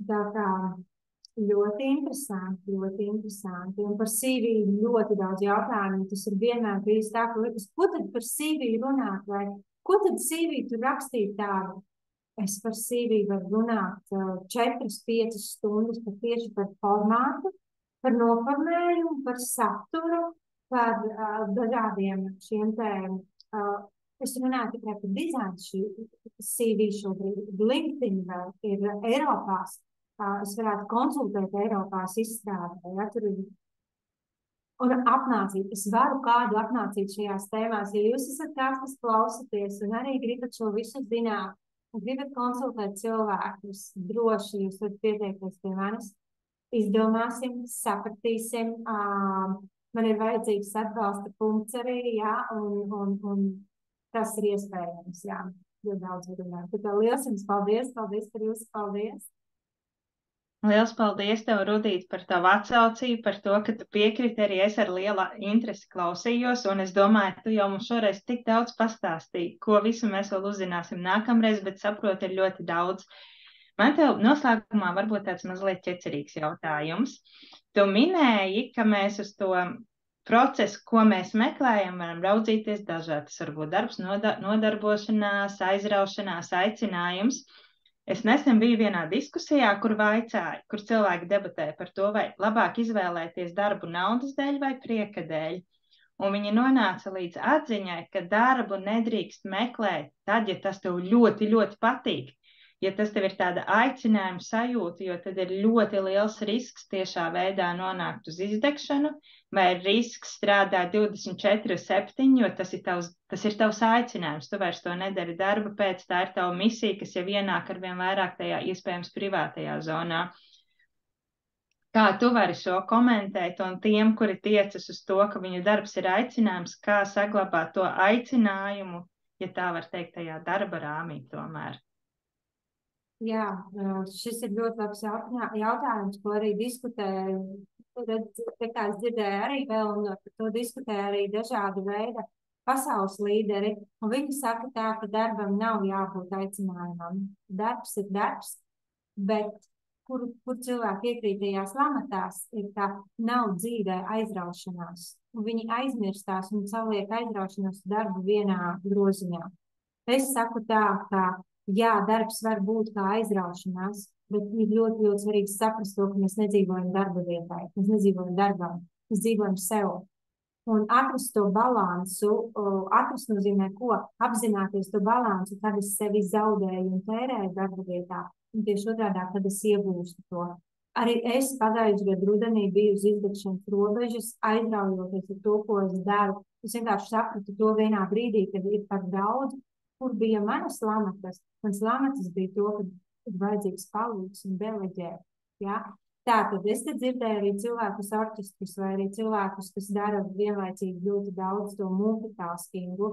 tā kā ļoti interesanti, ļoti interesanti. Un par CV ļoti daudz jautājumu. Tas ir vienmēr bijis tā, ka liekas, ko tad par CV runāt? Vai ko tad CV tur rakstīt tādu? Es par CV varu runāt 4-5 stundas tieši par formātu, par noformējumu, par saturu, par dažādiem šiem tēmiem. Es runāju tikai par dizainu. Šī CV šobrīd LinkedIn vēl ir Eiropās. Es varētu konsultēt Eiropās izstrādē. Ja, tur ir un apmācīt. Es varu kādu apmācīt šajās tēmās. Ja jūs esat kāds, kas klausaties un arī gribat šo visu zināt, un gribat konsultēt cilvēkus, droši jūs varat pieteikties pie manis. Izdomāsim, sapratīsim. Man ir vajadzīgs atbalsta punkts arī, jā, un tas ir iespējams, jā, ļoti daudz runāt. Tā liels jums paldies par jūsu paldies. Liels paldies tev, Rudīt, par tavu atsaucību, par to, ka tu piekriti, arī es ar lielu interesi klausījos, un es domāju, tu jau mums šoreiz tik daudz pastāstīji, ko visu mēs vēl uzzināsim nākamreiz, bet saprotu, ir ļoti daudz. Man tev noslēgumā varbūt tāds mazliet ķecerīgs jautājums. Tu minēji, ka mēs uz to procesu, ko mēs meklējam, varam raudzīties dažādi. Tas var būt darbs, nodarbošanās, aizraušanās, aicinājums. Es nesen biju vienā diskusijā, kur vaicāja, kur cilvēki debatēja par to, vai labāk izvēlēties darbu naudas dēļ vai prieka dēļ. Un viņi nonāca līdz atziņai, ka darbu nedrīkst meklēt tad, ja tas tev ļoti, ļoti patīk. Ja tas tev ir tāda aicinājuma sajūta, jo tad ir ļoti liels risks tiešā veidā nonākt uz izdegšanu, vai ir risks strādāt 24/7, jo tas ir tavs aicinājums. Tu vairs to nedari darba pēc, tā ir tava misija, kas jau ienāk ar vien vairāk tajā iespējams privātajā zonā. Kā tu vari šo komentēt, un tiem, kuri tiecas uz to, ka viņu darbs ir aicinājums, kā saglabāt to aicinājumu, ja tā var teikt, tajā darba rāmī tomēr? Jā, šis ir ļoti labs jautājums, ko arī diskutēju. Kā es dzirdēju arī vēl, un par to diskutēju arī dažādi veidi pasaules līderi. Un viņi saka tā, ka darbam nav jābūt aicinājumam. Darbs ir darbs, bet kur cilvēki iekrīt tajās lamatās, ir tā nav dzīvē aizraušanās. Un viņi aizmirstās un saliek aizraušanos darbu vienā groziņā. Es saku tā, ka jā, darbs var būt kā aizraušanās, bet ir ļoti, ļoti svarīgi saprast to, ka mēs nedzīvojam darba vietai, mēs nedzīvojam darbam, mēs dzīvojam sev. Un atrast to balansu, atrast nozīmē ko? Apzināties to balansu, kad es sevi zaudēju un tērēju darba vietā, un tieši otrādā, kad es iegūstu to. Arī es pagājušajā gadu rudenī biju uz izdegšanas robežas, aizraujoties ar to, ko es daru. Es vienkārši sapratu to vienā brīdī, kad ir par daudz. Kur bija manas lamatas? Mans lamatas bija to, ka ir vajadzīgs palīgs un deleģēt. Ja? Tātad es te dzirdēju arī cilvēkus orķestrus vai arī cilvēkus, kas dara vienlaicīgi ļoti daudz to multitaskingu.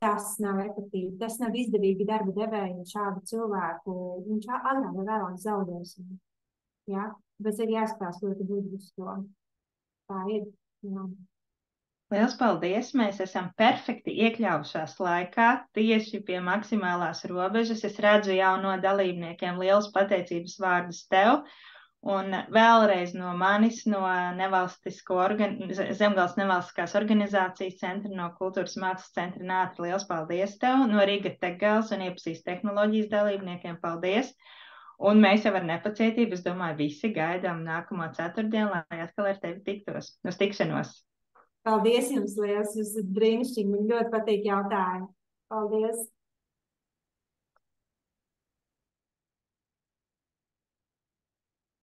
Tas nav efektīvi, tas nav izdevīgi darba devēju šādu cilvēku. Viņš agrāk vai vēlāk zaudēs. Ja? Bet ir jāskatās ļoti gudri uz to. Tā ir. Jā. Liels paldies! Mēs esam perfekti iekļaujušās laikā, tieši pie maksimālās robežas. Es redzu jau no dalībniekiem liels pateicības vārdus tev. Un vēlreiz no manis, no Zemgales nevalstiskās organizācijas centra, no Kultūras mākslas centra Nātra, liels paldies tev. No Riga Techgals un Iepazīst tehnoloģijas dalībniekiem paldies. Un mēs jau ar nepacietību, es domāju, visi gaidām nākamo ceturtdienu, lai atkal ar tevi tiktos. Uz tikšanos! Paldies jums liels, jūs esat brīnišķīgi, man ļoti patīk jautājumi. Paldies!